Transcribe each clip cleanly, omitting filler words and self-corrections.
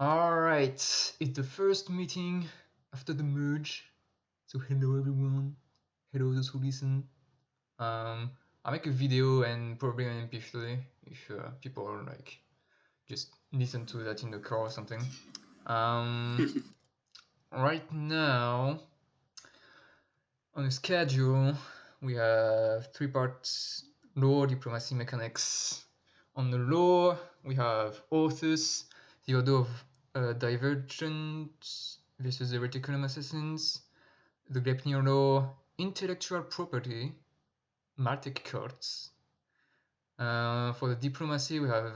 Alright, it's the first meeting after the merge. So hello everyone, hello those who listen. I'll make a video and probably an MP3 if people are like just listen to that in the car or something. Right now on the schedule we have 3 parts: law, diplomacy, mechanics. On the law we have authors, the order of divergence versus the reticulum assassins, the Gleipnir law, intellectual property, Maltec courts. For the diplomacy we have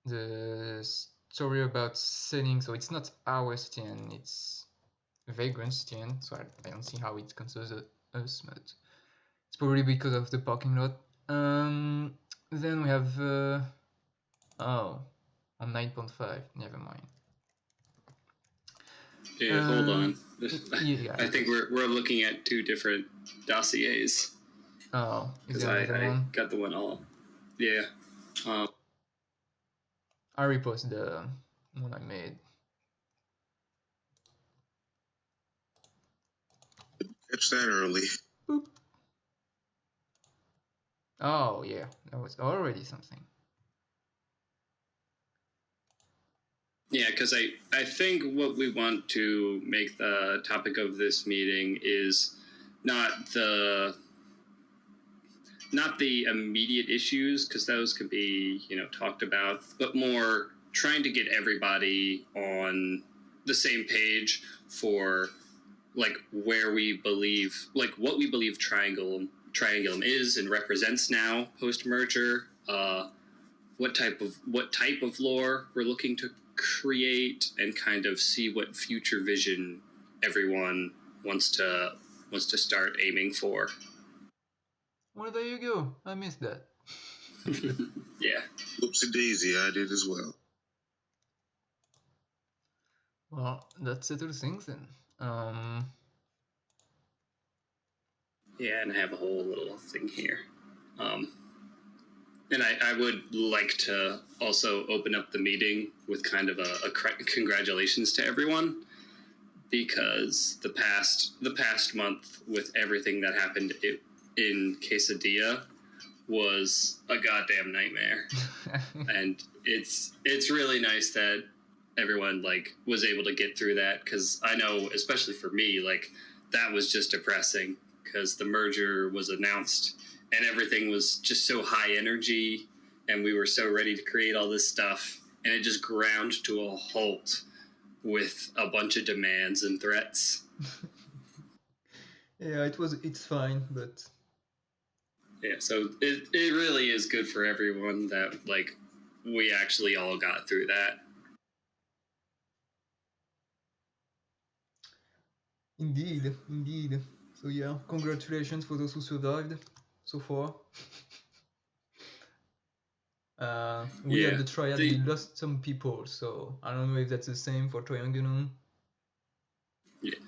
the story about selling, so it's not our Stian, it's Vagrant Stian, so I don't see how it considers us, but it's probably because of the parking lot. Then we have on 9.5, never mind. Yeah, hold on. Yeah, I think we're looking at two different dossiers. Oh, is Because there another one? got the one all. Yeah. I repost the one I made. Catch that early. Boop. Oh yeah, that was already something. Yeah, because I think what we want to make the topic of this meeting is not the immediate issues, because those could be talked about, but more trying to get everybody on the same page for like where we believe, like what we believe Triangulum is and represents now post merger. What type of lore we're looking to create, and kind of see what future vision everyone wants to start aiming for. Well, there you go. I missed that. Yeah. Oopsie daisy, I did as well. Well, that settles things then. Yeah, and I have a whole little thing here. And I would like to also open up the meeting with kind of a congratulations to everyone, because the past month with everything that happened in Quesadilla was a goddamn nightmare. And it's really nice that everyone like was able to get through that, because I know, especially for me, like that was just depressing, because the merger was announced and everything was just so high energy and we were so ready to create all this stuff, and it just ground to a halt with a bunch of demands and threats. Yeah, it's fine, but yeah, so it really is good for everyone that like we actually all got through that. Indeed. So yeah, congratulations for those who survived so far. We at the Triad, we lost some people, so I don't know if that's the same for Triangulum. Yeah.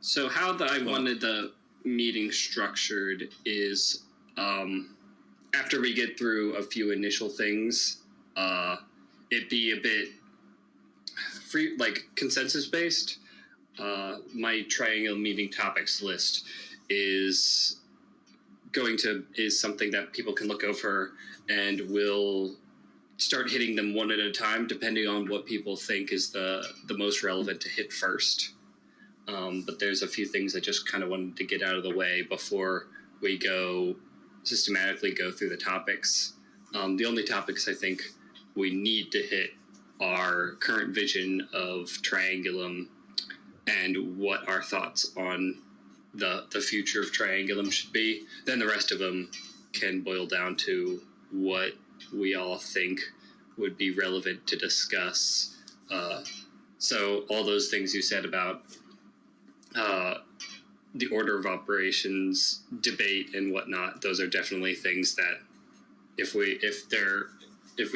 So how I wanted the meeting structured is, after we get through a few initial things, it be a bit free, like consensus based. My Triangle meeting topics list is something that people can look over, and we'll start hitting them one at a time depending on what people think is the most relevant to hit first. But there's a few things I just kind of wanted to get out of the way before we systematically go through the topics. The only topics I think we need to hit are current vision of Triangulum and what our thoughts on the future of Triangulum should be. Then the rest of them can boil down to what we all think would be relevant to discuss. So all those things you said about the order of operations, debate, and whatnot, those are definitely things that if we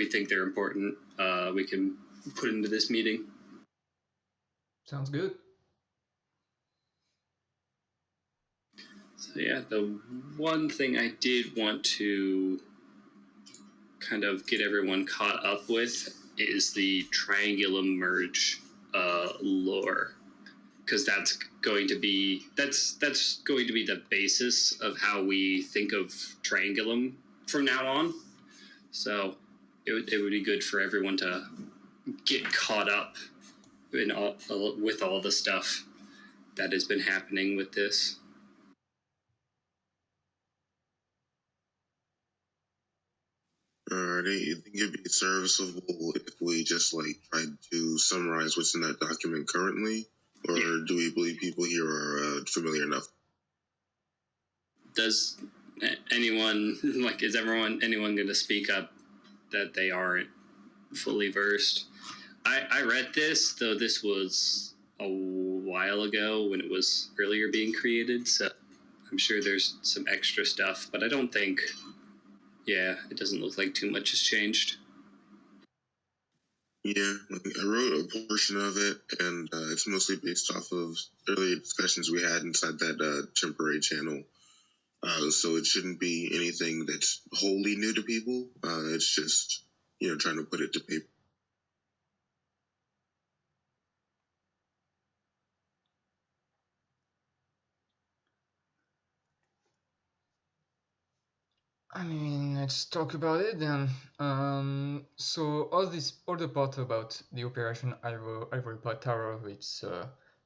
think they're important, we can put into this meeting. Sounds good. So yeah, the one thing I did want to kind of get everyone caught up with is the Triangulum merge lore, because that's going to be the basis of how we think of Triangulum from now on. So it would be good for everyone to get caught up with all the stuff that has been happening with this. Alrighty, you think it'd be serviceable if we just tried to summarize what's in that document currently, or do we believe people here are familiar enough? Does anyone is anyone going to speak up that they aren't fully versed? I read this, though this was a while ago when it was earlier being created, so I'm sure there's some extra stuff, but I don't think, it doesn't look like too much has changed. Yeah, I wrote a portion of it, and it's mostly based off of earlier discussions we had inside that temporary channel. So it shouldn't be anything that's wholly new to people. It's just, trying to put it to paper. I mean, let's talk about it then. So all the part about the Operation Ivory Tower, it's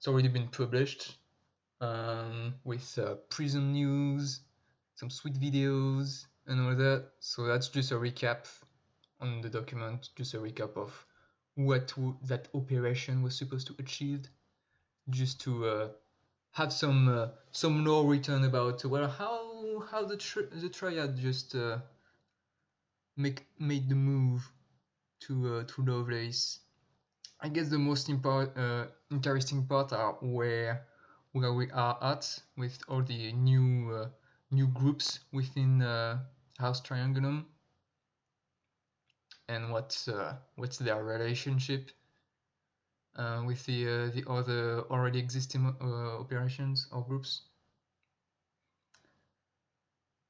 already been published with prison news, some sweet videos, and all that. So that's just a recap on the document, just a recap of what that operation was supposed to achieve, just to have some lore written about how the triad just made the move to Lovelace. I guess the most interesting part are where we are at with all the new groups within House Triangulum, and what's their relationship with the other already existing operations or groups.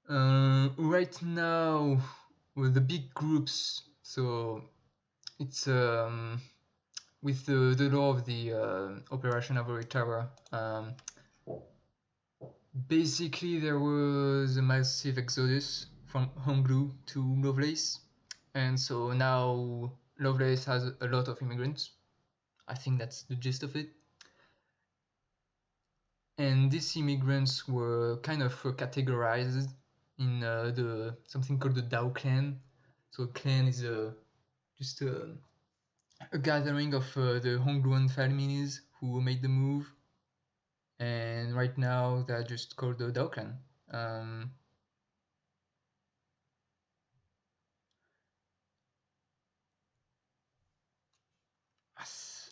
Right now, with the big groups, so it's with the law of the Operation Ivory Tower. Basically, there was a massive exodus from Honglu to Lovelace, and so now Lovelace has a lot of immigrants. I think that's the gist of it. And these immigrants were kind of categorized in the something called the Dao clan. So a clan is just a gathering of the Hongluan families who made the move, and right now they're just called the Dao clan.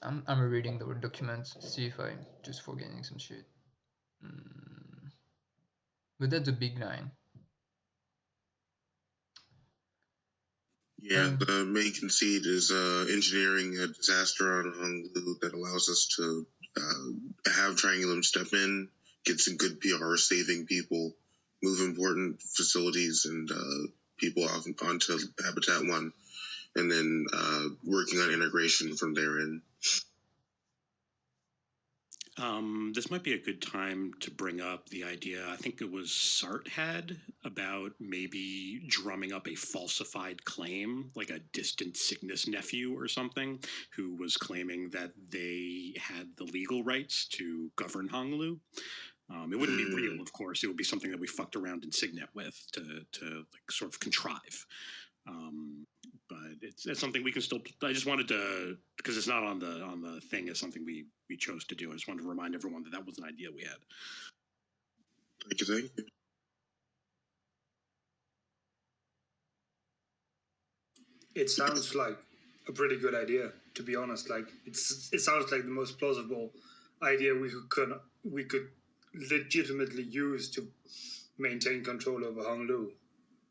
I'm reading the documents to see if I'm just forgetting some shit. But that's a big line. Yeah, the main conceit is engineering a disaster on Honglu that allows us to have Triangulum step in, get some good PR, saving people, move important facilities and people onto Habitat 1, and then working on integration from therein. This might be a good time to bring up the idea, I think it was Sart had, about maybe drumming up a falsified claim, like a distant Cygnus nephew or something, who was claiming that they had the legal rights to govern Honglu. It wouldn't be real, of course. It would be something that we fucked around in Signet with to sort of contrive. But it's something we can still. I just wanted to, because it's not on the thing as something we chose to do. I just wanted to remind everyone that was an idea we had. Thank you. It sounds like a pretty good idea, to be honest. It sounds like the most plausible idea we could legitimately use to maintain control over Honglu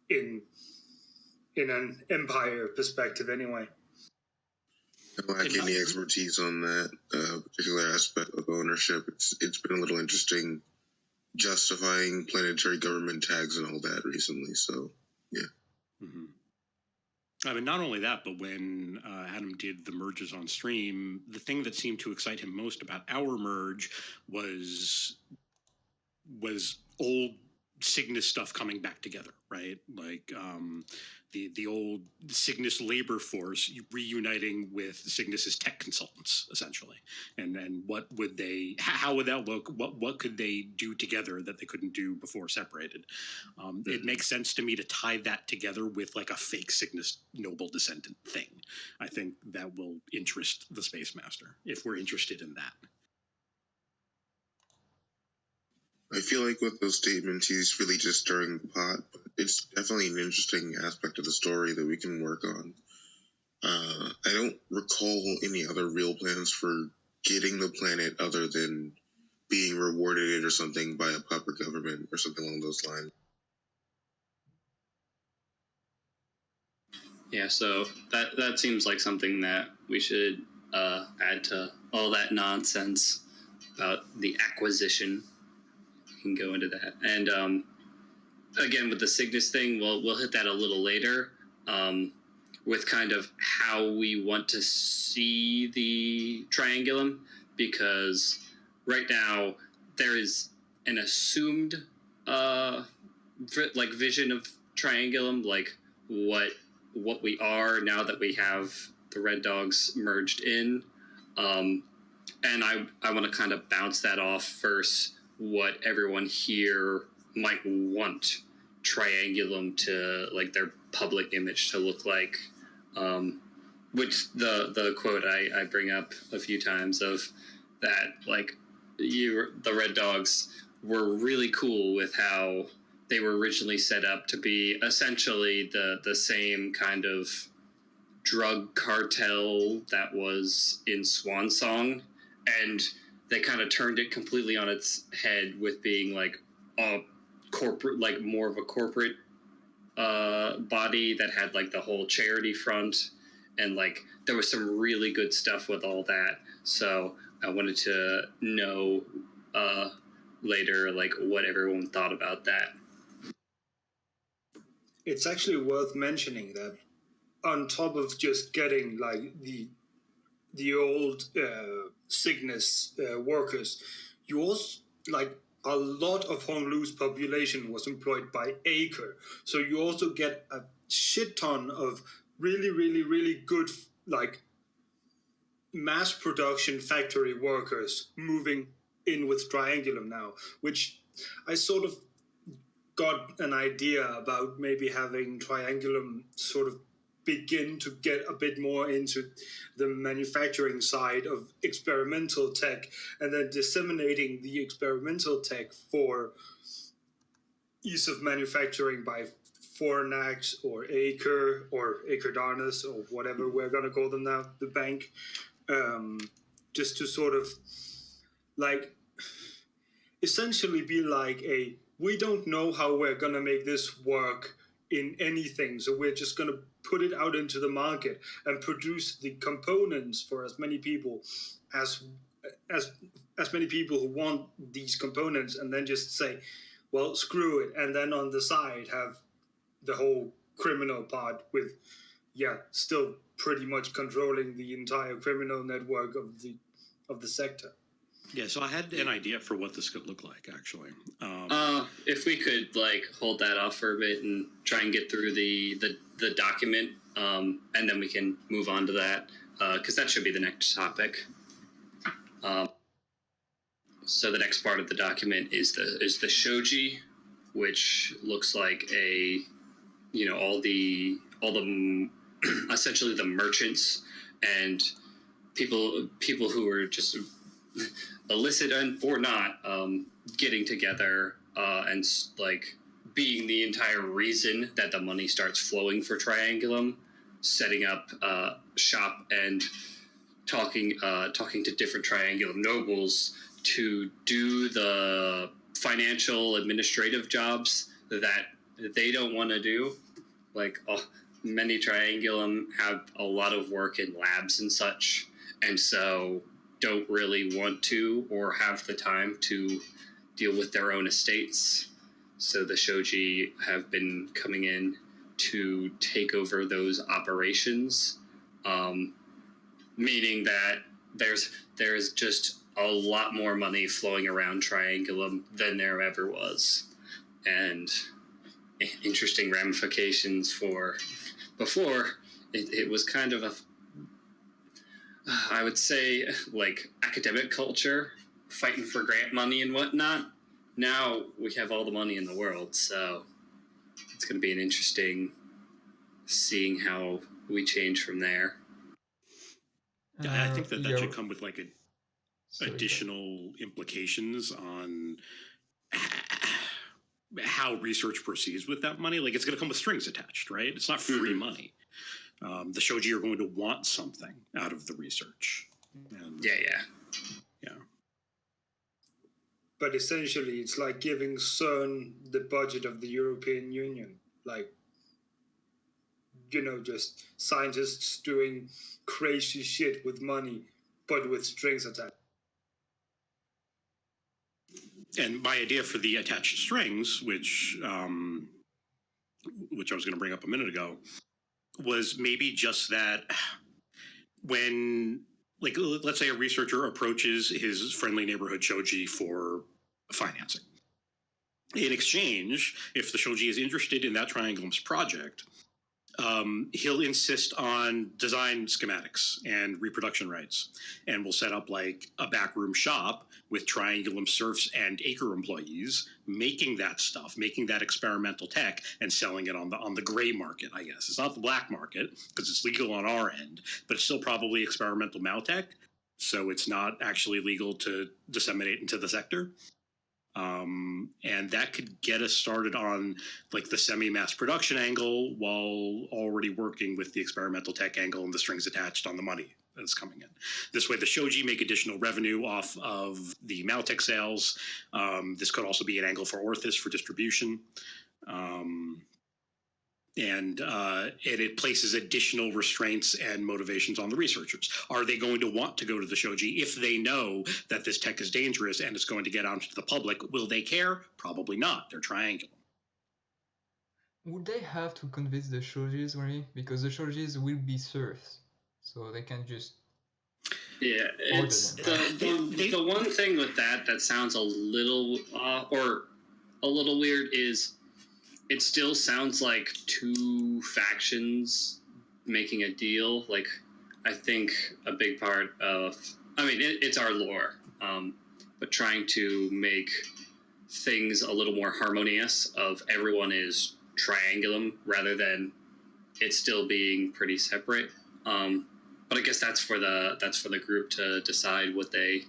in an empire perspective, anyway. I lack any expertise on that particular aspect of ownership. It's been a little interesting justifying planetary government tags and all that recently. So, yeah. Mm-hmm. I mean, not only that, but when Adam did the merges on stream, the thing that seemed to excite him most about our merge was old Cygnus stuff coming back together, right? Like the old Cygnus labor force reuniting with Cygnus's tech consultants, essentially. And what would they? How would that look? What could they do together that they couldn't do before separated? It makes sense to me to tie that together with like a fake Cygnus noble descendant thing. I think that will interest the Space Master if we're interested in that. I feel like with those statements, he's really just stirring the pot, but it's definitely an interesting aspect of the story that we can work on. I don't recall any other real plans for getting the planet other than being rewarded it or something by a puppet government or something along those lines. Yeah, so that seems like something that we should add to all that nonsense about the acquisition. We can go into that. And again, with the Cygnus thing, we'll hit that a little later with kind of how we want to see the Triangulum, because right now there is an assumed vision of Triangulum, like what we are now that we have the Red Dogs merged in. And I want to kind of bounce that off first, what everyone here might want Triangulum to, like, their public image to look like. Which the quote I bring up a few times of that, like, the Red Dogs were really cool with how they were originally set up to be essentially the same kind of drug cartel that was in Swan Song, and they kind of turned it completely on its head with being like a corporate, like more of a corporate body that had like the whole charity front, and like there was some really good stuff with all that. So I wanted to know later like what everyone thought about that. It's actually worth mentioning that on top of just getting like the old Cygnus workers, you also, like, a lot of Honglu's population was employed by Acre, so you also get a shit ton of really, really, really good, like, mass production factory workers moving in with Triangulum now, which I sort of got an idea about maybe having Triangulum sort of begin to get a bit more into the manufacturing side of experimental tech, and then disseminating the experimental tech for ease of manufacturing by Fornax or Acre Darnus or whatever we're going to call them now, the bank, just to sort of like essentially be like we don't know how we're going to make this work in anything, so we're just going to put it out into the market and produce the components for as many people as many people who want these components, and then just say, well, screw it, and then on the side have the whole criminal part with still pretty much controlling the entire criminal network of the sector. Yeah, so I had an idea for what this could look like, actually. If we could like hold that off for a bit and try and get through the document, and then we can move on to that, because that should be the next topic. So the next part of the document is the shoji, which looks like all the essentially the merchants and people who are just illicit or not, getting together and like being the entire reason that the money starts flowing for Triangulum, setting up shop and talking to different Triangulum nobles to do the financial administrative jobs that they don't want to do. Like many Triangulum have a lot of work in labs and such, and so don't really want to or have the time to deal with their own estates. So the shoji have been coming in to take over those operations, meaning that there's just a lot more money flowing around Triangulum than there ever was, and interesting ramifications for before. It was kind of a, I would say, like academic culture, fighting for grant money and whatnot. Now we have all the money in the world, so it's going to be an interesting seeing how we change from there. I think that should come with like additional implications on how research proceeds with that money. Like, it's going to come with strings attached, right? It's not free money. The shoji are going to want something out of the research. And, yeah. But essentially, it's like giving CERN the budget of the European Union. Like, just scientists doing crazy shit with money, but with strings attached. And my idea for the attached strings, which I was going to bring up a minute ago, was maybe just that when, like, let's say a researcher approaches his friendly neighborhood shoji for financing. In exchange, if the shoji is interested in that Triangulum's project, he'll insist on design schematics and reproduction rights, and we'll set up like a backroom shop with Triangulum serfs and acre employees making that stuff, making that experimental tech, and selling it on the gray market. I guess it's not the black market because it's legal on our end, but it's still probably experimental maltech, so it's not actually legal to disseminate into the sector. And that could get us started on like the semi-mass production angle while already working with the experimental tech angle and the strings attached on the money that's coming in. This way, the shoji make additional revenue off of the Maltech sales. This could also be an angle for Orthis for distribution. And it places additional restraints and motivations on the researchers. Are they going to want to go to the shoji if they know that this tech is dangerous and it's going to get out into the public? Will they care? Probably not. They're Triangulum. Would they have to convince the shojis, really? Because the shojis will be serfs, so they can just... Yeah, it's the one thing with that sounds a little or a little weird is it still sounds like two factions making a deal. Like, I think a big part of, it's our lore, but trying to make things a little more harmonious of everyone is Triangulum rather than it still being pretty separate. But I guess that's for the group to decide what they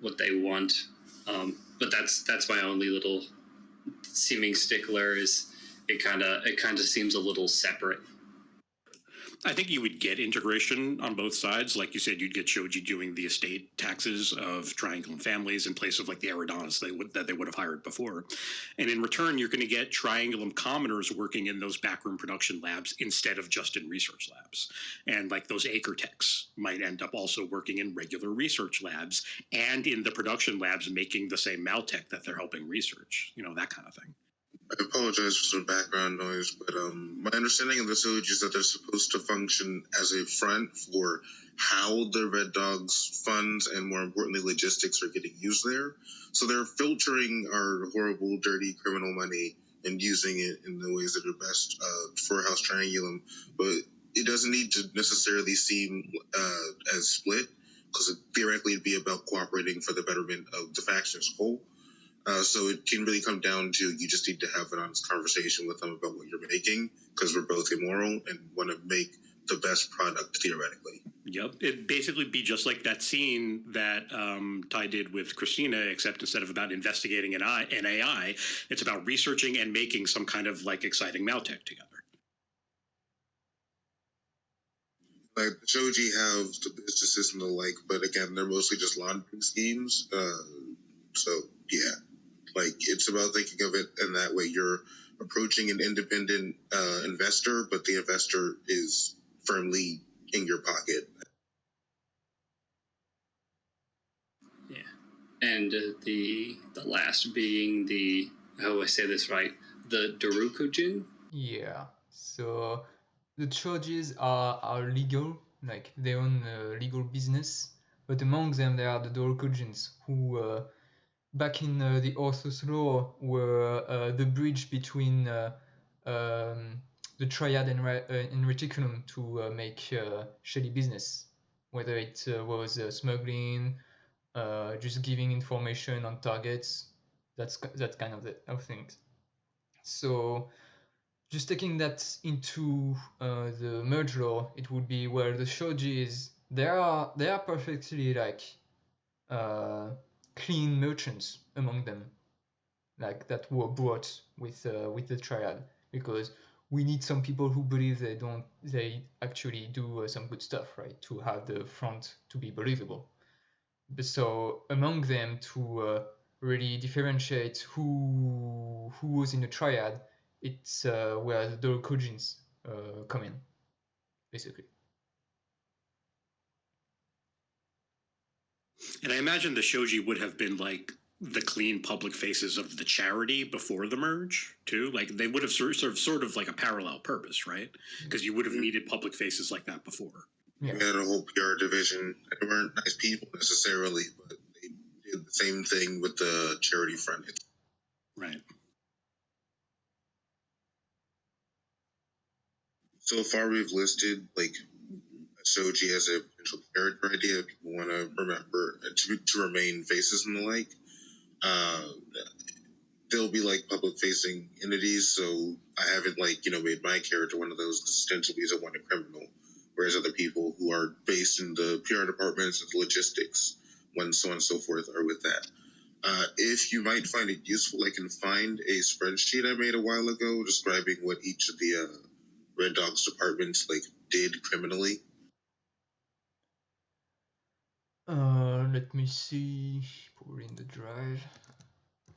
want. But that's my only little seeming stickler is it kind of seems a little separate. I think you would get integration on both sides. Like you said, you'd get shoji doing the estate taxes of Triangulum families in place of like the Eridanis that they would have hired before. And in return, you're going to get Triangulum commoners working in those backroom production labs instead of just in research labs. And like those acre techs might end up also working in regular research labs and in the production labs making the same Maltech that they're helping research, that kind of thing. I apologize for some background noise, but my understanding of the Soji is that they're supposed to function as a front for how the Red Dogs funds and, more importantly, logistics are getting used there. So they're filtering our horrible, dirty criminal money and using it in the ways that are best for House Triangulum. But it doesn't need to necessarily seem as split, because theoretically it'd be about cooperating for the betterment of the faction as a whole. So it can really come down to you just need to have an honest conversation with them about what you're making, because we're both immoral and want to make the best product theoretically. Yep. It'd basically be just like that scene that Ty did with Christina, except instead of about investigating an AI, it's about researching and making some kind of like exciting Maltech together. Like Shoji have the businesses and the like, but again, they're mostly just laundering schemes. So yeah. Like, it's about thinking of it in that way. You're approaching an independent investor, but the investor is firmly in your pocket. Yeah. And the last being I say this right, the Darukojin? Yeah. So the charges are legal, like they own a legal business, but among them there are the Dorcogins who, back in the Orthos law, were the bridge between the Triad and Reticulum to make shady business, whether it was smuggling, just giving information on targets, that kind of things. So just taking that into the merge law, it would be where the shojis they are perfectly like clean merchants among them, like that were brought with the triad, because we need some people who believe they actually do some good stuff, right, to have the front to be believable. But so among them to really differentiate who was in the triad, it's where the Dorcogins come in, basically. And I imagine the shoji would have been like the clean public faces of the charity before the merge too. Like they would have sort of like a parallel purpose, right? Because you would have needed public faces like that before. Yeah. We had a whole PR division. They weren't nice people necessarily, but they did the same thing with the charity front. Right. So far, we've listed like shoji as a potential character idea. People want to remember to remain faces and the like. They'll be like public facing entities, so I haven't made my character one of those because ostensibly he's a wanted criminal, whereas other people who are based in the PR departments and the logistics, so on and so forth, are with that. If you might find it useful, I can find a spreadsheet I made a while ago describing what each of the Red Dogs departments did criminally. Let me see. Probably in the drive.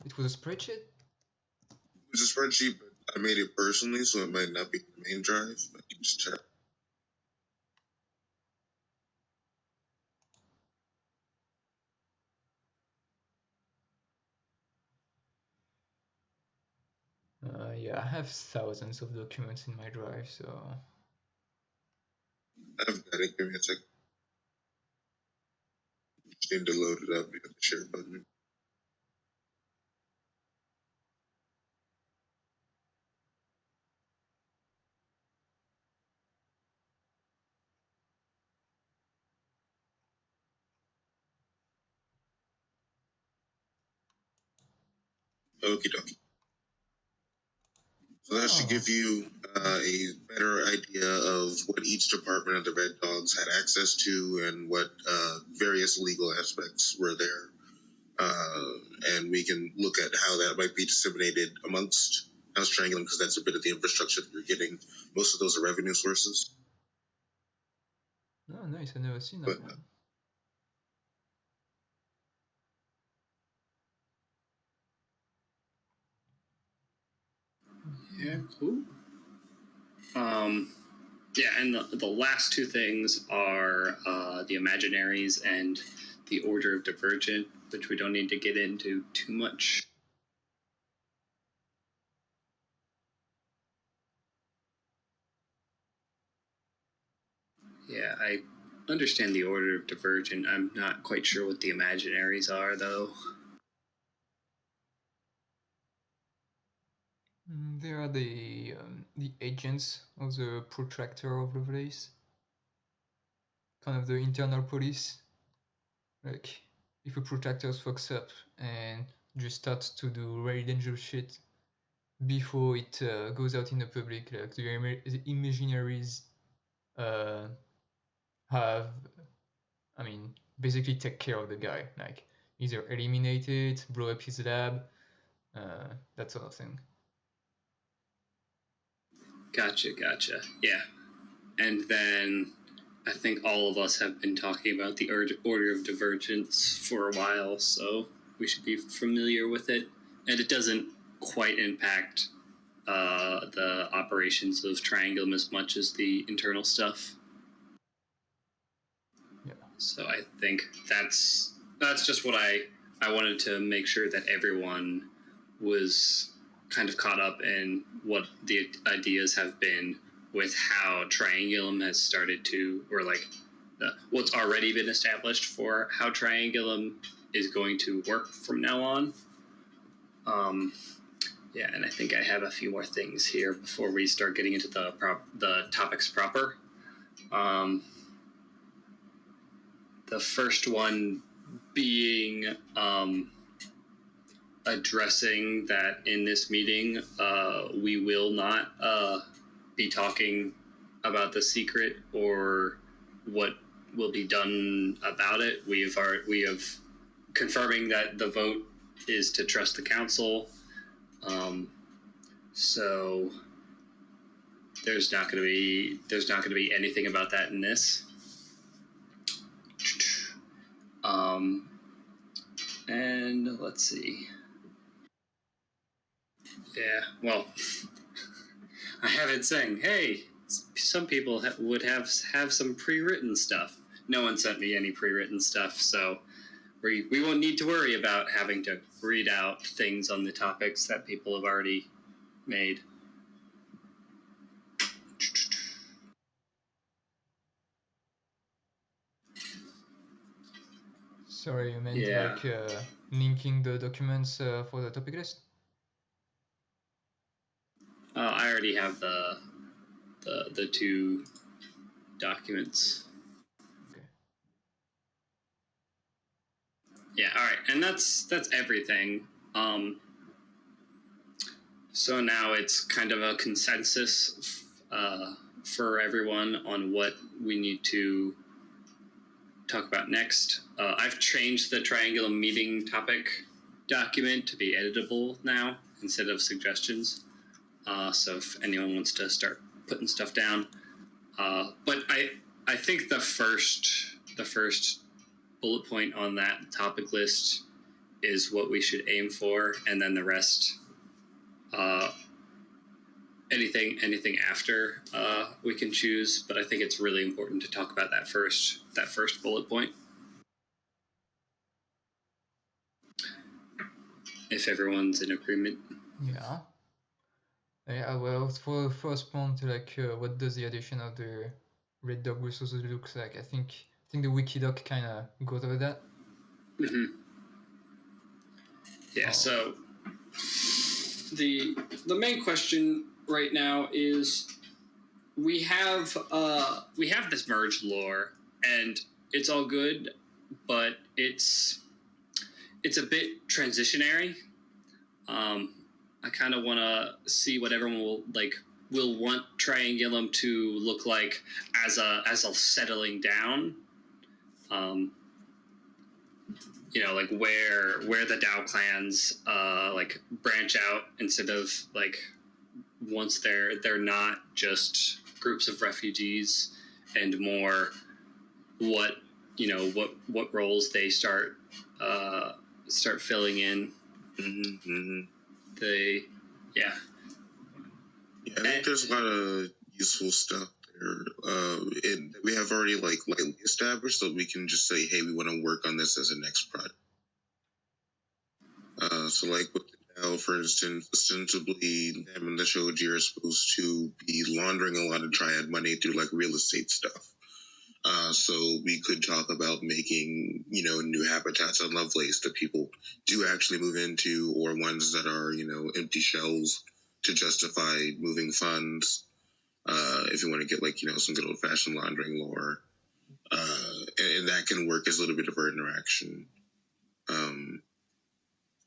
It was a spreadsheet? It was a spreadsheet, but I made it personally, so it might not be the main drive. I can just check. Yeah, I have thousands of documents in my drive, so... I've got it. Give me a second. Just need to load it up. You have the share button. Okie dokie. So that should give you a better idea of what each department of the Red Dogs had access to and what various legal aspects were there. And we can look at how that might be disseminated amongst House Triangulum, because that's a bit of the infrastructure that you're getting. Most of those are revenue sources. Oh, nice. I've never seen that one. Yeah, cool. Yeah, and the last two things are the Imaginaries and the Order of Divergent, which we don't need to get into too much. Yeah, I understand the Order of Divergent. I'm not quite sure what the Imaginaries are, though. They are the agents of the protractor of Lovelace. Kind of the internal police. Like, if a protractor fucks up and just starts to do very dangerous shit before it goes out in the public, like the Imaginaries have, I mean, basically take care of the guy. Like, either eliminate it, blow up his lab, that sort of thing. Gotcha. Yeah. And then I think all of us have been talking about the Order of Divergence for a while, so we should be familiar with it. And it doesn't quite impact the operations of Triangulum as much as the internal stuff. Yeah. So I think that's just what I wanted to make sure that everyone was kind of caught up in what the ideas have been with how Triangulum has started to, or like what's already been established for how Triangulum is going to work from now on. Yeah, and I think I have a few more things here before we start getting into the topics proper. The first one being addressing that in this meeting we will not be talking about the secret or what will be done about it. We have confirming that the vote is to trust the council. So there's not going to be anything about that in this. And let's see. Yeah, well, I have it saying, hey, some people would have some pre-written stuff. No one sent me any pre-written stuff, so we won't need to worry about having to read out things on the topics that people have already made. Sorry, you meant Yeah. like linking the documents for the topic list? I already have the two documents. Okay. Yeah, all right, and that's everything. So now it's kind of a consensus for everyone on what we need to talk about next. I've changed the Triangulum meeting topic document to be editable now instead of suggestions. So if anyone wants to start putting stuff down, but I think the first bullet point on that topic list is what we should aim for, and then the rest, anything after we can choose. But I think it's really important to talk about that first bullet point. If everyone's in agreement. Yeah. Yeah, well, for the first point, like, what does the addition of the red dog resources look like? I think the Wikidoc kind of goes over that. Mm-hmm. Yeah. So the main question right now is we have this merge lore, and it's all good, but it's a bit transitionary. I kind of want to see what everyone will want Triangulum to look like as a settling down. You know, like where the Dao clans like branch out instead of like once they're not just groups of refugees, and more what roles they start filling in. Mm-hmm. Yeah, I think there's a lot of useful stuff there. We have already lightly established, so we can just say, hey, we want to work on this as a next project. So like with the DAO, for instance, ostensibly them and the Shoji are supposed to be laundering a lot of Triad money through like real estate stuff. So we could talk about making, new habitats on Lovelace that people do actually move into, or ones that are, empty shells to justify moving funds. If you want to get some good old fashioned laundering lore. And that can work as a little bit of our interaction.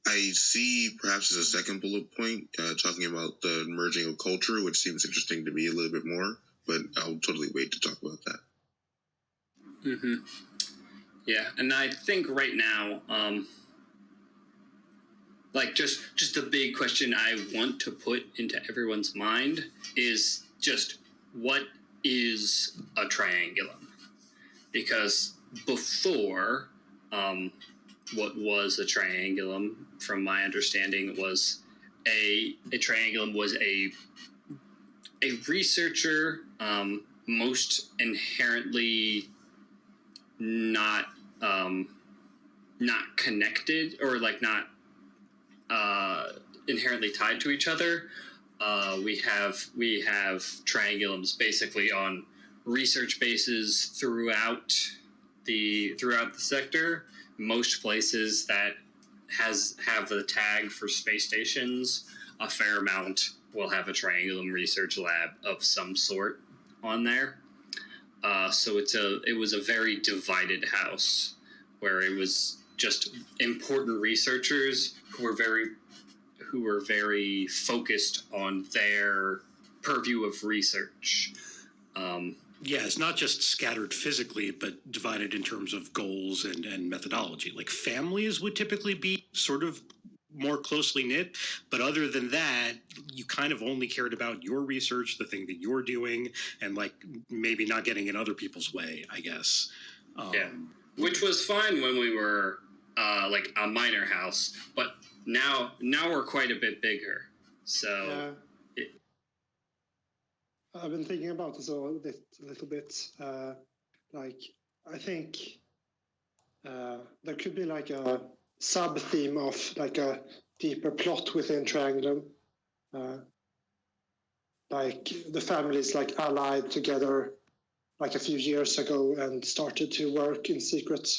I see perhaps as a second bullet point, talking about the merging of culture, which seems interesting to me a little bit more, but I'll totally wait to talk about that. Mm-hmm. Yeah, and I think right now, like just the big question I want to put into everyone's mind is just what is a triangulum? Because before, what was a triangulum, from my understanding, was a triangulum was a researcher, most inherently not connected, or like not inherently tied to each other. We have triangulums basically on research bases throughout the sector. Most places that have the tag for space stations, a fair amount will have a Triangulum research lab of some sort on there. So it was a very divided house where it was just important researchers who were very focused on their purview of research. Yeah, it's not just scattered physically, but divided in terms of goals and methodology. Like families would typically be sort of more closely knit, but other than that, you kind of only cared about your research, the thing that you're doing, and like maybe not getting in other people's way, I guess. Yeah, which was fine when we were like a minor house, but now we're quite a bit bigger. So I've been thinking about this a little bit. Like, I think there could be like a sub-theme of like a deeper plot within Triangulum. Like the families like allied together like a few years ago and started to work in secret,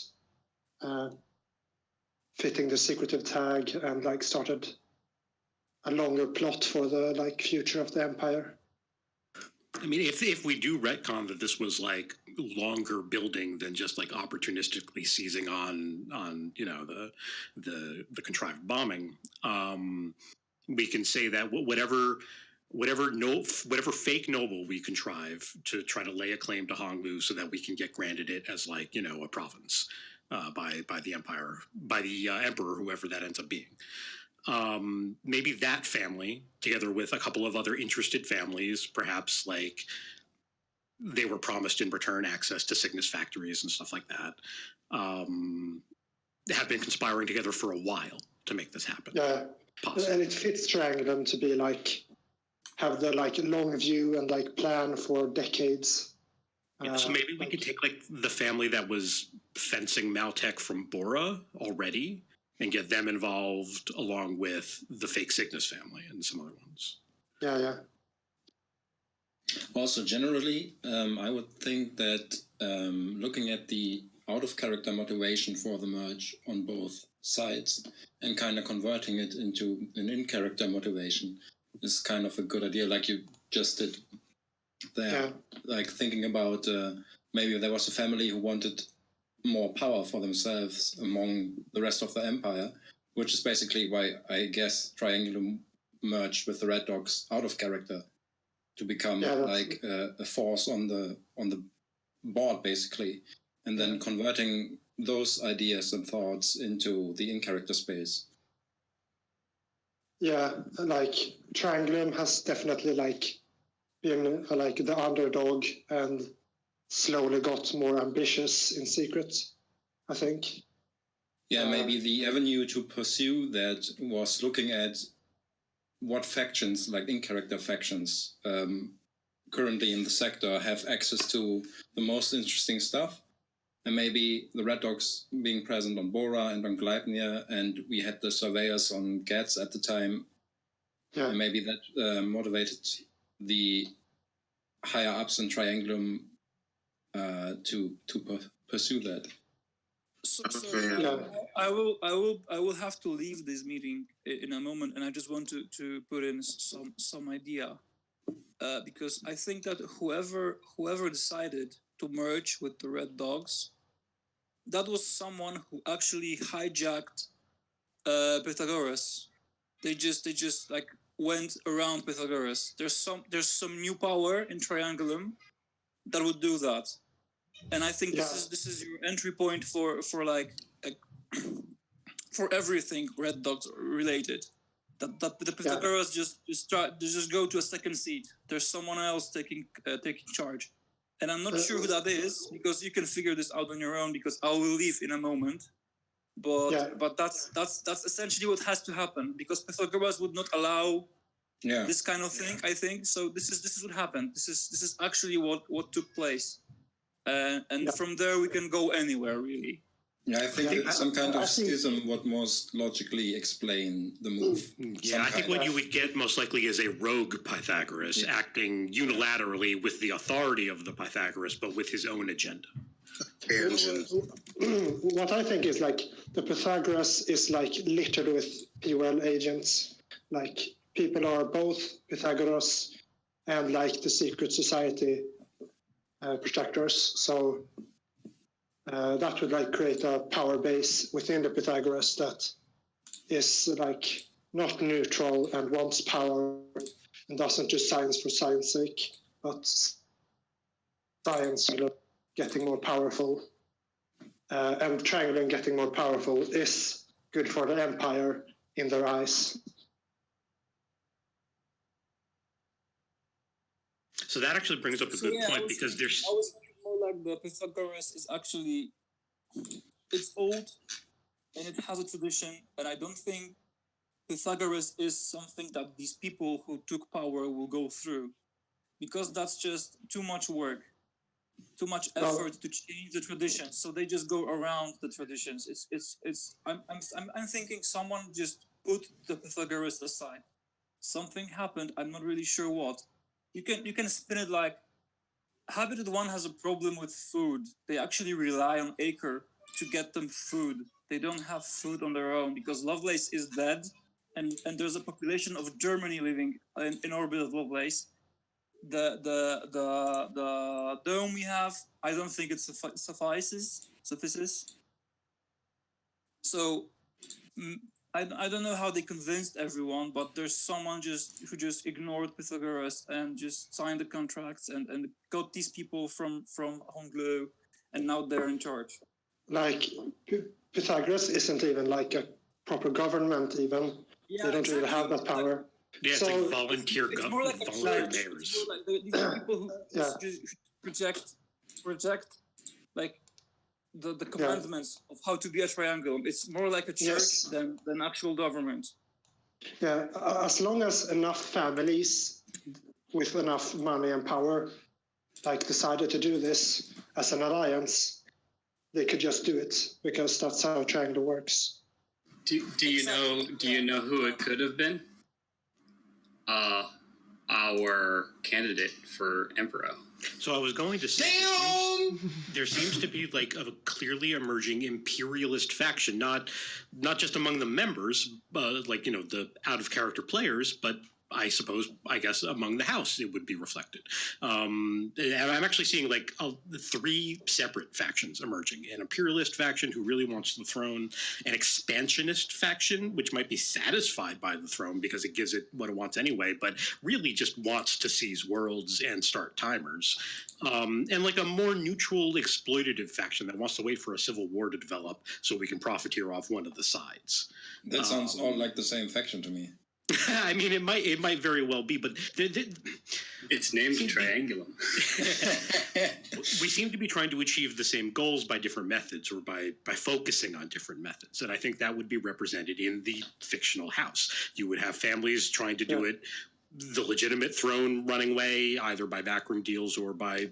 fitting the secretive tag, and like started a longer plot for the like future of the Empire. I mean, if we do retcon that this was like longer building than just like opportunistically seizing on you know the contrived bombing, we can say that whatever fake noble we contrive to try to lay a claim to Honglu so that we can get granted it as like, you know, a province by the Empire, by the Emperor, whoever that ends up being. Maybe that family, together with a couple of other interested families, perhaps like they were promised in return access to Cygnus factories and stuff like that, have been conspiring together for a while to make this happen. Yeah, possible. And it fits Triangulum to be like have the like long view and like plan for decades. Yeah, so maybe we could take like the family that was fencing Maltech from Bora already and get them involved along with the fake Cygnus family and some other ones. Yeah. Also, generally, I would think that looking at the out-of-character motivation for the merge on both sides and kind of converting it into an in-character motivation is kind of a good idea, like you just did there. Yeah. Like thinking about maybe there was a family who wanted more power for themselves among the rest of the Empire, which is basically why I guess Triangulum merged with the Red Dogs out of character to become like a force on the board, basically, and then converting those ideas and thoughts into the in-character space. Yeah, like Triangulum has definitely like been like the underdog and slowly got more ambitious in secret, I think. Yeah, maybe the avenue to pursue that was looking at what factions, like in-character factions, currently in the sector have access to the most interesting stuff. And maybe the Red Dogs being present on Bora and on Gleipnir, and we had the surveyors on Getz at the time. Yeah. And maybe that motivated the higher-ups in Triangulum to pursue that. So I will have to leave this meeting in a moment, and I just want to put in some idea, because I think that whoever decided to merge with the Red Dogs, that was someone who actually hijacked Pythagoras. They just like went around Pythagoras. There's some new power in Triangulum that would do that. And I think this is your entry point for like for everything Red Dogs related. That the Pythagoras just go to a second seat. There's someone else taking charge, and I'm not sure who that is, because you can figure this out on your own, because I will leave in a moment. But that's essentially what has to happen, because Pythagoras would not allow this kind of thing. I think so. This is what happened. This is actually what took place. And from there we can go anywhere, really. Yeah, I think some kind of schism would most logically explain the move. Yeah, I think what you would get most likely is a rogue Pythagoras acting unilaterally with the authority of the Pythagoras, but with his own agenda. What I think is like the Pythagoras is like littered with POL agents. Like people are both Pythagoras and like the secret society protectors. So that would like create a power base within the Pythagoras that is like not neutral and wants power and doesn't do science for science sake, but science getting more powerful. And Triangulum getting more powerful is good for the Empire in their eyes. So that actually brings up a good point, because there's... I was thinking more like the Pythagoras is actually... It's old, and it has a tradition, and I don't think Pythagoras is something that these people who took power will go through, because that's just too much work, too much effort to change the traditions. So they just go around the traditions. I'm thinking someone just put the Pythagoras aside. Something happened. I'm not really sure what. You can spin it like Habited One has a problem with food. They actually rely on Acre to get them food. They don't have food on their own because Lovelace is dead, and there's a population of Germany living in orbit of Lovelace. The dome we have, I don't think it suffices. So I don't know how they convinced everyone, but there's someone who just ignored Pythagoras and just signed the contracts and got these people from Hongleu, and now they're in charge. Like Pythagoras isn't even like a proper government even. Yeah, they don't really have that power. Yeah, it's like volunteer government, like volunteer mayors. It's more like these are people who just project like the commandments of how to be a Triangulum. It's more like a church than actual government. Yeah, as long as enough families with enough money and power like decided to do this as an alliance, they could just do it, because that's how Triangle works. Do you know who it could have been? Our candidate for Emperor. So I was going to say, there seems to be like a clearly emerging imperialist faction, not just among the members, like, you know, the out of character players, but I guess among the house it would be reflected. And I'm actually seeing like 3 separate factions emerging: an imperialist faction who really wants the throne, an expansionist faction which might be satisfied by the throne because it gives it what it wants anyway, but really just wants to seize worlds and start timers, and like a more neutral exploitative faction that wants to wait for a civil war to develop so we can profiteer off one of the sides. That sounds all like the same faction to me. I mean, it might very well be, but it's named Triangulum. We seem to be trying to achieve the same goals by different methods, or by focusing on different methods, and I think that would be represented in the fictional house. You would have families trying to do it the legitimate throne running way, either by backroom deals or by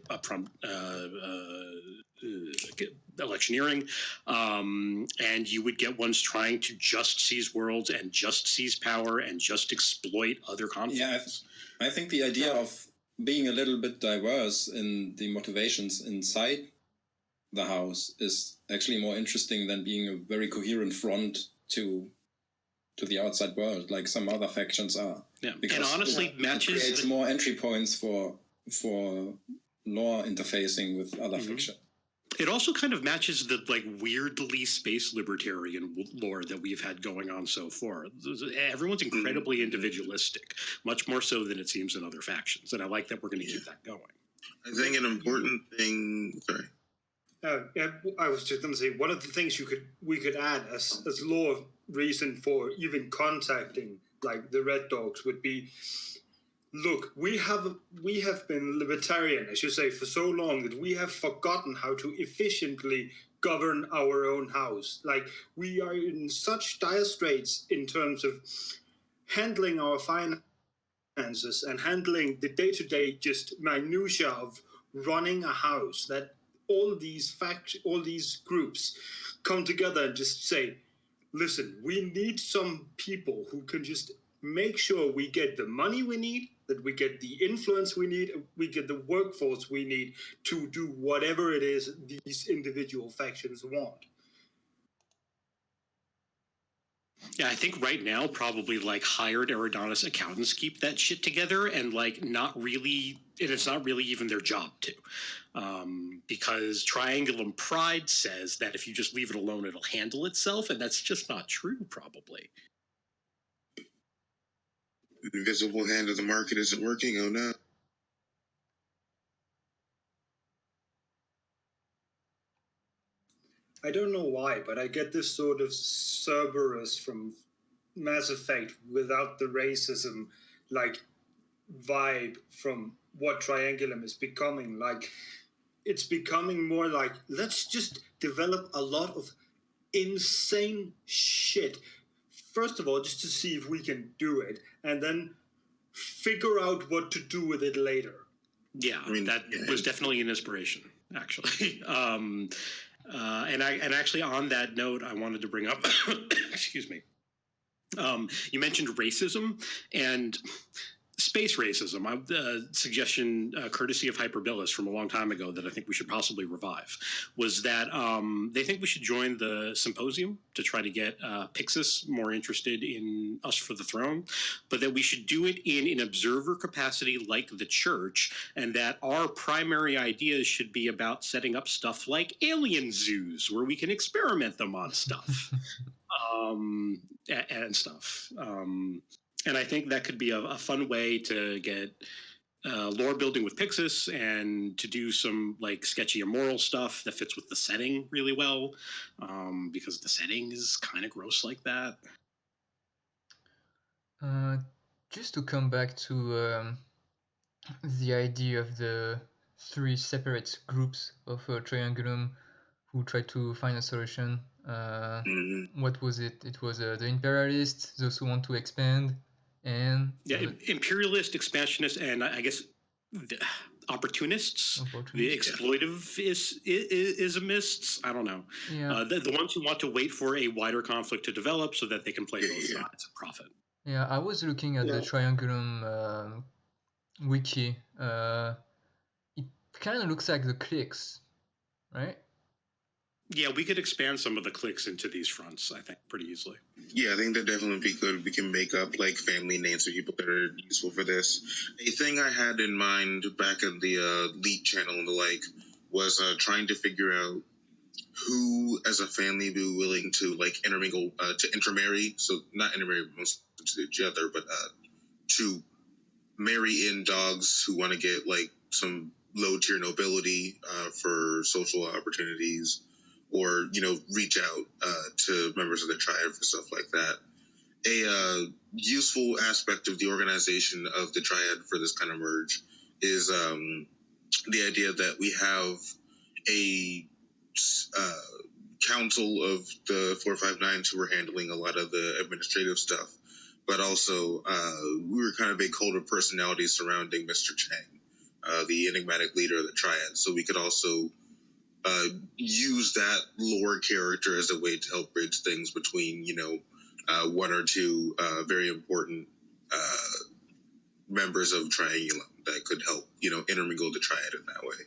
electioneering, and you would get ones trying to just seize worlds and just seize power and just exploit other conflicts. Yeah, I think the idea of being a little bit diverse in the motivations inside the house is actually more interesting than being a very coherent front to the outside world, like some other factions are. Yeah, and honestly, it creates more entry points for lore interfacing with other fiction. It also kind of matches the like weirdly space libertarian lore that we've had going on so far. Everyone's incredibly individualistic, much more so than it seems in other factions, and I like that we're going to keep that going. I think an important thing. Sorry. I was just going to say, one of the things we could add as lore reason for even contacting like the Red Dogs would be, look, we have been libertarian, I should say, for so long that we have forgotten how to efficiently govern our own house. Like, we are in such dire straits in terms of handling our finances and handling the day-to-day just minutia of running a house that all these groups come together and just say, listen, we need some people who can just make sure we get the money we need, that we get the influence we need, we get the workforce we need to do whatever it is these individual factions want. Yeah, I think right now probably like hired Eridanis accountants keep that shit together, and like not really, and it's not really even their job to, because Triangulum Pride says that if you just leave it alone, it'll handle itself, and that's just not true, probably. The invisible hand of the market isn't working. Oh no. I don't know why, but I get this sort of Cerberus from Mass Effect without the racism, like, vibe from what Triangulum is becoming. Like, it's becoming more like, let's just develop a lot of insane shit. First of all, just to see if we can do it, and then figure out what to do with it later. Yeah, that was definitely an inspiration, actually. And actually, on that note, I wanted to bring up, excuse me. You mentioned racism and space racism. Suggestion, courtesy of Hyperbillis from a long time ago, that I think we should possibly revive, was that they think we should join the symposium to try to get Pixis more interested in Us for the Throne, but that we should do it in an observer capacity like the church, and that our primary ideas should be about setting up stuff like alien zoos where we can experiment them on stuff. And stuff. And I think that could be a fun way to get lore building with Pixis, and to do some like sketchy immoral stuff that fits with the setting really well, because the setting is kind of gross like that. Just to come back to the idea of the three separate groups of Triangulum who try to find a solution. What was it? It was the imperialists, those who want to expand, and imperialist, expansionist, and I guess the opportunists, the exploitive ismists. I don't know. Yeah. The ones who want to wait for a wider conflict to develop so that they can play both sides and profit. Yeah, I was looking at the Triangulum wiki. It kind of looks like the cliques, right? Yeah, we could expand some of the cliques into these fronts, I think, pretty easily. Yeah, I think that definitely be good. We can make up like family names of people that are useful for this. A thing I had in mind back in the Leak channel and the like was trying to figure out who, as a family, be willing to like intermingle, to intermarry. So not intermarry most to each other, but to marry in dogs who want to get like some low tier nobility for social opportunities, or reach out to members of the triad for stuff like that. A useful aspect of the organization of the triad for this kind of merge is the idea that we have a council of the 459s who are handling a lot of the administrative stuff, but also we were kind of a cult of personality surrounding Mr. Chang, the enigmatic leader of the triad. So we could also use that lore character as a way to help bridge things between, one or two very important members of Triangulum that could help, intermingle the triad in that way.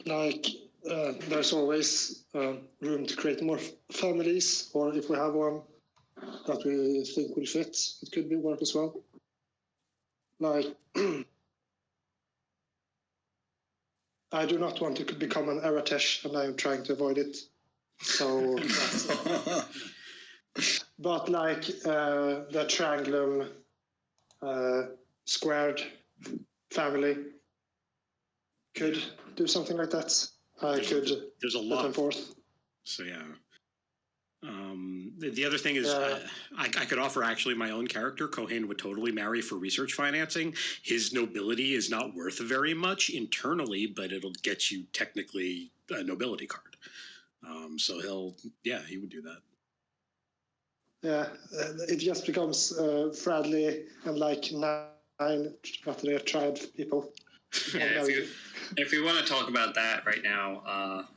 Yeah. Like, there's always room to create more families, or if we have one that we think will fit, it could be work as well. Like, I do not want to become an Aratesh, and I'm trying to avoid it. So, but like the Triangulum squared family could do something like that. There's a lot. So yeah. The other thing is, I could offer actually my own character. Cohen would totally marry for research financing. His nobility is not worth very much internally, but it'll get you technically a nobility card. So he would do that. Yeah, it just becomes Bradley and like triad people. Yeah, if we want to talk about that right now,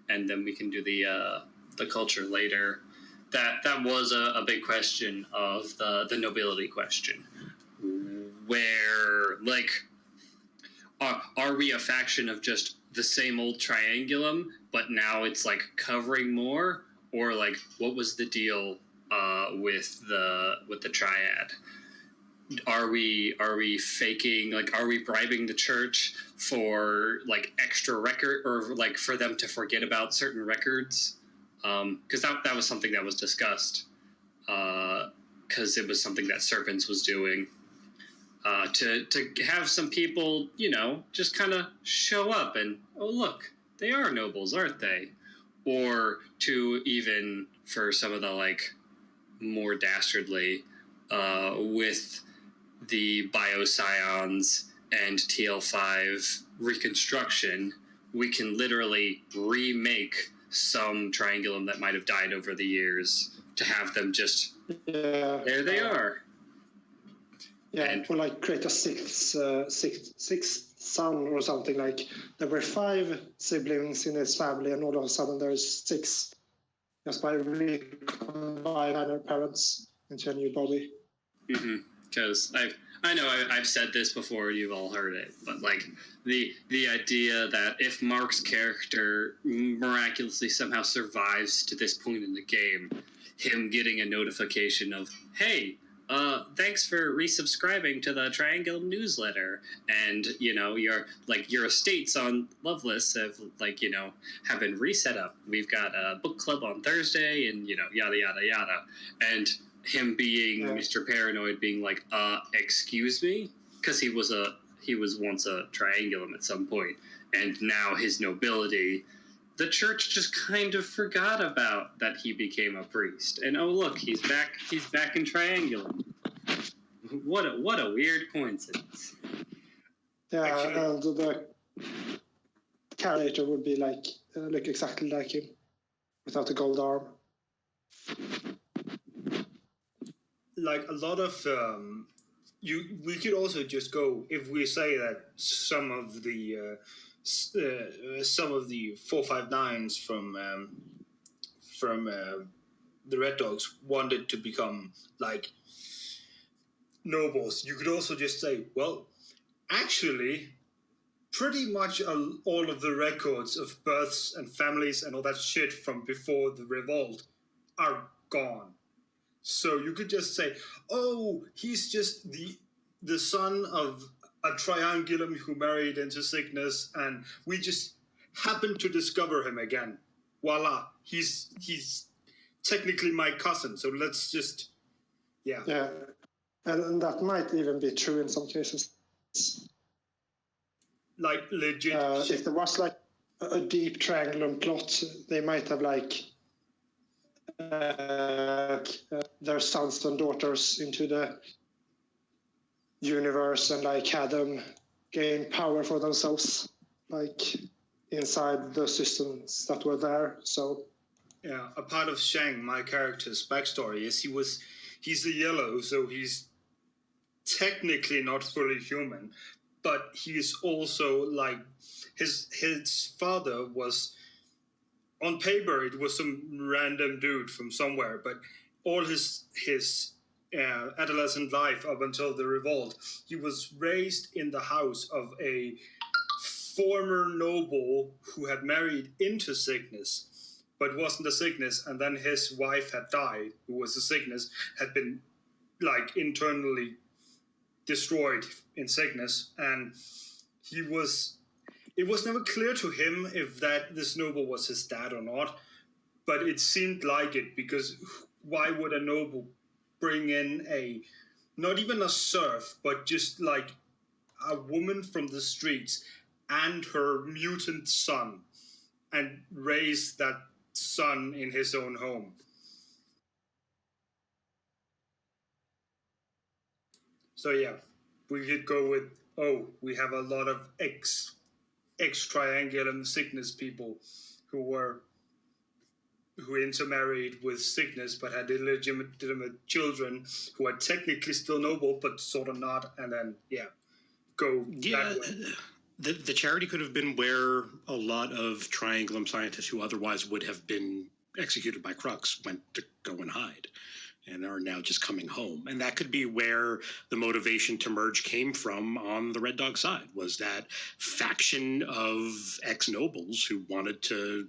and then we can do the culture later. That was a big question of the nobility question, where like are we a faction of just the same old Triangulum, but now it's like covering more, or like what was the deal with the triad? Are we faking, like, are we bribing the church for like extra record, or like for them to forget about certain records? Because that was something that was discussed, because it was something that Serpents was doing, to have some people, just kind of show up and, oh look, they are nobles, aren't they? Or to even for some of the like more dastardly, with the Bioscions and TL5 reconstruction, we can literally remake some Triangulum that might have died over the years to have them just there they are. Yeah, and, or like create a sixth son or something. Like there were 5 siblings in his family, and all of a sudden there's 6, just by recombining their parents into a new body. Because I know I've said this before, you've all heard it, but like the idea that if Mark's character miraculously somehow survives to this point in the game, him getting a notification of, hey, thanks for resubscribing to the Triangulum newsletter, and your estates on Loveless have been reset up. We've got a book club on Thursday, and yada yada yada, and him being Mr. Paranoid, being like, excuse me, because he was once a Triangulum at some point, and now his nobility, the church just kind of forgot about that he became a priest, and oh look, he's back in Triangulum. What a weird coincidence. Yeah, and the character would be like look exactly like him, without a gold arm. Like a lot of we could also just go, if we say that some of the 459s from the Red Dogs wanted to become like nobles, you could also just say, well, actually, pretty much all of the records of births and families and all that shit from before the revolt are gone. So you could just say, oh, he's just the son of a Triangulum who married into sickness, and we just happened to discover him again. Voila, he's technically my cousin, so let's just, yeah. Yeah, and that might even be true in some cases. Like legit. If there was like a deep Triangulum plot, they might have like their sons and daughters into the universe and like had them gain power for themselves, like inside the systems that were there. So yeah, a part of Shang, my character's backstory, is he's a yellow, so he's technically not fully human, but he's also like his father was, on paper, it was some random dude from somewhere, but all his adolescent life up until the revolt, he was raised in the house of a former noble who had married into sickness, but wasn't a sickness, and then his wife had died, who was a sickness, had been like internally destroyed in sickness, and it was never clear to him if this noble was his dad or not, but it seemed like it, because why would a noble bring in not even a serf, but just like a woman from the streets and her mutant son, and raise that son in his own home? So yeah, we could go with, we have a lot of ex-Triangulum sickness people who who intermarried with Cygnus but had illegitimate children who are technically still noble but sort of not, and then go that way. The charity could have been where a lot of Triangulum scientists who otherwise would have been executed by Crux went to go and hide, and are now just coming home. And that could be where the motivation to merge came from on the Red Dog side, was that faction of ex-nobles who wanted to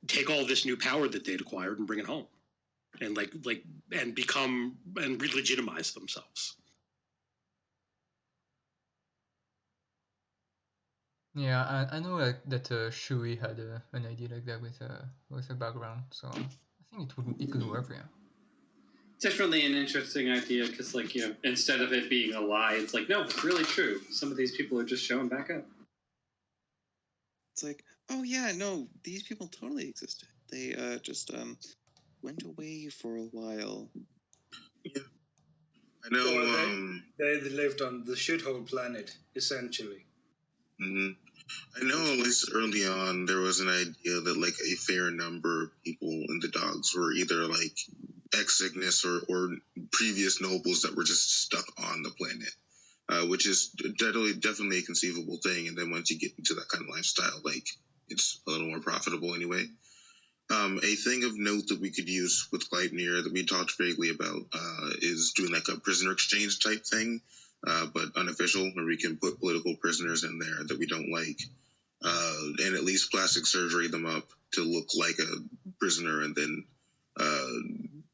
take all this new power that they'd acquired and bring it home, and and become and re-legitimize themselves. Yeah, I know that Shui had an idea like that with a background, so I think it could work. Yeah. It's definitely an interesting idea because, instead of it being a lie, it's like, no, it's really true. Some of these people are just showing back up. It's like, oh yeah, no, these people totally existed. They just went away for a while. Yeah. I know. Well, they lived on the shithole planet, essentially. Mm-hmm. I know, at least early on, there was an idea that a fair number of people in the dogs were either ex-Cygnus or previous nobles that were just stuck on the planet, which is definitely a conceivable thing. And then once you get into that kind of lifestyle, it's a little more profitable anyway. A thing of note that we could use with Gleipnir that we talked vaguely about is doing a prisoner exchange type thing, but unofficial, where we can put political prisoners in there that we don't like, and at least plastic surgery them up to look like a prisoner, and then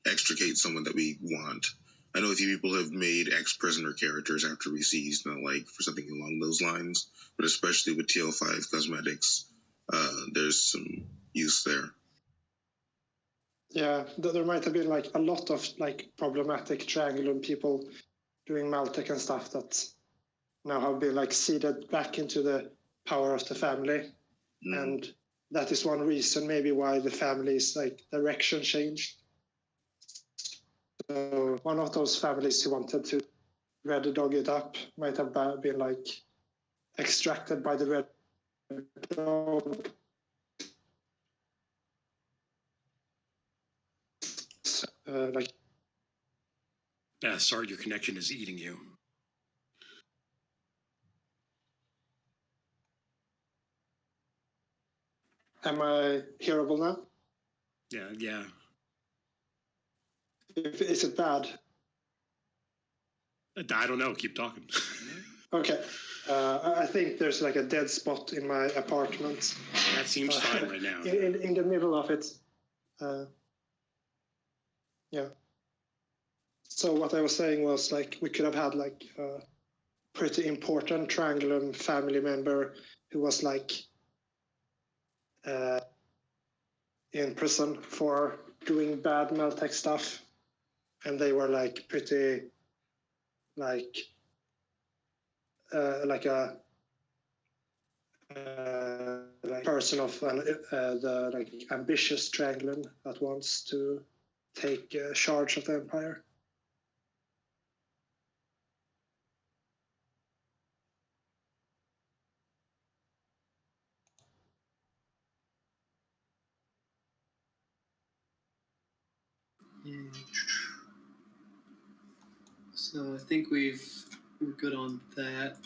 extricate someone that we want. I know a few people have made ex-prisoner characters after we seized, for something along those lines, but especially with TL5 cosmetics, there's some use there. Yeah, there might have been a lot of problematic Triangulum people doing Maltec and stuff that now have been seeded back into the power of the family, and that is one reason maybe why the family's direction changed. So one of those families who wanted to Red Dog it up might have been extracted by the Red Dog. Sorry, your connection is eating you. Am I hearable now? Yeah. Is it bad? I don't know. Keep talking. Okay. I think there's a dead spot in my apartment. That seems fine right now. In the middle of it. Yeah. So what I was saying was we could have had a pretty important Triangulum family member who was in prison for doing bad Meltec stuff, and they were pretty a person of the ambitious Triangulum that wants to take charge of the empire. So I think we're good on that.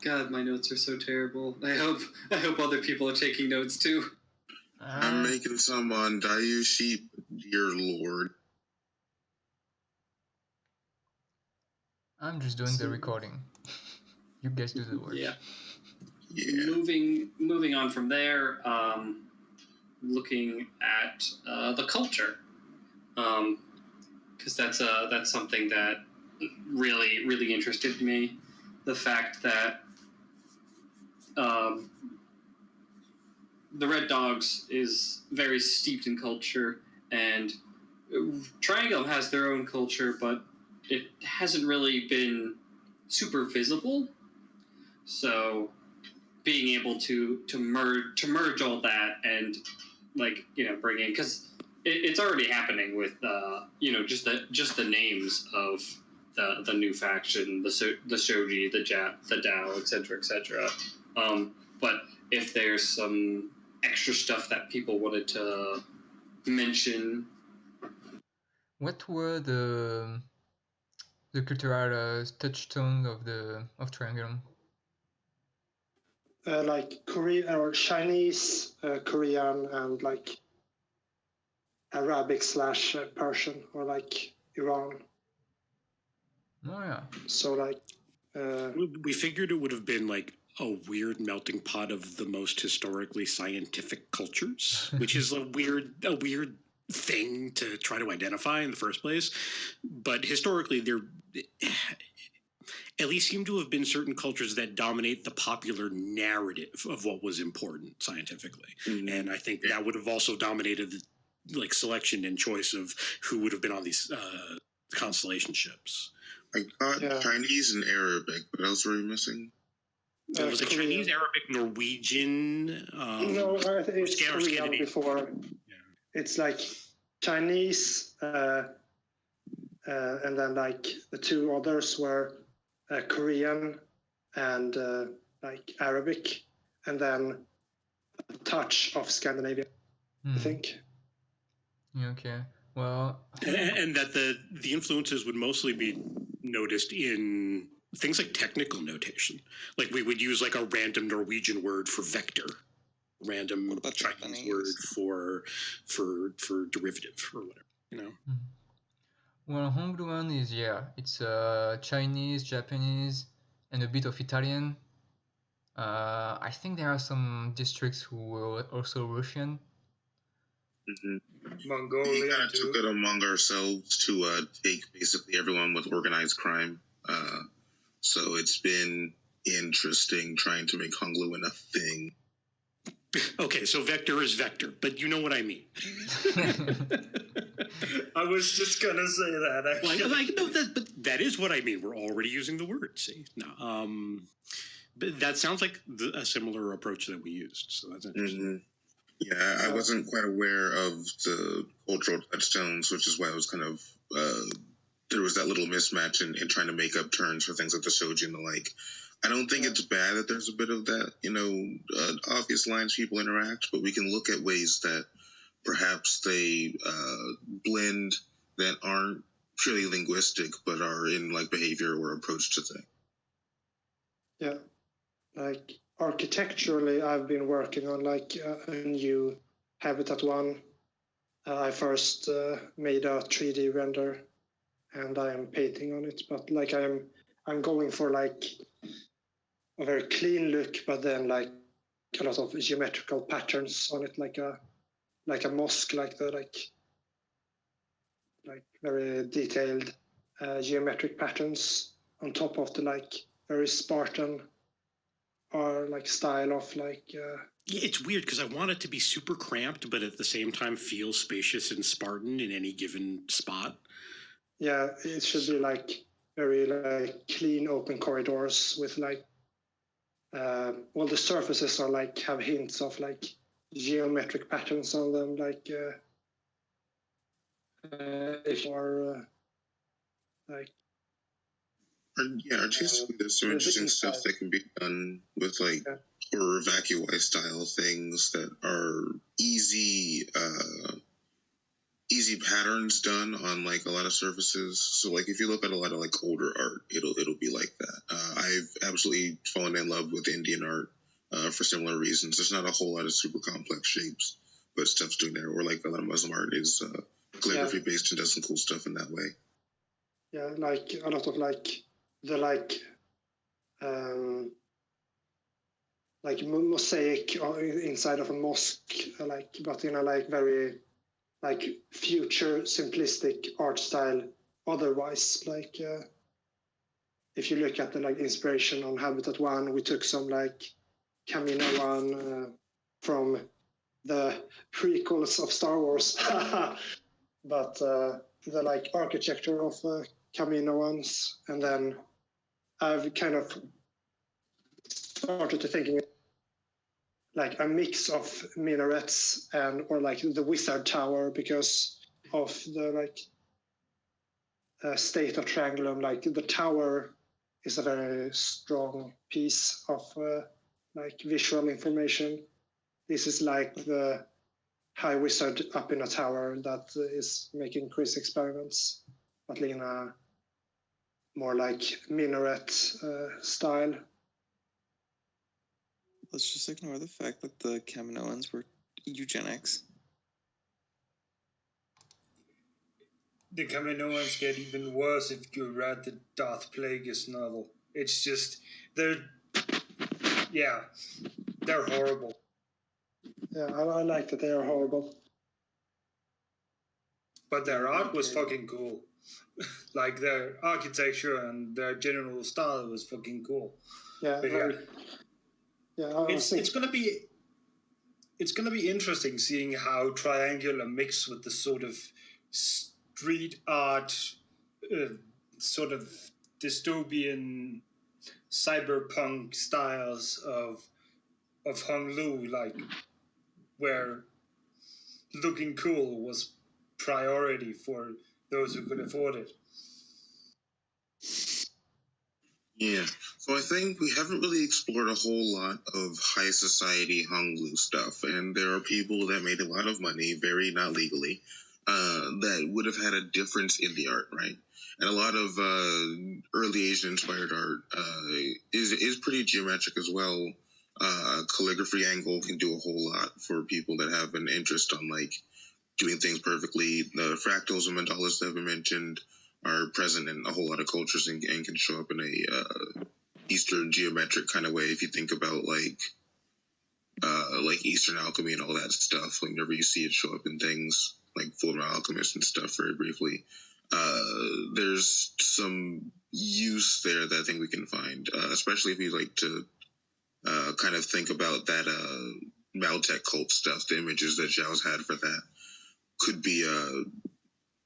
God, my notes are so terrible. I hope other people are taking notes too. I'm making some on Dayu Sheep, dear lord. I'm just doing the recording. You guys do the work. Yeah. Moving on from there, looking at the culture, because that's something that really interested me. The fact that the Red Dogs is very steeped in culture, and Triangulum has their own culture, but it hasn't really been super visible. So being able to merge all that and bring in, because it's already happening with just the names of the new faction, the Shoji, the Dao, etc. But if there's some extra stuff that people wanted to mention. What were the cultural touchstones of Triangulum? Like Korean or Chinese, Korean, and like Arabic / Persian, or like Iran. Oh yeah. So like, we figured it would have been like a weird melting pot of the most historically scientific cultures, which is a weird thing to try to identify in the first place. But historically, there at least seem to have been certain cultures that dominate the popular narrative of what was important scientifically. Mm-hmm. And I think that would have also dominated the like selection and choice of who would have been on these constellation ships. I got Chinese and Arabic, but else were we missing? It was like Chinese, Arabic, Norwegian. No, I think it's Korean before. Yeah. It's like Chinese, and then like the two others were Korean and like Arabic, and then a touch of Scandinavia, I think. Okay. Well, and that the influences would mostly be noticed in things like technical notation. Like we would use like a random Norwegian word for vector, random Chinese word for derivative or whatever, you know. Well, Hongruan is it's Chinese, Japanese, and a bit of Italian. I think there are some districts who were also Russian. Mm-hmm. Mongolia. We kind of took it among ourselves to take basically everyone with organized crime. So it's been interesting trying to make Hongluan a thing. Okay, so vector is vector, but you know what I mean. I was just gonna say that. Actually. But that is what I mean. We're already using the word. See, no, but that sounds like a similar approach that we used. So that's interesting. Mm-hmm. Yeah, I wasn't quite aware of the cultural touchstones, which is why I was kind of there was that little mismatch in trying to make up terms for things like the shoji and the like. I don't think it's bad that there's a bit of that, obvious lines people interact, but we can look at ways that perhaps they blend that aren't purely linguistic, but are in like behavior or approach to things. Yeah, like architecturally, I've been working on like a new Habitat 1. I first made a 3D render, and I am painting on it. But like I'm going for like a very clean look, but then like a lot of geometrical patterns on it, like a mosque, like very detailed geometric patterns on top of the like very Spartan or like style of like. Yeah, it's weird because I want it to be super cramped, but at the same time feel spacious and Spartan in any given spot. Yeah, it should be like very like clean open corridors with like all the surfaces are like have hints of like geometric patterns on them, like if you are like. Artistically, there's some interesting stuff that can be done with like horror vacui style things that are easy patterns done on like a lot of surfaces. So like if you look at a lot of like older art, it'll be like that. I've absolutely fallen in love with Indian art for similar reasons. There's not a whole lot of super complex shapes, but stuff's doing there. Or like a lot of Muslim art is calligraphy based and does some cool stuff in that way. Yeah, like a lot of like the like mosaic inside of a mosque, like but in a like very like future simplistic art style. Otherwise, like if you look at the like inspiration on Habitat 1, we took some like Camino 1 from the prequels of Star Wars, but the like architecture of Camino ones, and then I've kind of started to thinking like a mix of minarets and or like the Wizard Tower because of the like state of Triangulum. Like the tower is a very strong piece of like visual information, this is like the high wizard up in a tower that is making crazy experiments, but in a more like minaret style. Let's just ignore the fact that the Kaminoans were eugenics. The Kaminoans get even worse if you read the Darth Plagueis novel. It's just, they're horrible. Yeah, I like that they are horrible. But their art was fucking cool. Like their architecture and their general style was fucking cool. Yeah, it's gonna be interesting seeing how Triangulum mix with the sort of street art, sort of dystopian cyberpunk styles of Honglu, like where looking cool was priority for those who could afford it. Yeah, so I think we haven't really explored a whole lot of high society Honglu stuff, and there are people that made a lot of money, very not legally, that would have had a difference in the art, right? And a lot of early Asian-inspired art is pretty geometric as well. Calligraphy angle can do a whole lot for people that have an interest on like doing things perfectly. The fractals and mandalas that have been mentioned are present in a whole lot of cultures and can show up in a Eastern geometric kind of way. If you think about like Eastern alchemy and all that stuff, like whenever you see it show up in things like Fullmetal Alchemist and stuff, very briefly, there's some use there that I think we can find, especially if you like to kind of think about that Maltec cult stuff. The images that Zhao's had for that could be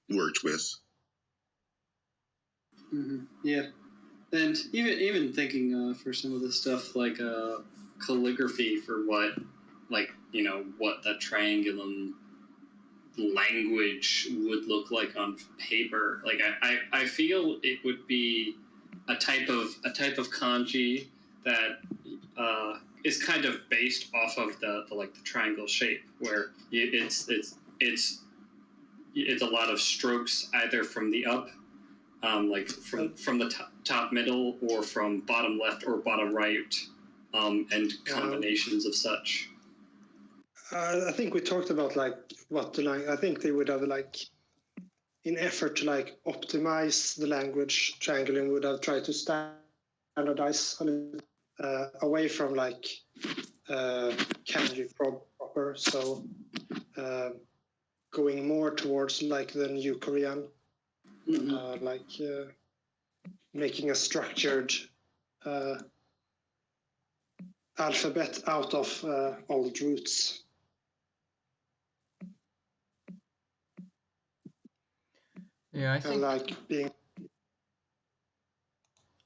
worked with. Mm-hmm. Yeah, and even thinking for some of the stuff like calligraphy for what the Triangulum language would look like on paper. Like I feel it would be a type of kanji that is kind of based off of the triangle shape, where it's a lot of strokes either from the up, like from the top middle, or from bottom left or bottom right, and combinations of such. I think we talked about like what the language. I think they would have like, in effort to like optimize the language, Triangulum would have tried to standardize a little away from like kanji proper. So going more towards like the New Korean, making a structured alphabet out of old roots. Yeah, I think.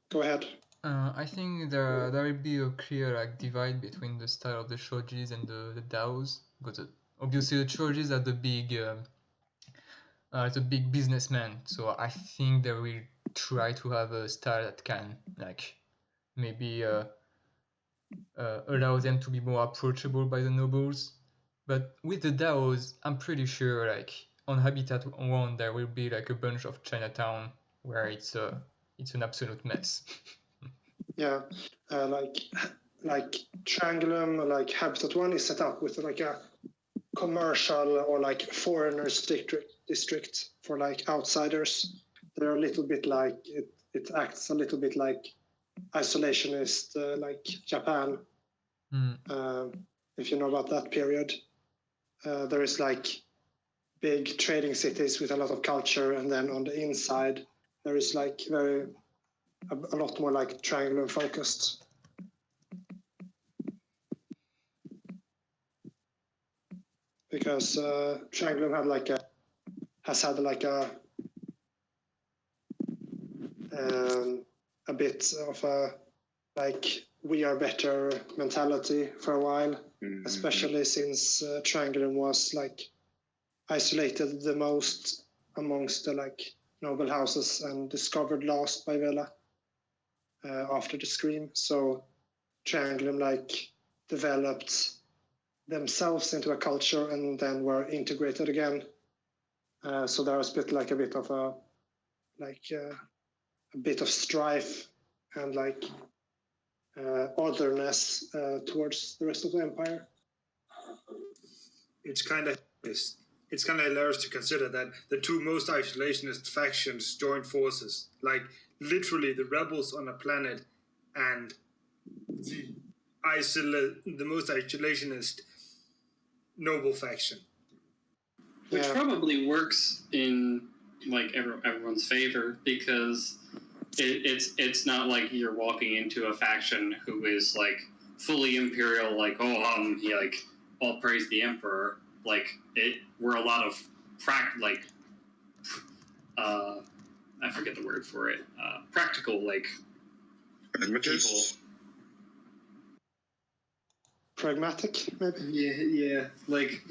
Go ahead. I think there will be a clear divide between the style of the shojis and the daos, because obviously the shojis are the big businessmen. So I think they will try to have a style that can maybe allow them to be more approachable by the nobles. But with the daos, I'm pretty sure on Habitat 1 there will be a bunch of Chinatown where it's an absolute mess. Yeah, like Triangulum, like Habitat 1 is set up with a commercial or foreigners district for outsiders. They're a little bit it acts a little bit like isolationist, like Japan. If you know about that period, there is big trading cities with a lot of culture, and then on the inside there is a lot more Triangulum focused. Because Triangulum has had a bit of a we are better mentality for a while, especially since Triangulum was isolated the most amongst the noble houses and discovered last by Vela after the Scream. So Triangulum developed themselves into a culture and then were integrated again. So there was a bit of strife and otherness towards the rest of the empire. It's kind of hilarious to consider that the two most isolationist factions joined forces, like literally the rebels on a planet and the most isolationist noble faction, which probably works in like everyone's favor, because it's not like you're walking into a faction who is like fully imperial, like he like all praise the emperor. Like we're a lot of I forget the word for it. Practical people. Pragmatic, maybe. Yeah. Like,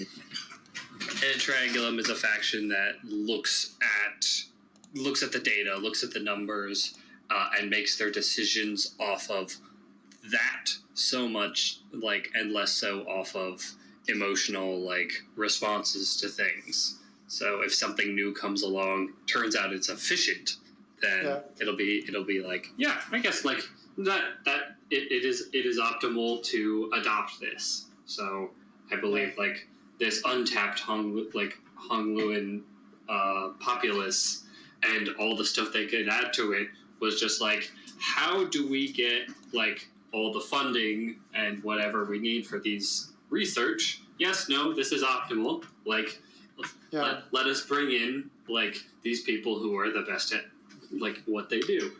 Triangulum is a faction that looks at the data, looks at the numbers, and makes their decisions off of that so much, and less so off of emotional responses to things. So if something new comes along, turns out it's efficient, then it'll be like, yeah, I guess that it is optimal to adopt this. So I believe this untapped Hongluan populace and all the stuff they could add to it was just how do we get all the funding and whatever we need for these research? Yes, no, this is optimal. Let us bring in these people who are the best at what they do.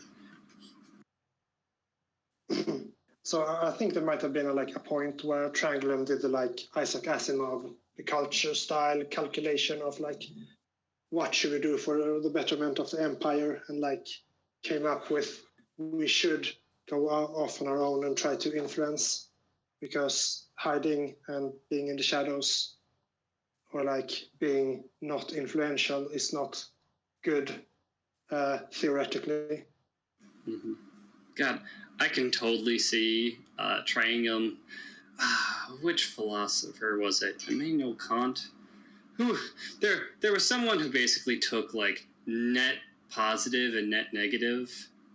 So I think there might have been a point where Triangulum did the Isaac Asimov, the culture style calculation of what should we do for the betterment of the empire, and came up with we should go off on our own and try to influence, because hiding and being in the shadows or being not influential is not good theoretically. Mm-hmm. God, I can totally see Triangulum. Which philosopher was it? Immanuel Kant? There was someone who basically took net positive and net negative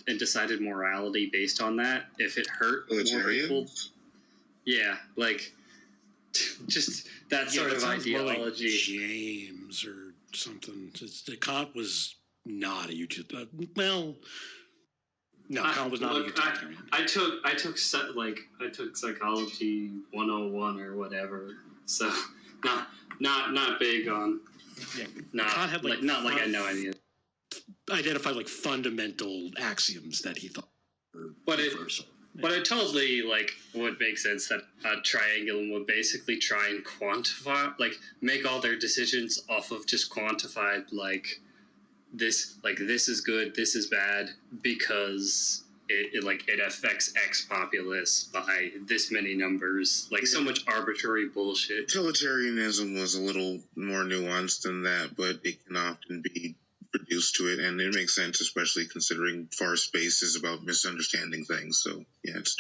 and decided morality based on that. If it hurt more people, yeah, just that sort of ideology. James or something. Kant was not a utilitarian. Well, no, Kant was not a utilitarian. I took psychology 101 or whatever. So not big on. Yeah, Kant had not I know any of it. Identified fundamental axioms that he thought were universal. But it totally would make sense that Triangulum would basically try and quantify, make all their decisions off of just quantified this is good, this is bad, because it affects X populace by this many numbers, so much arbitrary bullshit. Utilitarianism was a little more nuanced than that, but it can often be reduced to it, and it makes sense, especially considering far space is about misunderstanding things. So yeah, it's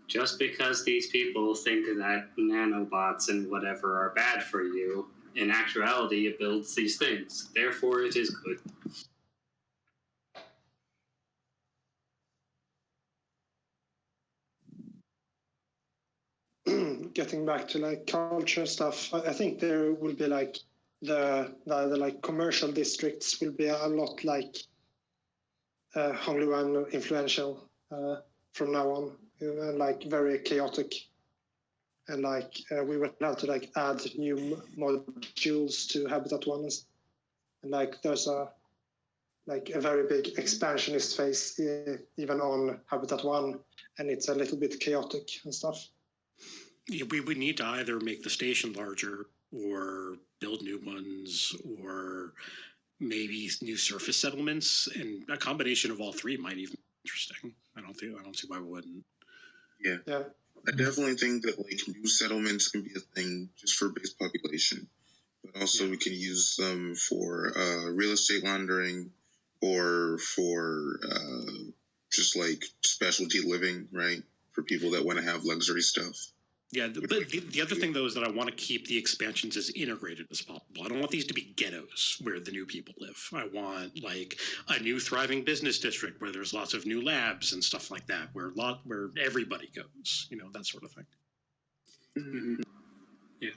just because these people think that nanobots and whatever are bad for you, in actuality it builds these things, therefore it is good. Getting back to culture stuff, I think there will be the commercial districts will be a lot Hongluan influential from now on, and very chaotic, and we will have to add new modules to Habitat 1, and there's a very big expansionist phase even on Habitat 1, and it's a little bit chaotic and stuff. Yeah, we would need to either make the station larger or build new ones, or maybe new surface settlements, and a combination of all three might even be interesting. I don't see why we wouldn't. Yeah. I definitely think that new settlements can be a thing just for base population, but also we can use them for real estate laundering or for just specialty living, right? for people that want to have luxury stuff. Yeah, but the other thing, though, is that I want to keep the expansions as integrated as possible. I don't want these to be ghettos where the new people live. I want, like, a new thriving business district where there's lots of new labs and stuff like that, where everybody goes, that sort of thing. Mm-hmm. Yeah.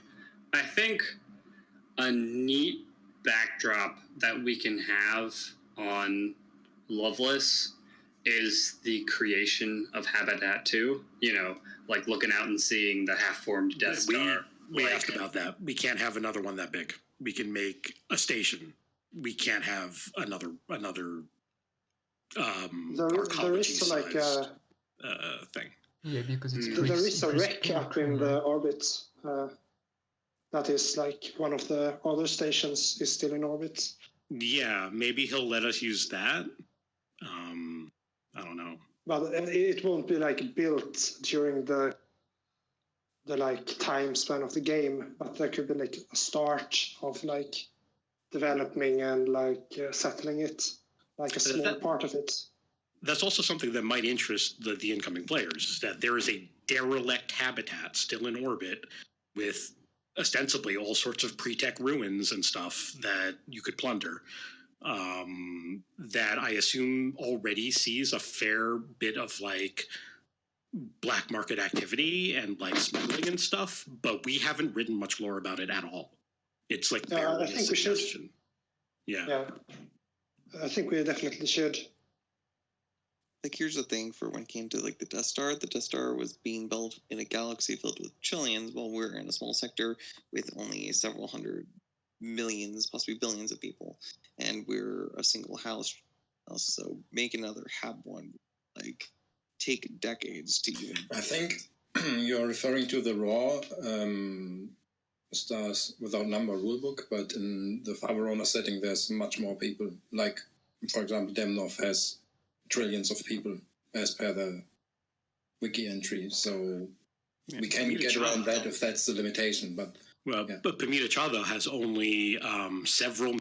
I think a neat backdrop that we can have on Loveless is the creation of Habitat 2, like looking out and seeing the half-formed Death Star. We asked about that. We can't have another one that big. We can make a station. We can't have another there is like a thing. Yeah, because there is a wreck up in the orbit. That is like one of the other stations is still in orbit. Yeah, maybe he'll let us use that. I don't know. But it won't be like built during the like time span of the game. But there could be like a start of like developing and like settling it, like a small part of it. That's also something that might interest the incoming players, is that there is a derelict habitat still in orbit with ostensibly all sorts of pre-tech ruins and stuff that you could plunder. That I assume already sees a fair bit of like black market activity and like smuggling and stuff, but we haven't written much lore about it at all. It's like barely a suggestion. Yeah, I think we definitely should. Like, here's the thing: for when it came to like the Death Star was being built in a galaxy filled with trillions, while we're in a small sector with only several hundred millions, possibly billions of people, and we're a single house. So make another Hab one, like, take decades to even. I think you're referring to the raw Stars Without Number rulebook, but in the Favorona setting, there's much more people. Like, for example, Demnov has trillions of people as per the wiki entry, so we can get around that if that's the limitation. But but Pamita Chava has only several,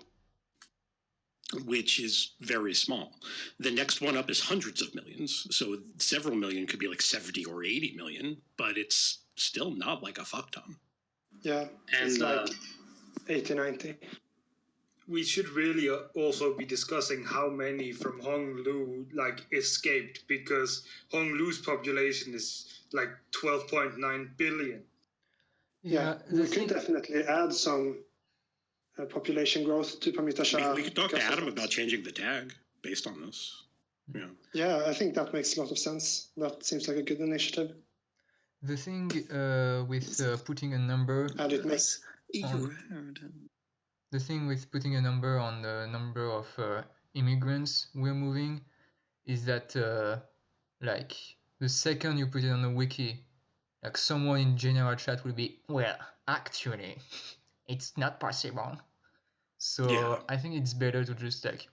which is very small. The next one up is hundreds of millions, so several million could be like 70 or 80 million, but it's still not like a fuck ton. Yeah, and it's like 80, 90. We should really also be discussing how many from Honolulu like escaped, because Honolulu's population is like 12.9 billion. Yeah, we could definitely add some population growth to Pamita Shah. We could talk to Adam about changing the tag based on this. Yeah, I think that makes a lot of sense. That seems like a good initiative. The thing with putting a number, and it makes the thing with putting a number on the number of immigrants we're moving is that like the second you put it on the wiki, like someone in general chat will be, well, actually, it's not possible. So I think it's better to just like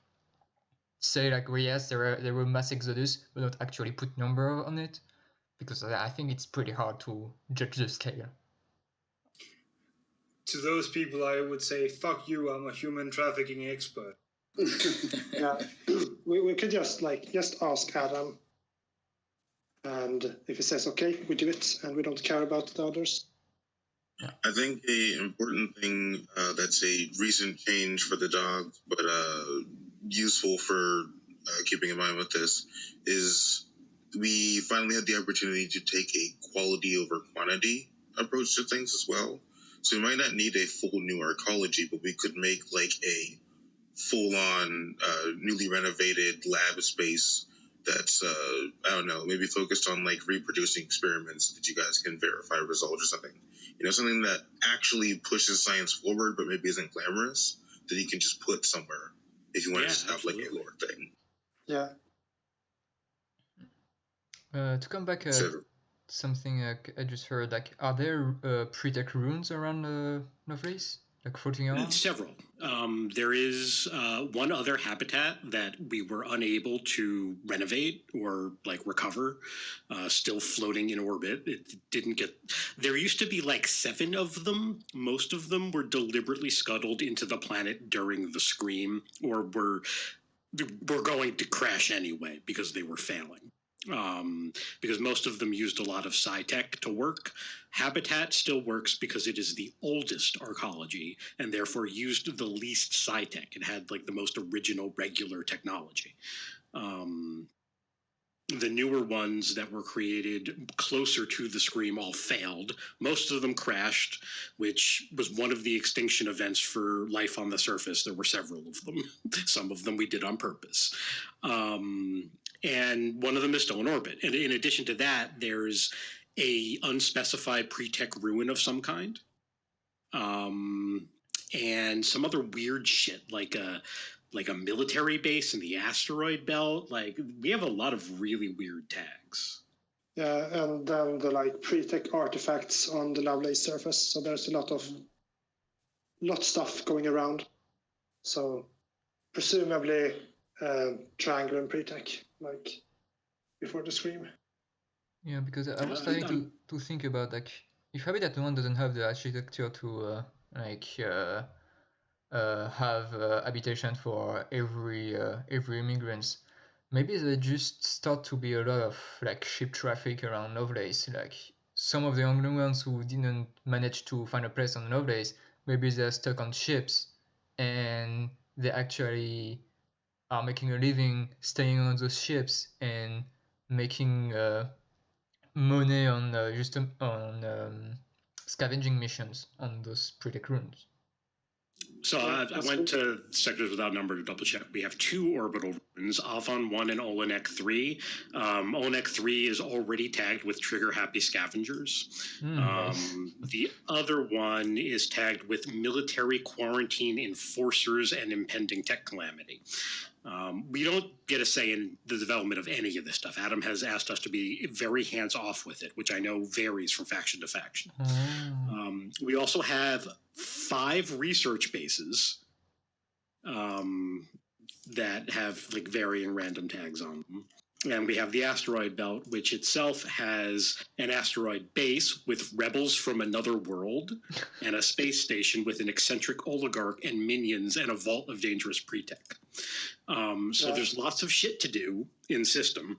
say like, well, yes, there were mass exodus, but not actually put number on it, because I think it's pretty hard to judge the scale. To those people, I would say, fuck you, I'm a human trafficking expert. Yeah, we could just ask Adam, and if he says okay, we do it, and we don't care about the others. Yeah. I think an important thing that's a recent change for the dogs, but useful for keeping in mind with this, is we finally had the opportunity to take a quality over quantity approach to things as well. So we might not need a full new arcology, but we could make like a full-on, newly renovated lab space that's, I don't know, maybe focused on like reproducing experiments so that you guys can verify results or something. Something that actually pushes science forward, but maybe isn't glamorous, that you can just put somewhere if you want to just have like a lore thing. Yeah. To come back something I just heard, like, are there pre-tech ruins around Lovelace, like floating around? Several. There is one other habitat that we were unable to renovate or like recover, still floating in orbit. It didn't get. There used to be like 7 of them. Most of them were deliberately scuttled into the planet during the scream, or were going to crash anyway because they were failing. because most of them used a lot of sci-tech to work. Habitat still works because it is the oldest arcology and therefore used the least sci-tech. It had like the most original regular technology. The newer ones that were created closer to the Scream all failed. Most of them crashed, which was one of the extinction events for life on the surface. There were several of them. Some of them we did on purpose. And one of them is still in orbit. And in addition to that, there's a unspecified pre-tech ruin of some kind. And some other weird shit like a military base in the asteroid belt. Like, we have a lot of really weird tags. Yeah, and then the like pre-tech artifacts on the Lovelace surface. So there's a lot of stuff going around. So presumably Triangulum pre-tech, like before the Scream. Yeah, because I was starting to think about, like, if Habitat 1 doesn't have the architecture to have habitation for every immigrants, maybe there just start to be a lot of like ship traffic around Lovelace. Like, some of the young ones who didn't manage to find a place on Lovelace, maybe they're stuck on ships and they actually are making a living staying on those ships and making money on scavenging missions on those pre-tech rooms. So I went to Sectors Without Number to double check. We have 2 orbital ruins, Alphon 1 and Olenek 3. Olenek 3 is already tagged with Trigger Happy Scavengers. Nice. The other one is tagged with Military Quarantine Enforcers and Impending Tech Calamity. We don't get a say in the development of any of this stuff. Adam has asked us to be very hands-off with it, which I know varies from faction to faction. We also have 5 research bases that have like varying random tags on them. And we have the asteroid belt, which itself has an asteroid base with rebels from another world and a space station with an eccentric oligarch and minions and a vault of dangerous pre-tech. So there's lots of shit to do in system.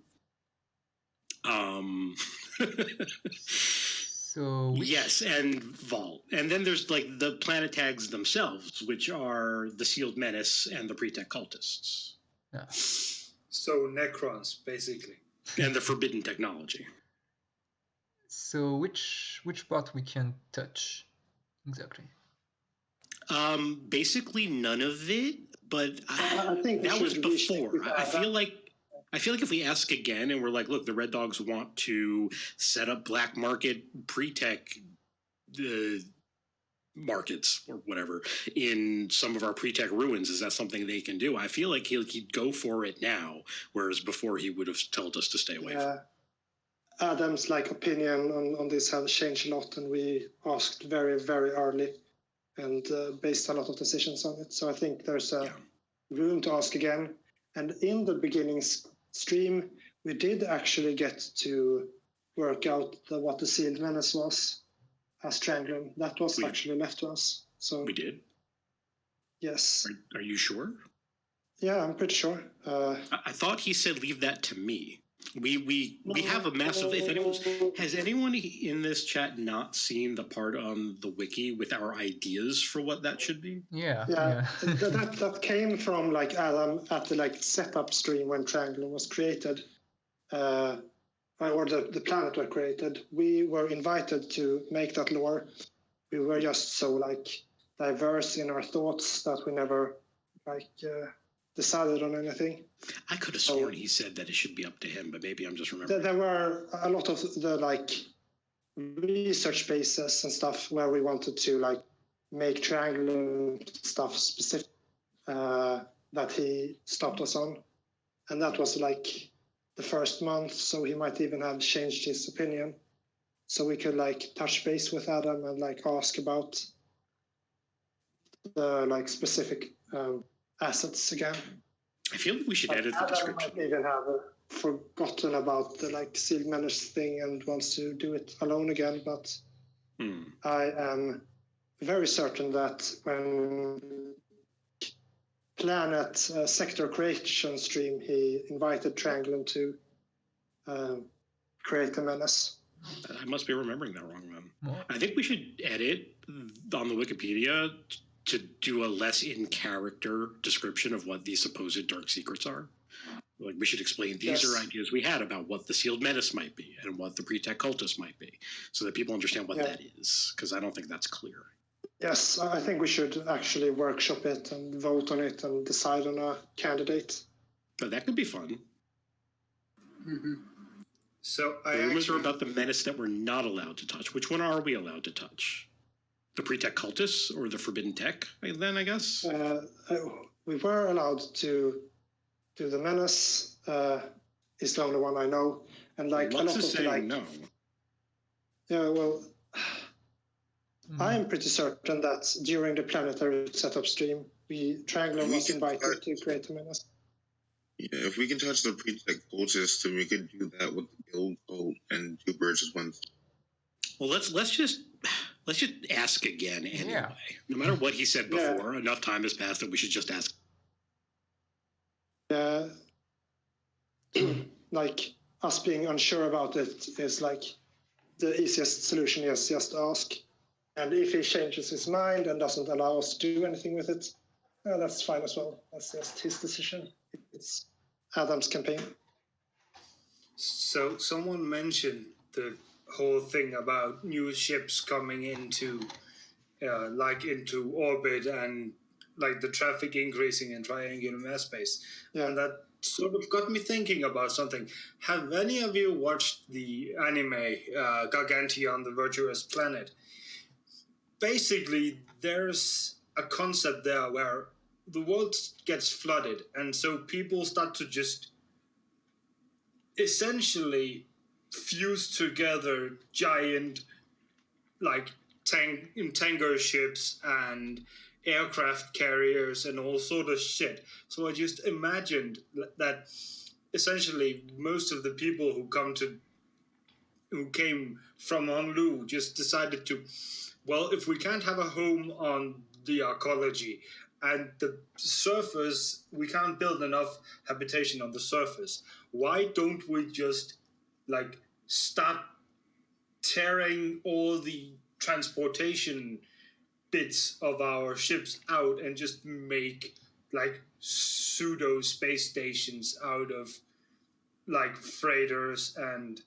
So yes, and vault. And then there's like the planet tags themselves, which are the Sealed Menace and the pre-tech cultists. Yeah. So Necrons, basically. And the forbidden technology. So which part we can touch exactly? Basically none of it, but I think that was before. I feel like if we ask again and we're like, look, the Red Dogs want to set up black market pre-tech markets or whatever in some of our pre-tech ruins, is that something they can do? I feel like he'd go for it now, whereas before he would have told us to stay away from it. Adam's like opinion on this has changed a lot, and we asked very, very early and based a lot of decisions on it. So I think there's room to ask again. And in the beginning stream, we did actually get to work out what the Sealed Menace was as Triangulum. That was actually left to us. So we did? Yes. Are you sure? Yeah, I'm pretty sure. I thought he said leave that to me. We have a massive. Has anyone in this chat not seen the part on the wiki with our ideas for what that should be? Yeah. that came from like Adam at the like setup stream when Triangulum was created, or the planet were created. We were invited to make that lore. We were just so like diverse in our thoughts that we never decided on anything. I could have sworn he said that it should be up to him, but maybe I'm just remembering. There were a lot of the like research bases and stuff where we wanted to like make Triangulum stuff specific that he stopped us on, and that was like the first month, so he might even have changed his opinion. So we could like touch base with Adam and like ask about the like specific assets again. I feel like we should edit the description. Might even have forgotten about the like Sealed Menace thing and wants to do it alone again, but I am very certain that when Planet Sector Creation stream, he invited Triangulum to create a menace. I must be remembering that wrong then. What? I think we should edit on the Wikipedia to do a less in-character description of what these supposed dark secrets are. Like, we should explain these are ideas we had about what the sealed menace might be and what the pre-tech cultist might be, so that people understand what that is, because I don't think that's clear. Yes, I think we should actually workshop it and vote on it and decide on a candidate. But that could be fun. Mm-hmm. So the rumors are about the menace that we're not allowed to touch. Which one are we allowed to touch? The pre-tech cultists or the forbidden tech, then, I guess? We were allowed to do the menace, is the only one I know. And like Lux a lot is of saying the, like, no. Yeah, well, I am pretty certain that during the planetary setup stream, Triangulum was invited to create a menace. Yeah, if we can touch the pre-tech cultist, then we could do that with the guild cult and two birds with one stone. Well, let's just ask again anyway. Yeah. No matter what he said before, enough time has passed that we should just ask. Like us being unsure about it is like the easiest solution is just ask. And if he changes his mind and doesn't allow us to do anything with it, that's fine as well. That's just his decision. It's Adam's campaign. So someone mentioned the whole thing about new ships coming into into orbit and like the traffic increasing in Triangulum airspace. Yeah. And that sort of got me thinking about something. Have any of you watched the anime Gargantia, the Virtuous Planet? Basically, there's a concept there where the world gets flooded, and so people start to just essentially fuse together giant, like, tanker ships and aircraft carriers and all sort of shit. So I just imagined that essentially most of the people who came from Honlu just decided to, well, if we can't have a home on the arcology and the surface, we can't build enough habitation on the surface, why don't we just like start tearing all the transportation bits of our ships out and just make like pseudo space stations out of like freighters and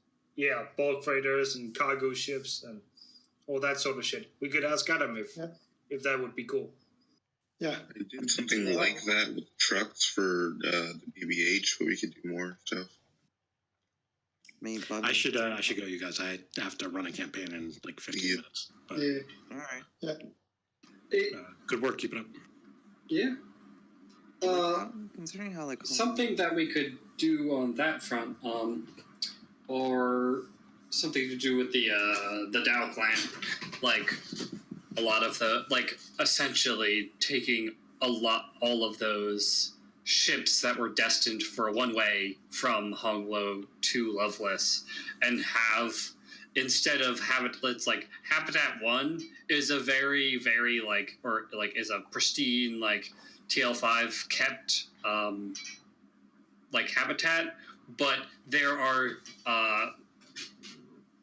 bulk freighters and cargo ships and all that sort of shit. We could ask Adam if that would be cool. Yeah, I did something like that with trucks for the BBH, but we could do more stuff. I should go, you guys. I have to run a campaign in like 15 minutes. But, all right. Yeah. Good work. Keep it up. Yeah. Considering how like something that we could do on that front, or something to do with the Dow clan, like a lot of the essentially taking all of those ships that were destined for a one-way from Honglo to Loveless, and have, instead of Habitat 1 is a very, very is a pristine TL5 kept habitat, but there are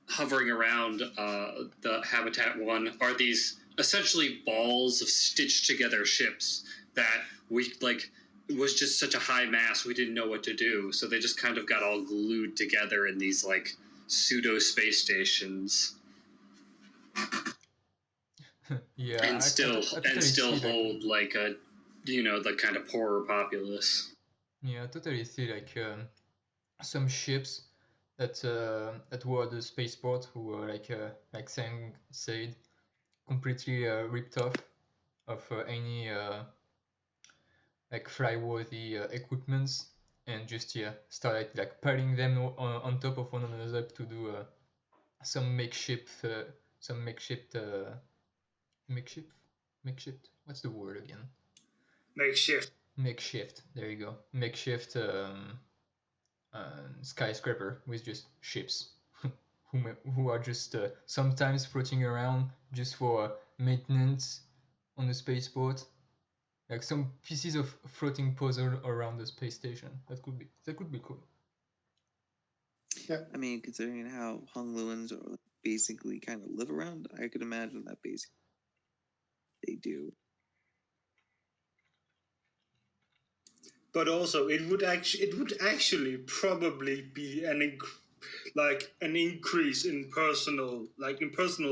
hovering around the Habitat 1 are these essentially balls of stitched together ships that we it was just such a high mass we didn't know what to do, so they just kind of got all glued together in these pseudo space stations. Yeah, and still hold the kind of poorer populace. Yeah, I totally see some ships that were the spaceport who were like Sang said, completely ripped off of any fly-worthy equipments, and just started piling them on top of one another to do some makeshift. What's the word again? Makeshift. There you go. Makeshift skyscraper with just ships who are just sometimes floating around just for maintenance on the spaceport. Like some pieces of floating puzzle around the space station. That could be cool. Yeah. I mean, considering how Hung Luans are basically kind of live around, I could imagine that basically they do. But also, it would actually probably be an increase in personal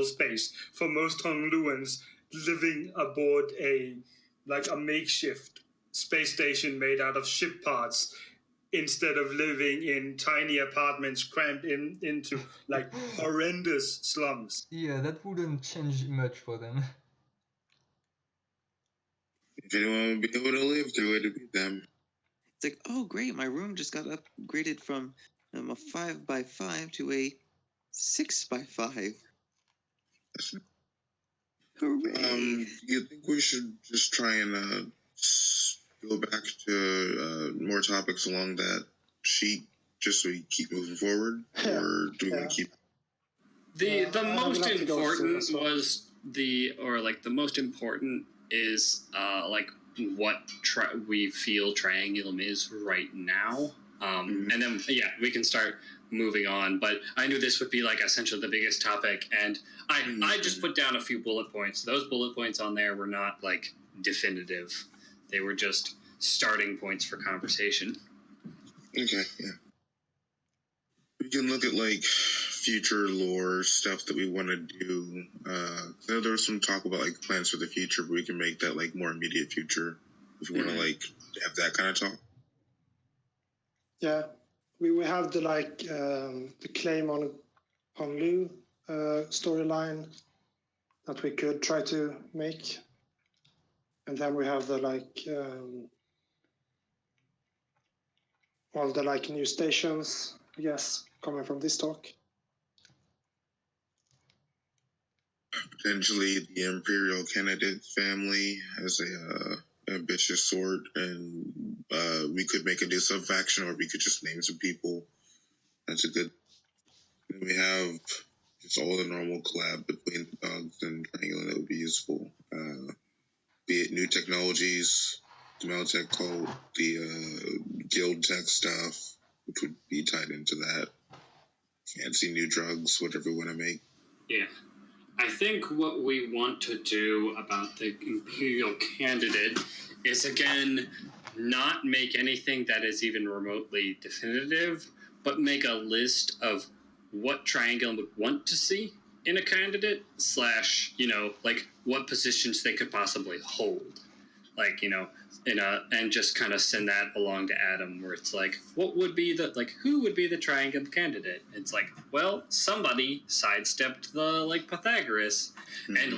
space for most Hongluans living aboard a makeshift space station made out of ship parts instead of living in tiny apartments crammed into like horrendous slums. Yeah, that wouldn't change much for them. If anyone would be able to live through it, it'd be them. It's like, oh great, my room just got upgraded from a 5x5 to a 6x5. Hooray! You think we should just try and go back to more topics along that sheet, just so we keep moving forward, or do we want to keep? The most important was the most important is what we feel Triangulum is right now. And then we can start moving on. But I knew this would be like essentially the biggest topic, and I just put down a few bullet points. Those bullet points on there were not like definitive; they were just starting points for conversation. Okay, yeah. We can look at like future lore stuff that we want to do. There was some talk about like plans for the future, but we can make that like more immediate future if we want to like have that kind of talk. Yeah, we have the the claim on Honglu storyline that we could try to make, and then we have the all the new stations, I guess, coming from this talk. Potentially the Imperial candidate family as a ambitious sort, and we could make a new sub-faction, or we could just name some people. That's a good. And we have just all the normal collab between Dogs and Triangulum that would be useful. Be it new technologies, the Meltech cult, the guild tech stuff, which would be tied into that. Fancy new drugs, whatever we want to make. Yeah. I think what we want to do about the Imperial candidate is, again, not make anything that is even remotely definitive, but make a list of what Triangulum would want to see in a candidate / what positions they could possibly hold. And just kind of send that along to Adam, where it's like, what would be who would be the Triangulum candidate? It's like, well, somebody sidestepped the Pythagoras and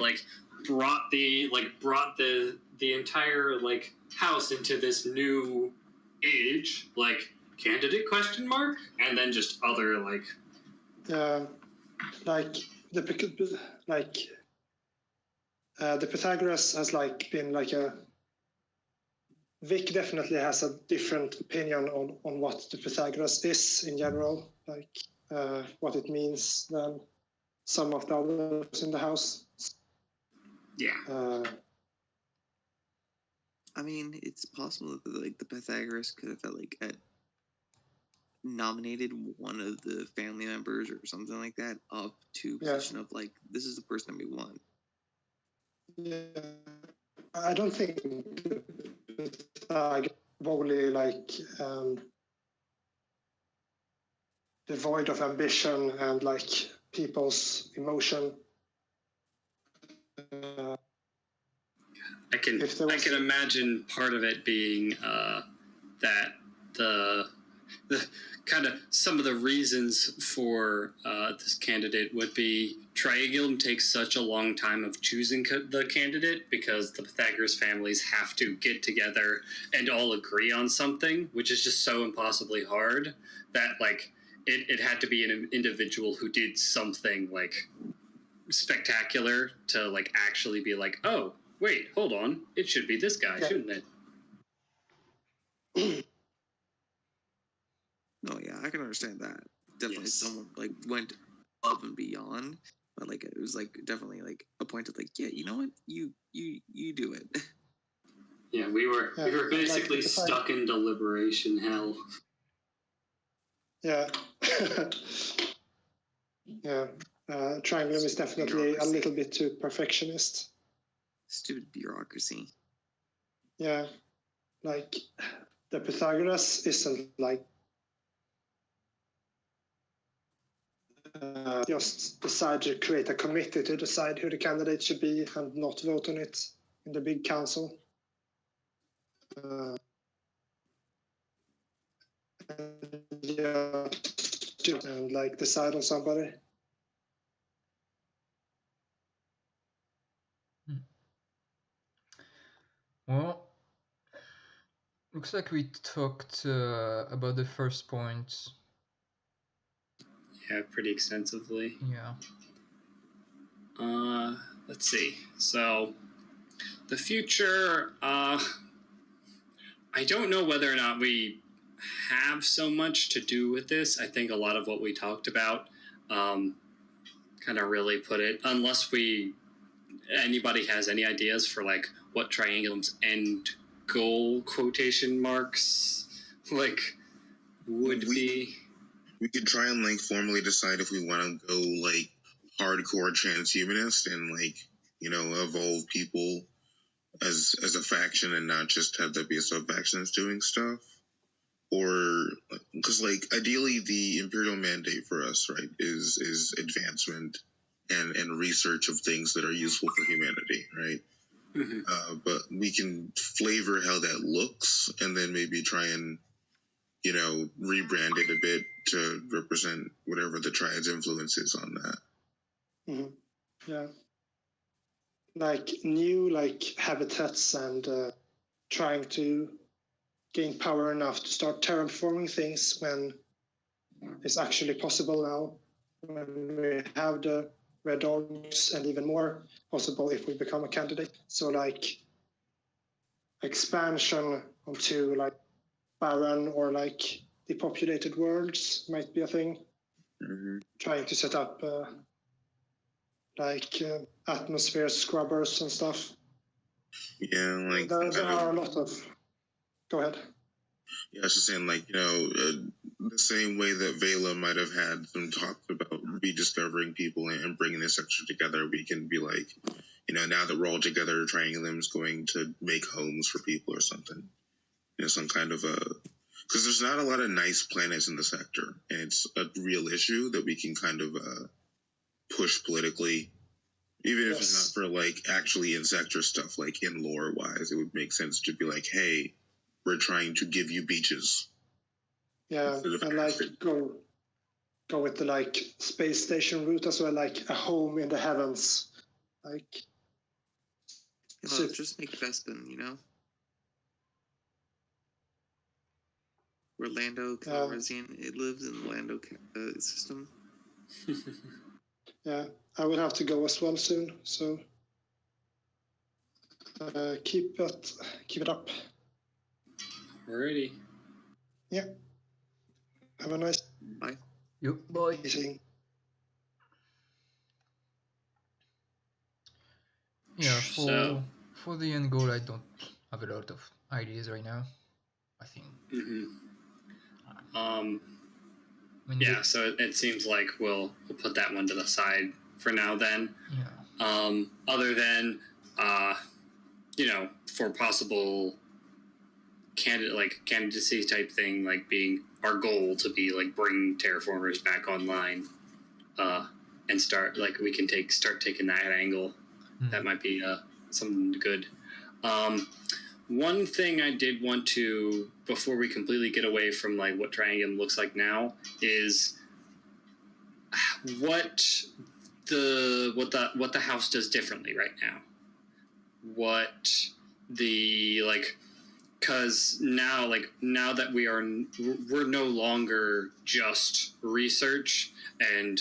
brought the entire house into this new age, candidate ? And then just other the Pythagoras has been a. Vic definitely has a different opinion on what the Pythagoras is in general, what it means than some of the others in the house. Yeah. I mean, it's possible that the Pythagoras could have nominated one of the family members or something like that up to position of this is the person we want. Yeah, I don't think wholly devoid of ambition and people's emotion. I can imagine part of it being that the kind of some of the reasons for this candidate would be Triangulum takes such a long time of choosing the candidate because the Pythagoras families have to get together and all agree on something, which is just so impossibly hard that it had to be an individual who did something spectacular to actually be oh, wait, hold on, it should be this guy, shouldn't it? No, yeah, I can understand that. Definitely, someone went above and beyond, but it was definitely a point of yeah, you know what, you do it. Yeah, we were basically stuck in deliberation hell. Yeah, Yeah, Triangulum is definitely a little bit too perfectionist. Stupid bureaucracy. Yeah, like the Pythagoras isn't like just decide to create a committee to decide who the candidate should be and not vote on it in the big council. And like decide on somebody. Well, looks like we talked about the first point. Yeah, pretty extensively. Yeah. Let's see. So, the future, I don't know whether or not we have so much to do with this. I think a lot of what we talked about kind of really put it, unless anybody has any ideas for like what Triangulum's end goal quotation marks like would be. We could try and like formally decide if we want to go like hardcore transhumanist and like, you know, evolve people as a faction and not just have there be a sub faction that's doing stuff. Or because like ideally the imperial mandate for us, right, is advancement and research of things that are useful for humanity, right? Mm-hmm. But we can flavor how that looks and then maybe try and, you know, rebrand it a bit to represent whatever the Triad's influence is on that. Mm-hmm. Yeah. Like new like habitats and trying to gain power enough to start terraforming things when it's actually possible now. When we have the red dogs and even more possible if we become a candidate. So like expansion onto like barren or like depopulated worlds might be a thing. Mm-hmm. Trying to set up atmosphere scrubbers and stuff. Yeah, like there are a lot of. Go ahead. Yeah, I was just saying, like, you know, the same way that Vela might have had some talks about rediscovering people and bringing this sector together, we can be like, you know, now that we're all together, Triangulum is going to make homes for people or something. You know, some kind of a... Because there's not a lot of nice planets in the sector, and it's a real issue that we can kind of push politically. Even if it's not for, like, actually in sector stuff, like in lore-wise, it would make sense to be like, hey, we're trying to give you beaches. Yeah, and like go with the like space station route as well, like a home in the heavens, like. So just make Bespin, you know. Where Lando Calrissian, it lives in the Lando system. Yeah, I will have to go as well soon, so keep it up. Alrighty. Yeah. Have a nice. Bye. You bye. Yeah, for the end goal, I don't have a lot of ideas right now. I think. Yeah, so it seems like we'll put that one to the side for now. Then. Yeah. Other than, you know, for possible candidacy type thing, like being our goal to be like bring terraformers back online, and start like we can start taking that angle. That might be something good. One thing I did want to, before we completely get away from like what Triangulum looks like now, is what the house does differently right now. What the like, because now that we're no longer just research and,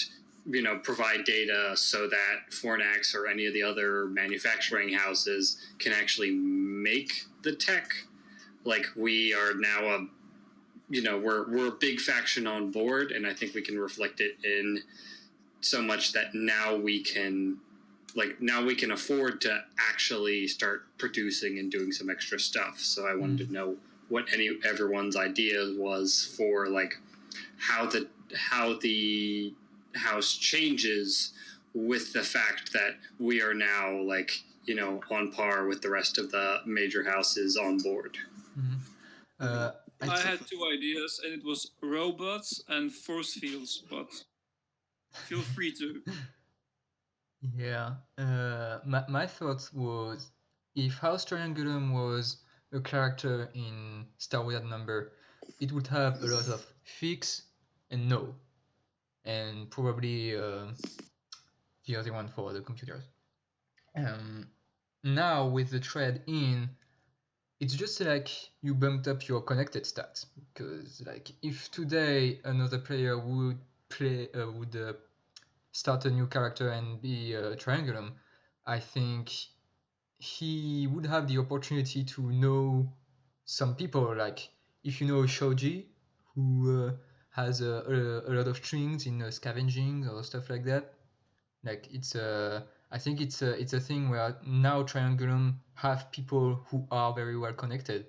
you know, provide data so that Fornax or any of the other manufacturing houses can actually make the tech. Like, we are now we're a big faction on board, and I think we can reflect it in so much that now we can afford to actually start producing and doing some extra stuff. So I wanted to know what everyone's idea was for like how the how the house changes with the fact that we are now on par with the rest of the major houses on board. Mm-hmm. I had two ideas, and it was robots and force fields, but feel free to. Yeah. My thought was, if House Triangulum was a character in Star Wars Number, it would have a lot of fix and no, and probably the other one for the computers. Now with the thread in, it's just like you bumped up your connected stats, because like if today another player would start a new character and be Triangulum, I think he would have the opportunity to know some people. Like if you know Shoji, who has a lot of strings in scavenging or stuff like that. Like it's I think it's a thing where now Triangulum have people who are very well connected.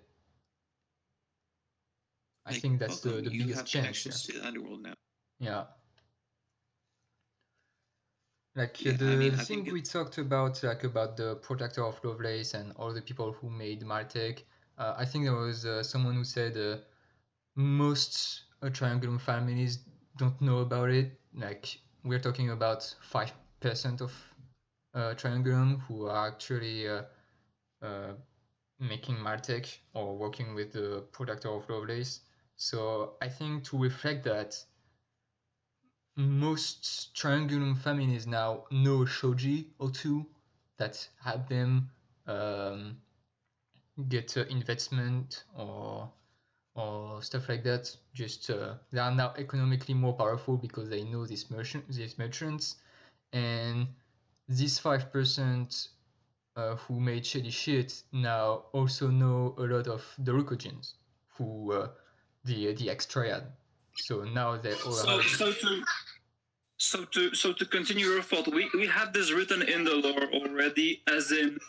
I think that's the biggest change here. To the underworld now. Yeah. Like Yeah, the I thing we talked about, like about the protector of Lovelace and all the people who made Martech, I think there was someone who said most Triangulum families don't know about it. Like we're talking about 5% of Triangulum who are actually making Martech or working with the protector of Lovelace. So I think to reflect that, most Triangulum families now know Shoji or two that help them get investment or stuff like that. Just they are now economically more powerful because they know these merchants, and these 5% who made shady shit now also know a lot of the Rukujins, who the ex-triad. So now they all So to continue your thought, we had this written in the lore already, as in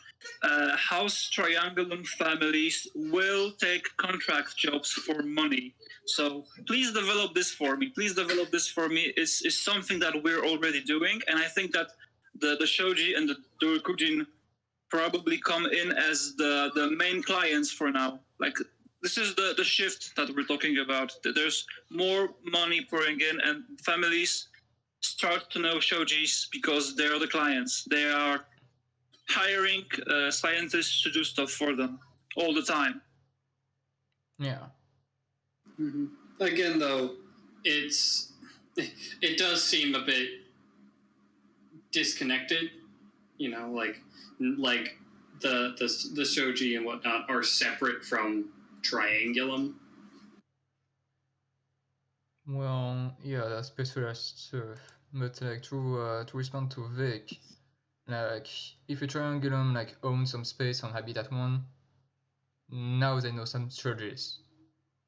House Triangulum families will take contract jobs for money. So please develop this for me. Please develop this for me. It's something that we're already doing, and I think that the Shoji and the Rukujin probably come in as the main clients for now. Like this is the shift that we're talking about. There's more money pouring in, and families start to know Shojis because they are the clients. They are hiring scientists to do stuff for them all the time. Yeah. Mm-hmm. Again, though, it does seem a bit disconnected. You know, like the Shoji and whatnot are separate from Triangulum. Well, yeah, that's specialized stuff. But like to respond to Vic, like if a Triangulum like owns some space on Habitat 1, now they know some strategies.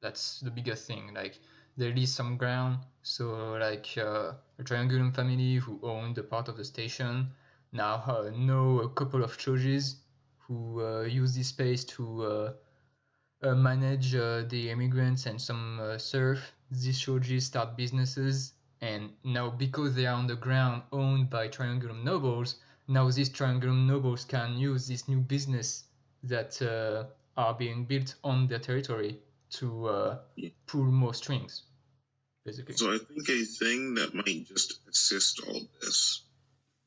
That's the biggest thing. Like they lease some ground, so like a Triangulum family who owned a part of the station now know a couple of Shojis who use this space to manage the immigrants and some serf. These Shojis start businesses, and now because they are on the ground owned by Triangulum nobles, now these Triangulum nobles can use this new business that are being built on their territory to pull more strings, basically. So I think a thing that might just assist all this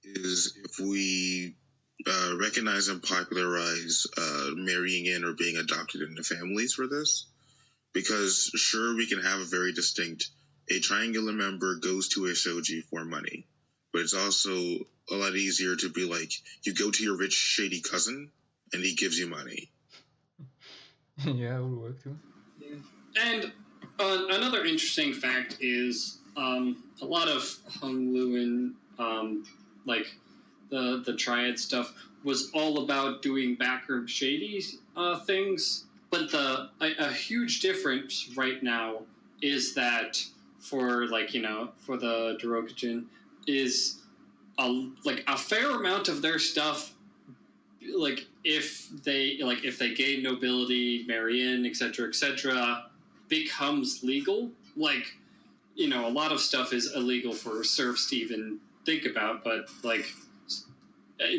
is if we recognize and popularize marrying in or being adopted into families for this. Because sure, we can have a very distinct, a Triangulum member goes to a Shoji for money. But it's also a lot easier to be like, you go to your rich, shady cousin, and he gives you money. Yeah, it will work too. Yeah. And another interesting fact is a lot of Hung Luin, like the Triad stuff, was all about doing backroom shady things. But a huge difference right now is that for the Dorokujin is a fair amount of their stuff, like if they gain nobility, marry in, etc., becomes legal. Like a lot of stuff is illegal for serfs to even think about, but like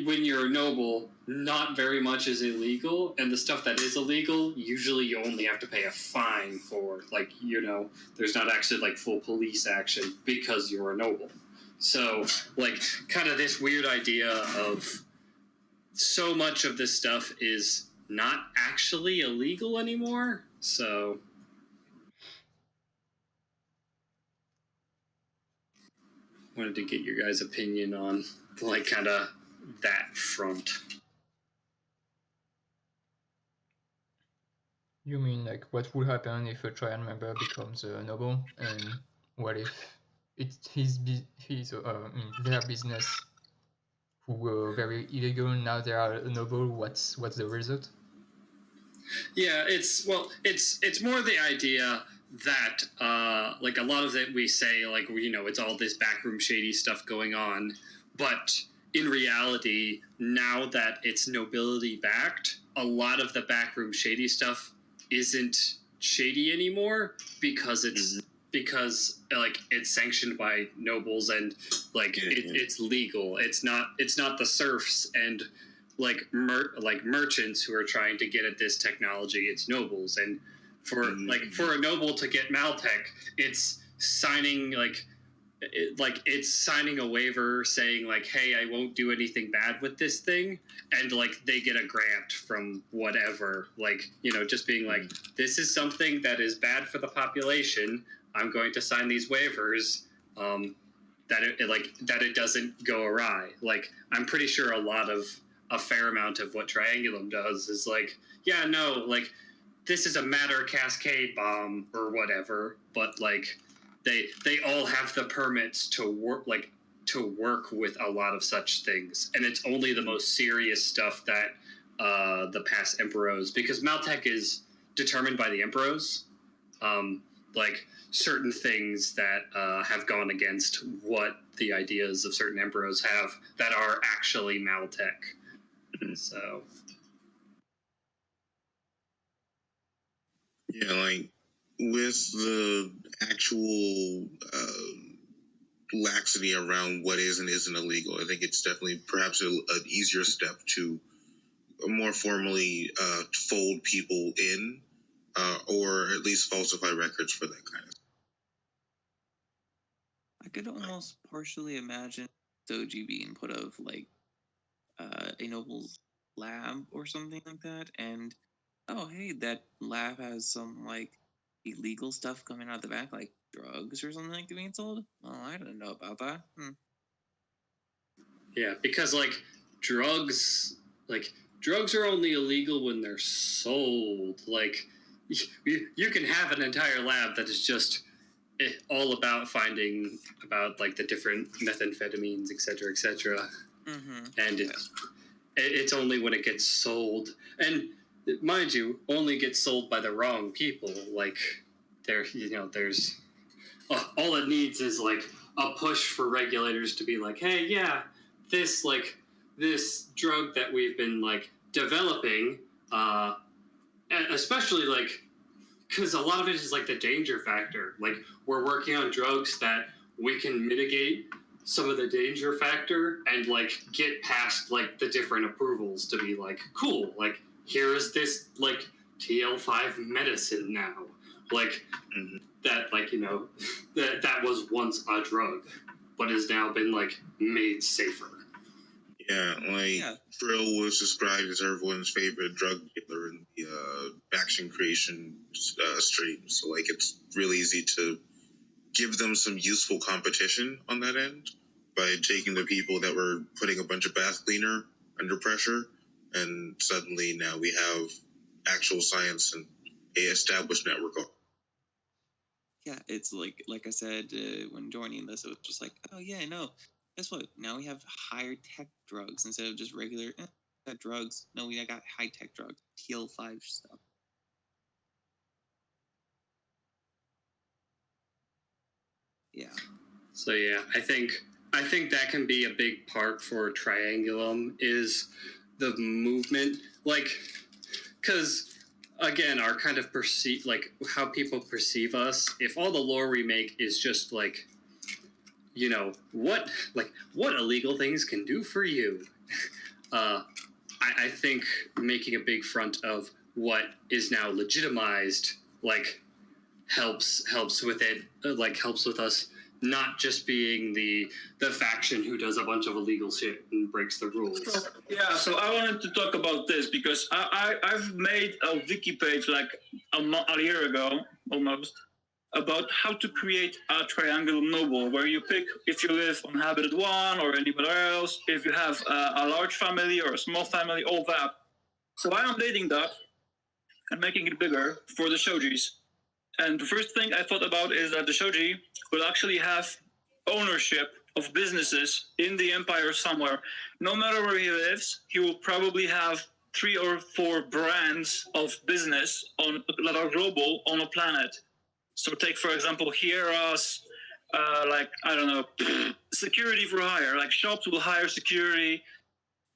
when you're a noble, not very much is illegal, and the stuff that is illegal, usually you only have to pay a fine for. Like, there's not actually like full police action because you're a noble. So, like, kind of this weird idea of so much of this stuff is not actually illegal anymore. So, wanted to get your guys' opinion on, like, kind of that front. You mean like what would happen if a Triad member becomes a noble, and what if it's their business who were very illegal, now they are a noble? What's the result? Yeah, it's more the idea that like a lot of it we say like it's all this backroom shady stuff going on, but in reality, now that it's nobility backed, a lot of the backroom shady stuff isn't shady anymore because it's because like it's sanctioned by nobles and like it's legal. It's not the serfs and like merchants who are trying to get at this technology. It's nobles, and for a noble to get Maltech, it's signing it's signing a waiver saying like, hey, I won't do anything bad with this thing, and like they get a grant from whatever, like just being like, this is something that is bad for the population. I'm going to sign these waivers that it doesn't go awry. Like, I'm pretty sure a fair amount of what Triangulum does is like, yeah, no, like this is a matter cascade bomb or whatever, but like they all have the permits to work with a lot of such things, and it's only the most serious stuff that the past emperors, because Maltech is determined by the emperors, like certain things that have gone against what the ideas of certain emperors have that are actually Maltech. So yeah, like with the actual laxity around what is and isn't illegal, I think it's definitely perhaps an easier step to more formally fold people in, or at least falsify records for that kind of. I could almost partially imagine Doji being put of like a noble's lab or something like that, and oh hey, that lab has some like illegal stuff coming out the back, like drugs or something like being sold. Oh, I didn't know about that. Yeah, because like drugs are only illegal when they're sold. Like you can have an entire lab that is just all about finding about like the different methamphetamines, etc., etc. And it's only when it gets sold, and mind you, only gets sold by the wrong people. Like there's all it needs is like a push for regulators to be like, hey, yeah, this drug that we've been like developing, especially like because a lot of it is like the danger factor. Like, we're working on drugs that we can mitigate some of the danger factor and like get past like the different approvals to be like, cool, like here is this like TL5 medicine now, like that, like that was once a drug but has now been like made safer. Yeah, Frill was described as everyone's favorite drug dealer in the action creation stream. So, like, it's really easy to give them some useful competition on that end by taking the people that were putting a bunch of bath cleaner under pressure, and suddenly now we have actual science and a established network. Yeah, it's like I said when joining this, it was just like, oh yeah, no. Guess what? Now we have higher tech drugs instead of just regular drugs. No, we got high tech drugs, TL5 stuff. Yeah. So yeah, I think that can be a big part for Triangulum is the movement, like, because again, our kind of like how people perceive us. If all the lore we make is just like, you know, what illegal things can do for you, I think making a big front of what is now legitimized, like, helps with it, like helps with us not just being the faction who does a bunch of illegal shit and breaks the rules. So I wanted to talk about this because I've made a wiki page like a year ago almost about how to create a Triangulum noble, where you pick if you live on Habitat 1 or anywhere else, if you have a large family or a small family, all that. So I am updating that and making it bigger for the Shojis. And the first thing I thought about is that the Shoji will actually have ownership of businesses in the Empire somewhere. No matter where he lives, he will probably have 3 or 4 brands of business that are global on a planet. So take, for example, Hiera's, like, I don't know, security for hire. Like, shops will hire security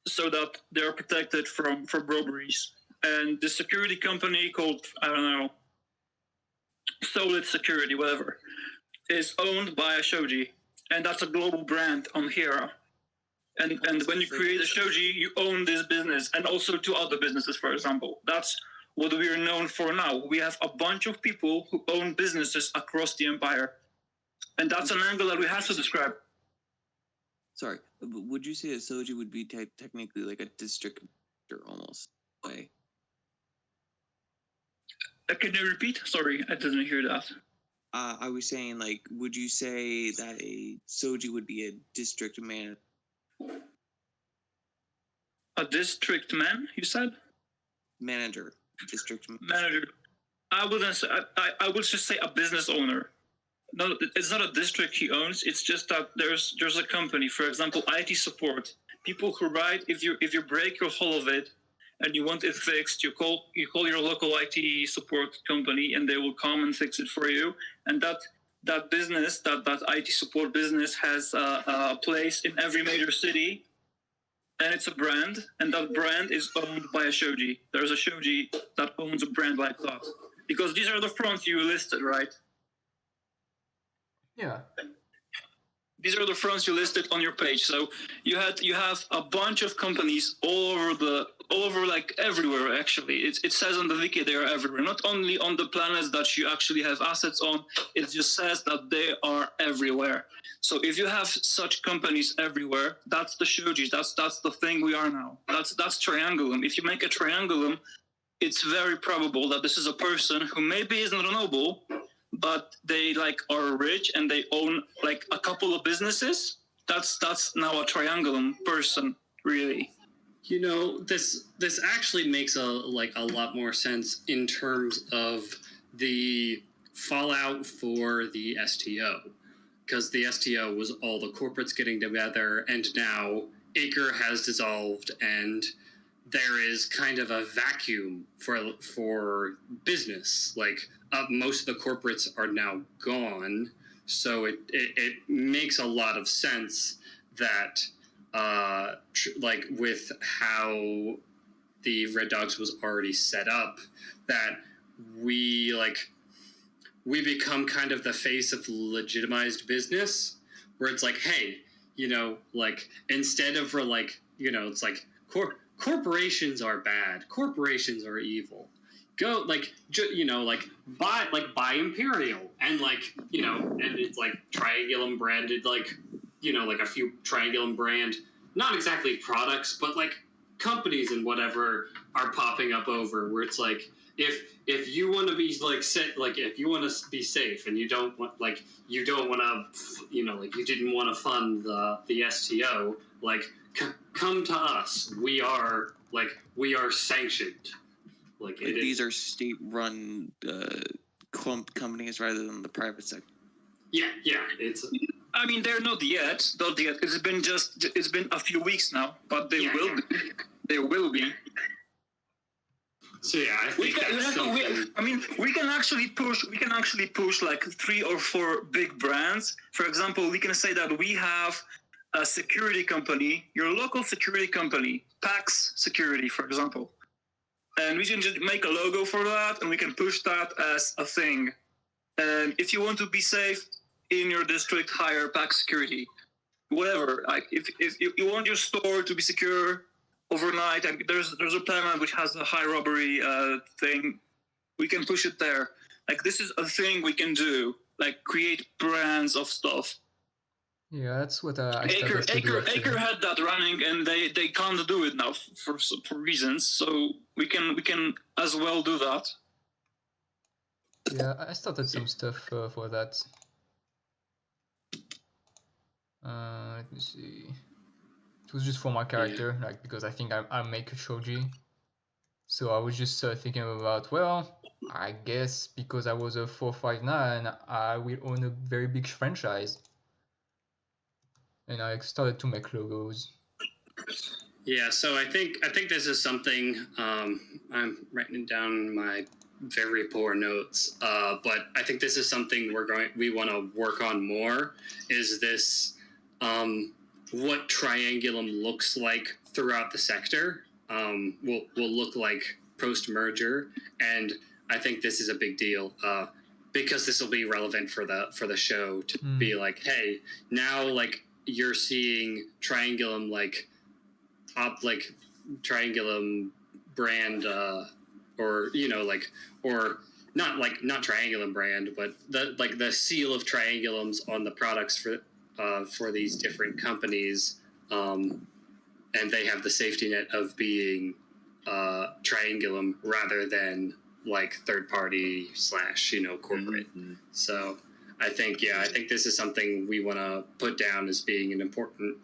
so that they're protected from robberies. And the security company called, I don't know, Solid Security, whatever, is owned by a Shoji. And that's a global brand on Hiera. And when you create a Shoji, you own this business and also 2 other businesses, for example. That's what we are known for now. We have a bunch of people who own businesses across the Empire. And that's an angle that we have to describe. Sorry, but would you say a Shoji would be technically like a district almost? Way. Can you repeat? Sorry, I didn't hear that. I was saying, like, would you say that a Shoji would be a district man? A district man, you said? Manager. District manager. I wouldn't say, I would just say a business owner. No, it's not a district he owns. It's just that there's a company, for example, IT support. People who write, if you break your hull of it and you want it fixed, you call your local IT support company and they will come and fix it for you. And that business, that IT support business has a place in every major city. And it's a brand, and that brand is owned by a Shoji. There's a Shoji that owns a brand like that. Because these are the fronts you listed, right? Yeah. These are the fronts you listed on your page. So you have a bunch of companies all over like everywhere. Actually, it says on the wiki they are everywhere. Not only on the planets that you actually have assets on. It just says that they are everywhere. So if you have such companies everywhere, that's the Shojis. That's the thing we are now. That's Triangulum. If you make a Triangulum, it's very probable that this is a person who maybe isn't a noble, but they like are rich and they own like a couple of businesses. That's now a Triangulum person, really. You know, this actually makes a lot more sense in terms of the fallout for the STO. Because the STO was all the corporates getting together, and now Acre has dissolved, and there is kind of a vacuum for business. Like, most of the corporates are now gone, so it makes a lot of sense that, like, with how the Red Dogs was already set up, that we become kind of the face of legitimized business, where it's like, hey, you know, like, instead of, like, you know, it's like corporations are bad, corporations are evil. Go, like, you know, like, buy Imperial, and, like, you know, and it's like Triangulum branded, like, you know, like a few Triangulum brand, not exactly products, but like companies and whatever are popping up over, where it's like, if you want to be like if you want to be safe and you don't want to, you know, like, you didn't want to fund the STO, like, come to us. We are sanctioned. Like these are state-run companies rather than the private sector. Yeah. It's. I mean, they're not yet. It's been a few weeks now, but they will be. They will be. So yeah, I think that's something. We can actually push like 3 or 4 big brands. For example, we can say that we have a security company, your local security company, PAX Security, for example. and we can just make a logo for that, and we can push that as a thing. And if you want to be safe in your district, hire pack security, whatever. Like if you want your store to be secure overnight, and there's a plan which has a high robbery thing, we can push it there. Like this is a thing we can do. Like create brands of stuff. Yeah, that's what I started to do. Acre had that running, and they can't do it now for reasons. So we can as well do that. Yeah, I started some stuff for that. Let me see. It was just for my character, like because I think I make a shogi. So I was just thinking about, well, I guess because I was a 459, I will own a very big franchise. And I started to make logos. Yeah, so I think this is something I'm writing down my very poor notes, but I think this is something we want to work on more. Is this what Triangulum looks like throughout the sector? Will look like post merger, and I think this is a big deal. Because this will be relevant for the show to be like, hey, now like you're seeing Triangulum like Triangulum brand, or not Triangulum brand, but the seal of Triangulums on the products for these different companies, and they have the safety net of being Triangulum rather than like third party / corporate. Mm-hmm. So I think this is something we want to put down as being an important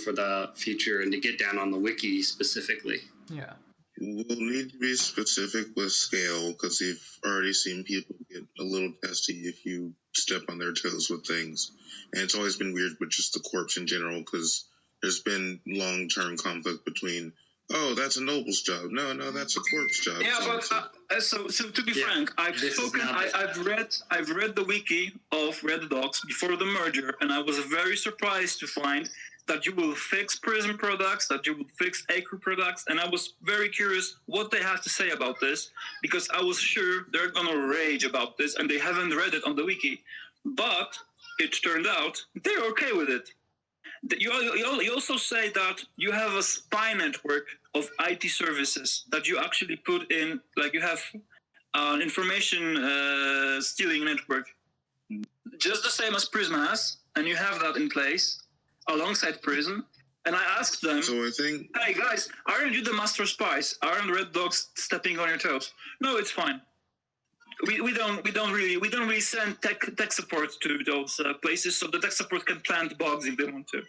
for the future, and to get down on the wiki specifically. Yeah. We'll need to be specific with scale, because we've already seen people get a little testy if you step on their toes with things. And it's always been weird with just the corps in general, because there's been long-term conflict between, oh, that's a noble's job. No, that's a corp's job. Yeah, but so to be frank, I've read the wiki of Red Dogs before the merger, and I was very surprised to find that you will fix Prism products, that you will fix Acre products, and I was very curious what they have to say about this, because I was sure they're gonna rage about this, and they haven't read it on the wiki. But it turned out they're okay with it. You also say that you have a spy network of IT services that you actually put in, like you have an information stealing network, just the same as Prism has, and you have that in place alongside Prism. And I asked them, hey guys, aren't you the master spies? Aren't Red Dogs stepping on your toes? No, it's fine. We don't really send tech support to those places, so the tech support can plant bugs if they want to.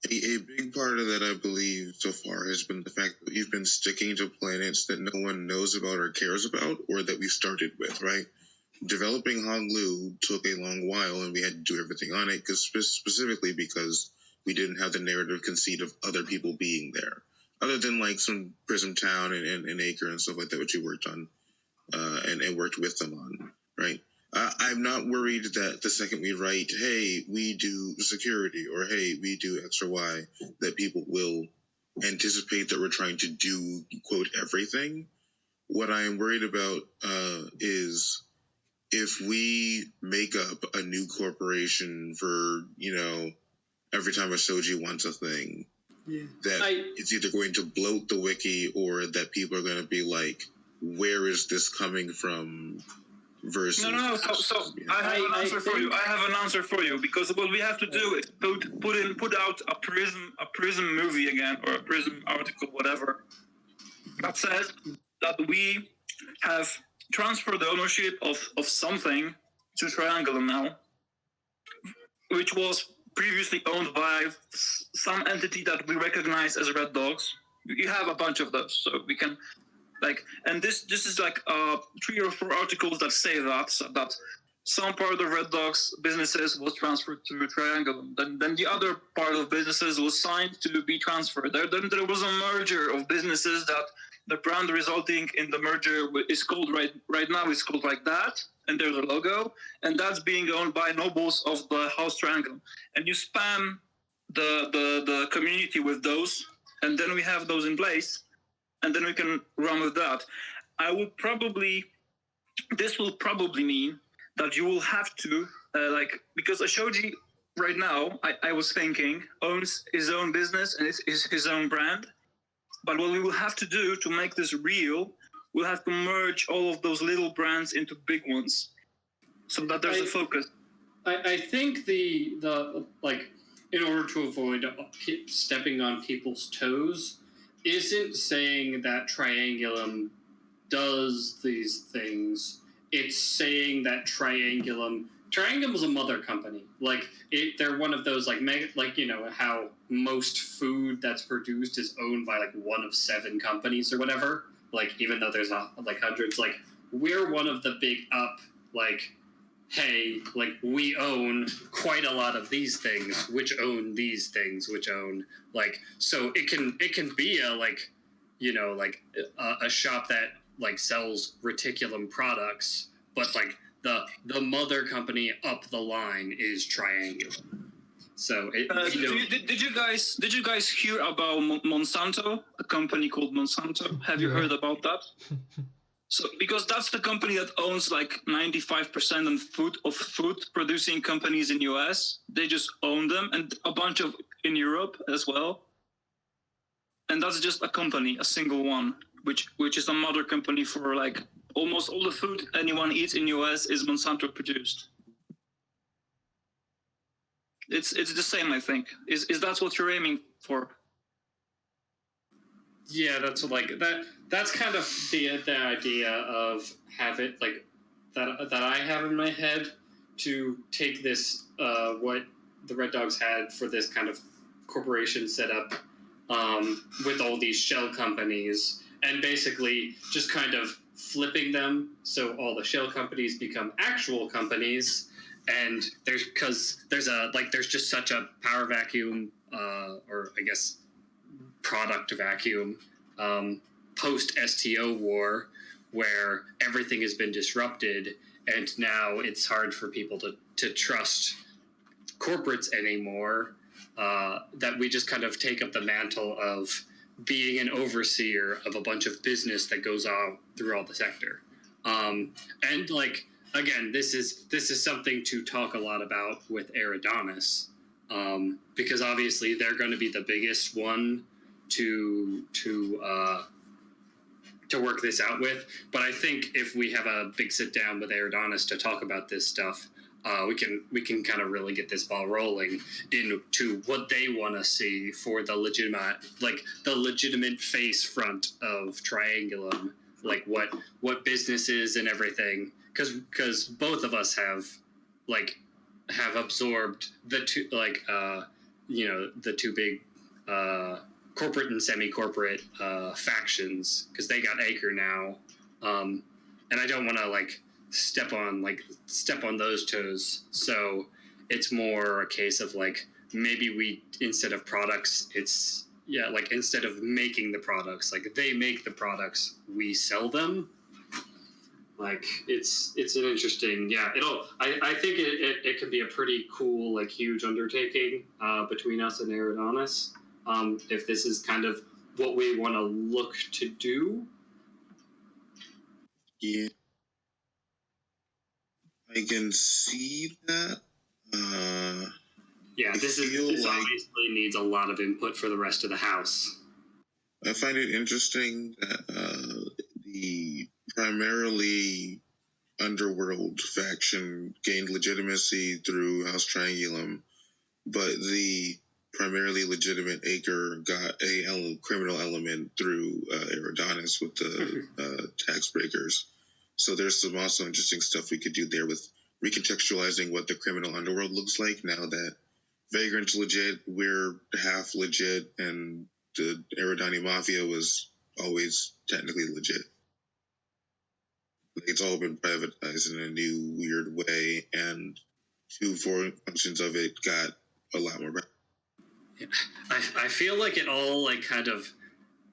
A big part of that, I believe, so far has been the fact that we've been sticking to planets that no one knows about or cares about, or that we started with, right? Developing Honglu took a long while, and we had to do everything on it, specifically because we didn't have the narrative conceit of other people being there, other than like some Prism Town and Acre and stuff like that, which we worked on and worked with them on, right? I'm not worried that the second we write, hey, we do security, or hey, we do X or Y, that people will anticipate that we're trying to do, quote, everything. What I am worried about is if we make up a new corporation for, every time a Soji wants a thing, it's either going to bloat the wiki, or that people are going to be like, where is this coming from? Versus no. So I have an answer for you. I have an answer for you, because what we have to do is put out a Prism movie again, or a Prism article, whatever, that says that we have transferred the ownership of something to Triangulum now, which was previously owned by some entity that we recognize as Red Dogs. You have a bunch of those, so we can. And this is like 3 or 4 articles that say that some part of the Red Dogs businesses was transferred to Triangulum. Then the other part of businesses was signed to be transferred. Then there was a merger of businesses that the brand resulting in the merger is called right now is called like that, and there's a logo, and that's being owned by nobles of the House Triangulum. And you spam the community with those, and then we have those in place. and then we can run with that. This will probably mean that you will have to, because Ashoji right now, I was thinking, owns his own business and is his own brand. But what we will have to do to make this real, we'll have to merge all of those little brands into big ones, so that there's a focus. I think the in order to avoid stepping on people's toes, isn't saying that Triangulum does these things. It's saying that Triangulum is a mother company. They're one of those how most food that's produced is owned by one of 7 companies or whatever. Even though there's hundreds, we're one of the big up hey, we own quite a lot of these things, which own these things, which own so it can be a shop that sells Reticulum products, but the mother company up the line is Triangulum. So did you guys hear about Monsanto, a company called Monsanto? Have you heard about that? So, because that's the company that owns 95% of food producing companies in US, they just own them, and a bunch of in Europe as well. And that's just a company, a single one, which is a mother company for almost all the food anyone eats in US is Monsanto produced. It's the same, I think. Is that what you're aiming for? Yeah, that's that's kind of the idea of have it that I have in my head, to take this what the Red Dogs had for this kind of corporation setup with all these shell companies, and basically just kind of flipping them so all the shell companies become actual companies, and there's just such a power vacuum, or I guess product vacuum, post STO war, where everything has been disrupted, and now it's hard for people to trust corporates anymore, that we just kind of take up the mantle of being an overseer of a bunch of business that goes on through all the sector. And again, this is something to talk a lot about with Eridanis, because obviously they're going to be the biggest one to work this out with. But I think if we have a big sit down with Eridanis to talk about this stuff, we can kind of really get this ball rolling into what they want to see for the legitimate face front of Triangulum, what businesses and everything, because both of us have absorbed the two the two big corporate and semi-corporate factions, because they got Acre now, and I don't want to step on those toes. So it's more a case of maybe we, instead of products, it's instead of making the products, they make the products, we sell them. It's an interesting, I think it could be a pretty cool huge undertaking between us and Eridanis, if this is kind of what we want to look to do. Yeah, I can see that. This obviously needs a lot of input for the rest of the house. I find it interesting that the primarily underworld faction gained legitimacy through House Triangulum, but the primarily legitimate Acre got a criminal element through Eridanis with the tax breakers. So there's some also interesting stuff we could do there with recontextualizing what the criminal underworld looks like now that Vagrant's legit, we're half legit, and the Eridani Mafia was always technically legit. It's all been privatized in a new, weird way, and 2 foreign functions of it got a lot more. I feel like it all kind of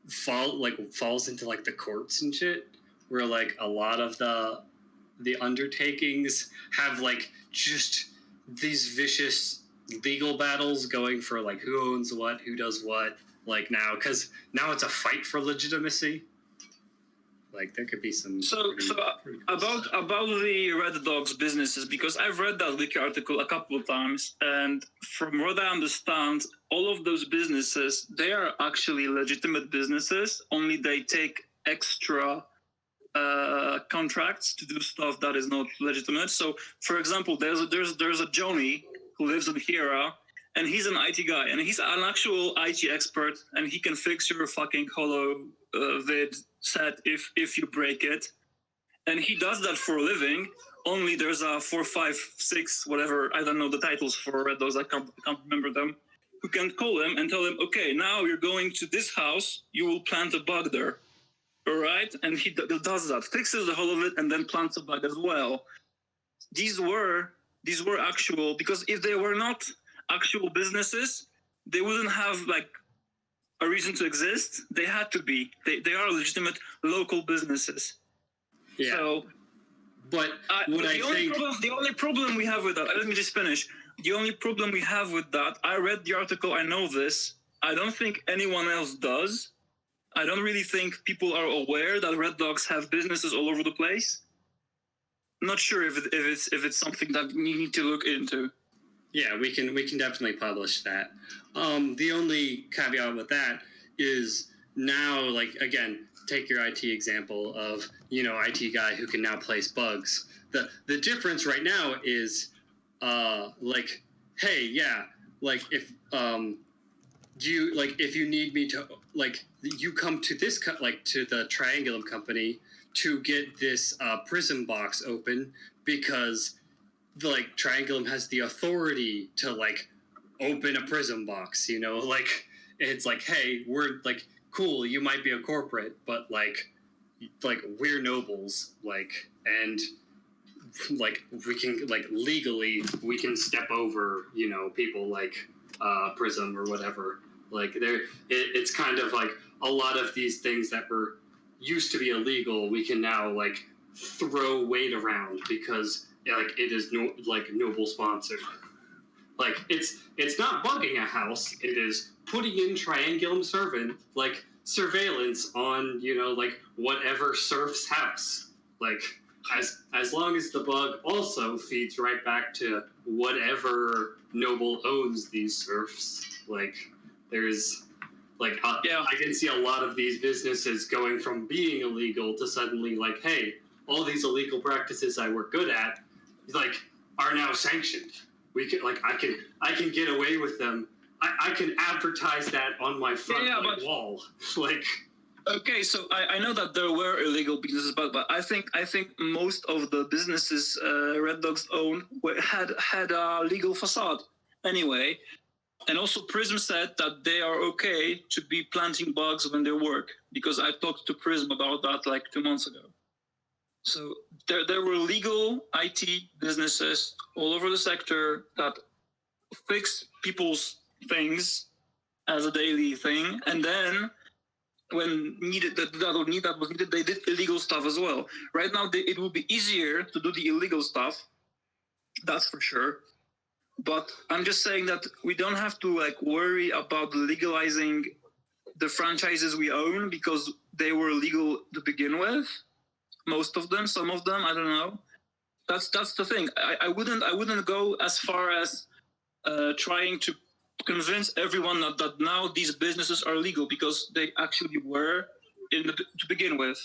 falls into the courts and shit, where a lot of the undertakings have just these vicious legal battles going for who owns what, who does what, like now, because now it's a fight for legitimacy. Like there could be some. Pretty cool About the Red Dogs businesses, because I've read that wiki article a couple of times, and from what I understand, all of those businesses, they are actually legitimate businesses. Only they take extra contracts to do stuff that is not legitimate. So, for example, there's a Johnny who lives in Hera, and he's an IT guy, and he's an actual IT expert, and he can fix your fucking Holo vid set if you break it, and he does that for a living. Only there's a 4, 5, 6, whatever, I don't know the titles for those, I can't remember them, who can call him and tell him, okay, now you're going to this house, you will plant a bug there. All right, and he does that, fixes the whole of it, and then plants a bug as well. These were actual, because if they were not actual businesses, they wouldn't have like a reason to exist. They had to be. They are legitimate local businesses. Yeah. So, but the only problem we have with that. Let me just finish. The only problem we have with that. I read the article. I know this. I don't think anyone else does. I don't really think people are aware that Red Dogs have businesses all over the place. Not sure if it's something that you need to look into. Yeah, we can definitely publish that. The only caveat with that is now, like, again, take your IT example of, IT guy who can now place bugs. The difference right now is, like, hey, yeah, like if if you need me to, like, you come to this to the Triangulum company to get this prism box open because Triangulum has the authority to open a prism box, like it's like, hey, we're cool, you might be a corporate, but we're nobles, and we can legally we can step over people like Prism or whatever. It's kind of like a lot of these things that were used to be illegal, we can now throw weight around because it is noble sponsored. It's not bugging a house, it is putting in Triangulum surveillance on whatever serf's house. As long as the bug also feeds right back to whatever noble owns these serfs. There's I can see a lot of these businesses going from being illegal to suddenly hey, all these illegal practices I were good at are now sanctioned. We can I can get away with them. I can advertise that on my front wall. Okay, so I know that there were illegal businesses, but I think most of the businesses Red Dogs owned had a legal facade anyway. And also Prism said that they are okay to be planting bugs when they work, because I talked to Prism about that 2 months ago. So there were legal IT businesses all over the sector that fix people's things as a daily thing, and then when that was needed, they did illegal stuff as well. Right now, it will be easier to do the illegal stuff, that's for sure. But I'm just saying that we don't have to worry about legalizing the franchises we own because they were legal to begin with. Most of them, some of them, I don't know. That's the thing. I wouldn't go as far as trying to convince everyone that now these businesses are legal, because they actually were to begin with.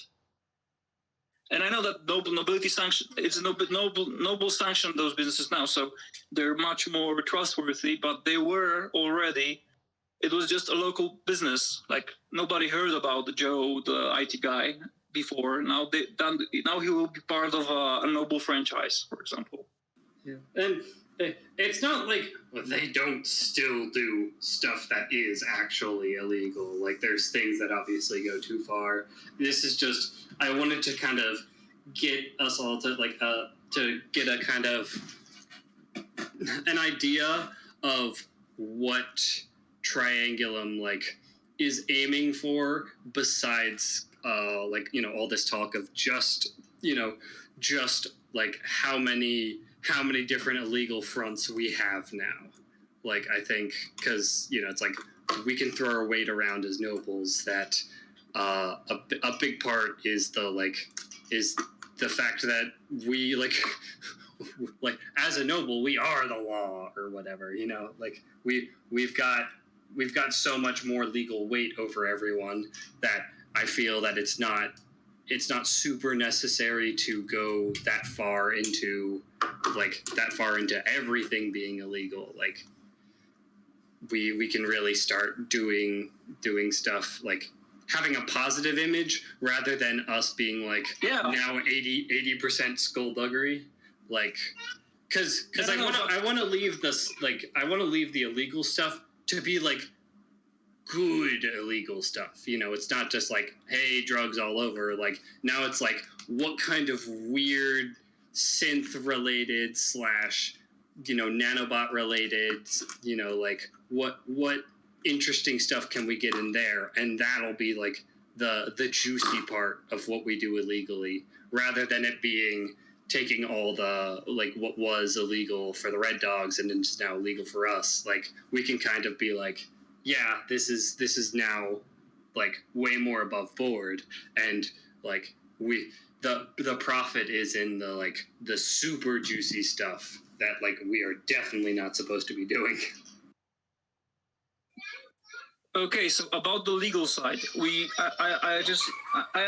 And I know that nobility sanction, it's noble sanction those businesses now, so they're much more trustworthy. But they were already. It was just a local business. Nobody heard about Joe, the IT guy, before. Now he will be part of a noble franchise, for example. Yeah, and it's not they don't still do stuff that is actually illegal. There's things that obviously go too far. This is just, I wanted to kind of get us all to to get a kind of an idea of what Triangulum is aiming for, besides all this talk of just how many different illegal fronts we have now. I think because it's we can throw our weight around as nobles. That a big part is the fact that we like as a noble we are the law or whatever, you know, like we've got so much more legal weight over everyone that I feel that it's not super necessary to go that far into everything being illegal. Like we can really start doing stuff like having a positive image rather than us being like now 80% skullduggery, like because I want to leave this, like I want to leave the illegal stuff to be like good illegal stuff, you know. It's not just like, hey, drugs all over. Like now it's like, what kind of weird synth related / you know, nanobot related, you know, like what interesting stuff can we get in there, and that'll be like the juicy part of what we do illegally, rather than it being taking all the like what was illegal for the Red Dogs and it's now illegal for us. Like we can kind of be like, yeah, this is now like way more above board, and like the profit is in the super juicy stuff that like we are definitely not supposed to be doing. Okay, so about the legal side, I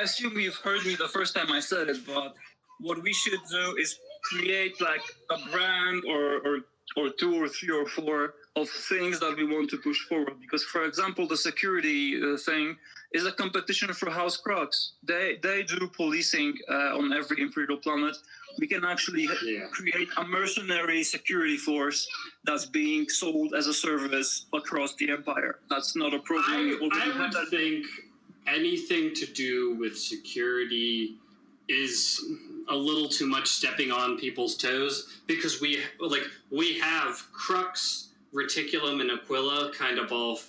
assume you've heard me the first time I said it, but what we should do is create like a brand or 2 or 3 or 4 of things that we want to push forward. Because, for example, the security thing is a competition for House Crocs. They do policing on every Imperial planet. We can actually create a mercenary security force that's being sold as a service across the Empire. That's not a problem. I would think anything to do with security is a little too much stepping on people's toes, because we have Crux, Reticulum, and Aquila kind of all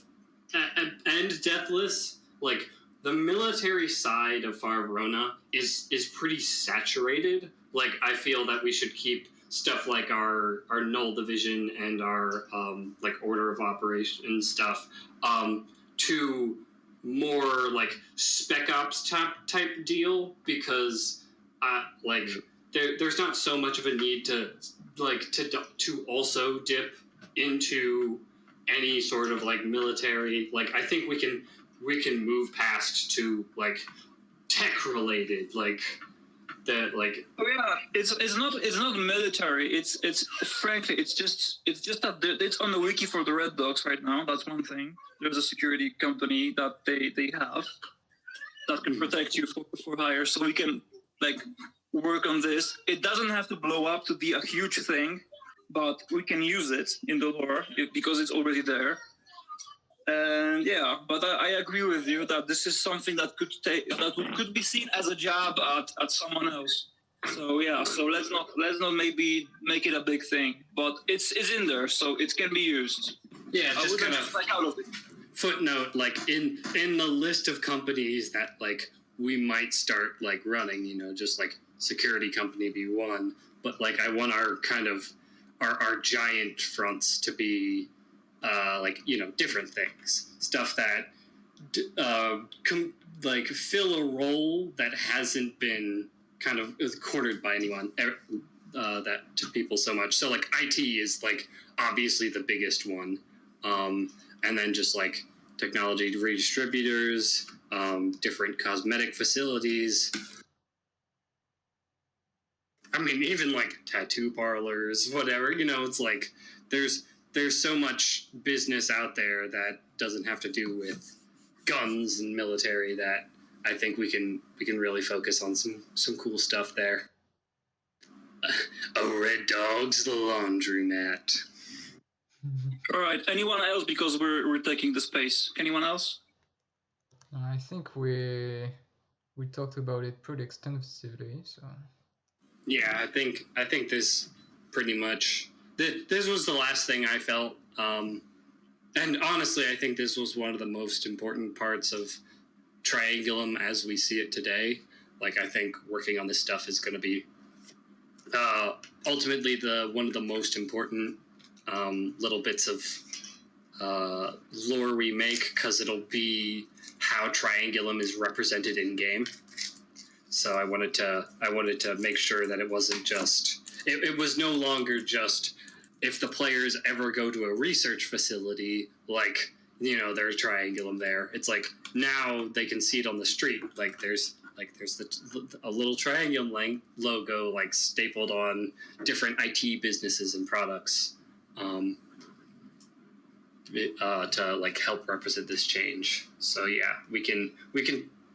and Deathless. Like the military side of Far Verona is pretty saturated. Like I feel that we should keep stuff like our Null Division and our like Order of Operations stuff to more like Spec Ops type deal, because like there's not so much of a need to also dip into any sort of like military. Like I think we can move past to like tech related, like that, like it's not military. It's frankly it's just that it's on the wiki for the Red Dogs right now. That's one thing. There's a security company that they have that can protect you for hire, so we can like work on this. It doesn't have to blow up to be a huge thing, but we can use it in the lore because it's already there. And yeah, but I agree with you that this is something that could be seen as a jab at someone else. So yeah, so let's not maybe make it a big thing, but it's in there, so it can be used. Yeah, just kind of like out of it. Footnote, like in the list of companies that like we might start like running, you know, just like security company be one, but like I want our kind of our giant fronts to be like, you know, different things, stuff that like fill a role that hasn't been kind of cornered by anyone that to people so much. So like IT is like obviously the biggest one, and then just like technology redistributors, different cosmetic facilities. I mean, even like tattoo parlors, whatever, you know, it's like there's so much business out there that doesn't have to do with guns and military that I think we can really focus on some cool stuff there. A Red Dog's laundromat. All right, anyone else, because we're taking the space. Anyone else? I think we talked about it pretty extensively, so yeah, I think this pretty much this was the last thing I felt, and honestly I think this was one of the most important parts of Triangulum as we see it today. Like I think working on this stuff is going to be ultimately one of the most important little bits of lore we make, because it'll be how Triangulum is represented in game. So I wanted to make sure that it wasn't just it was no longer just if the players ever go to a research facility, like, you know, there's Triangulum there. It's like now they can see it on the street. Like there's a little Triangulum logo like stapled on different IT businesses and products, to like help represent this change. So yeah, we can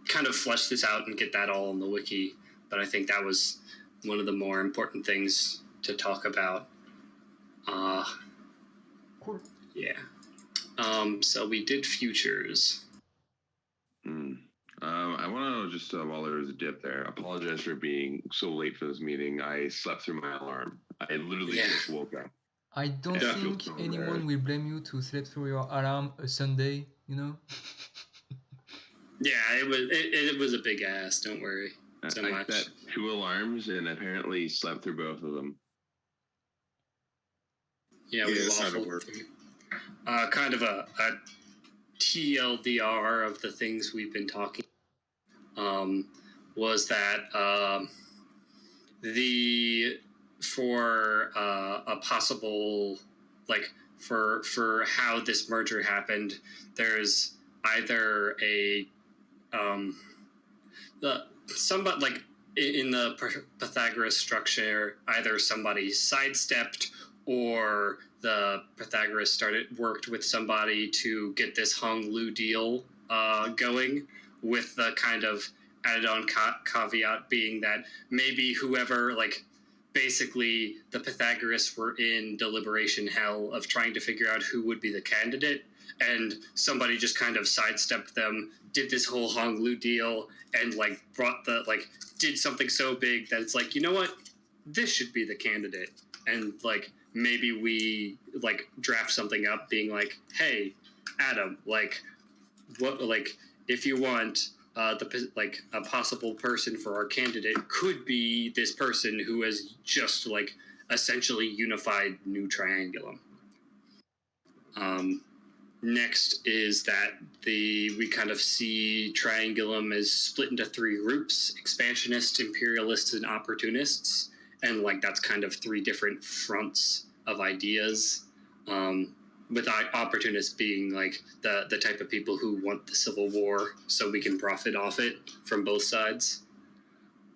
kind of flesh this out and get that all on the wiki. But I think that was one of the more important things to talk about. Cool. Yeah. So we did futures. I want to just, while there was a dip there, apologize for being so late for this meeting. I slept through my alarm. I literally just woke up. I don't think anyone will blame you to sleep through your alarm a Sunday, you know? Yeah, it was a big ass, don't worry. I set 2 alarms and apparently slept through both of them. Yeah, we waffled. Kind of a TLDR of the things we've been talking was that for a possible, like, for how this merger happened, there's either somebody, like, in the Pythagoras structure, either somebody sidestepped or the Pythagoras worked with somebody to get this Hong Lu deal going, with the kind of added on caveat being that maybe whoever, like, basically the Pythagoras were in deliberation hell of trying to figure out who would be the candidate, and somebody just kind of sidestepped them, did this whole Hong Lu deal, and like did something so big that it's like, you know what, this should be the candidate. And like maybe we like draft something up being like, hey, Adam, like, what, like, if you want like a possible person for our candidate could be this person who has just like essentially unified new Triangulum. Next is that we kind of see Triangulum as split into 3 groups: expansionists, imperialists, and opportunists. And like that's kind of 3 different fronts of ideas, with opportunists being like the type of people who want the Civil War so we can profit off it from both sides.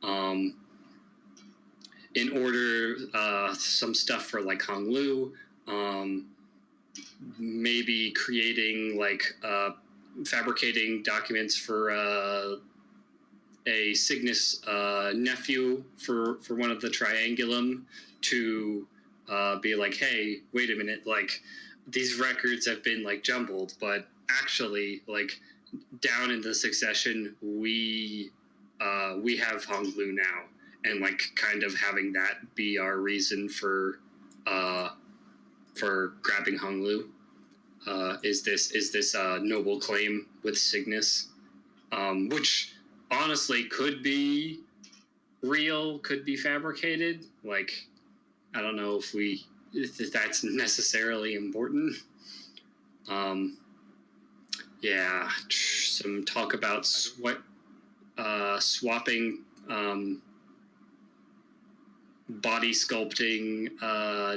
In order, some stuff for like Hong Lu, maybe creating like fabricating documents for a Cygnus nephew for one of the Triangulum to be like, hey, wait a minute, like these records have been like jumbled, but actually like down in the succession we have Hong Lu now, and like kind of having that be our reason for grabbing Hong Lu. Is this noble claim with Cygnus, which honestly could be real, could be fabricated. Like, I don't know if that's necessarily important. Yeah, some talk about swapping body sculpting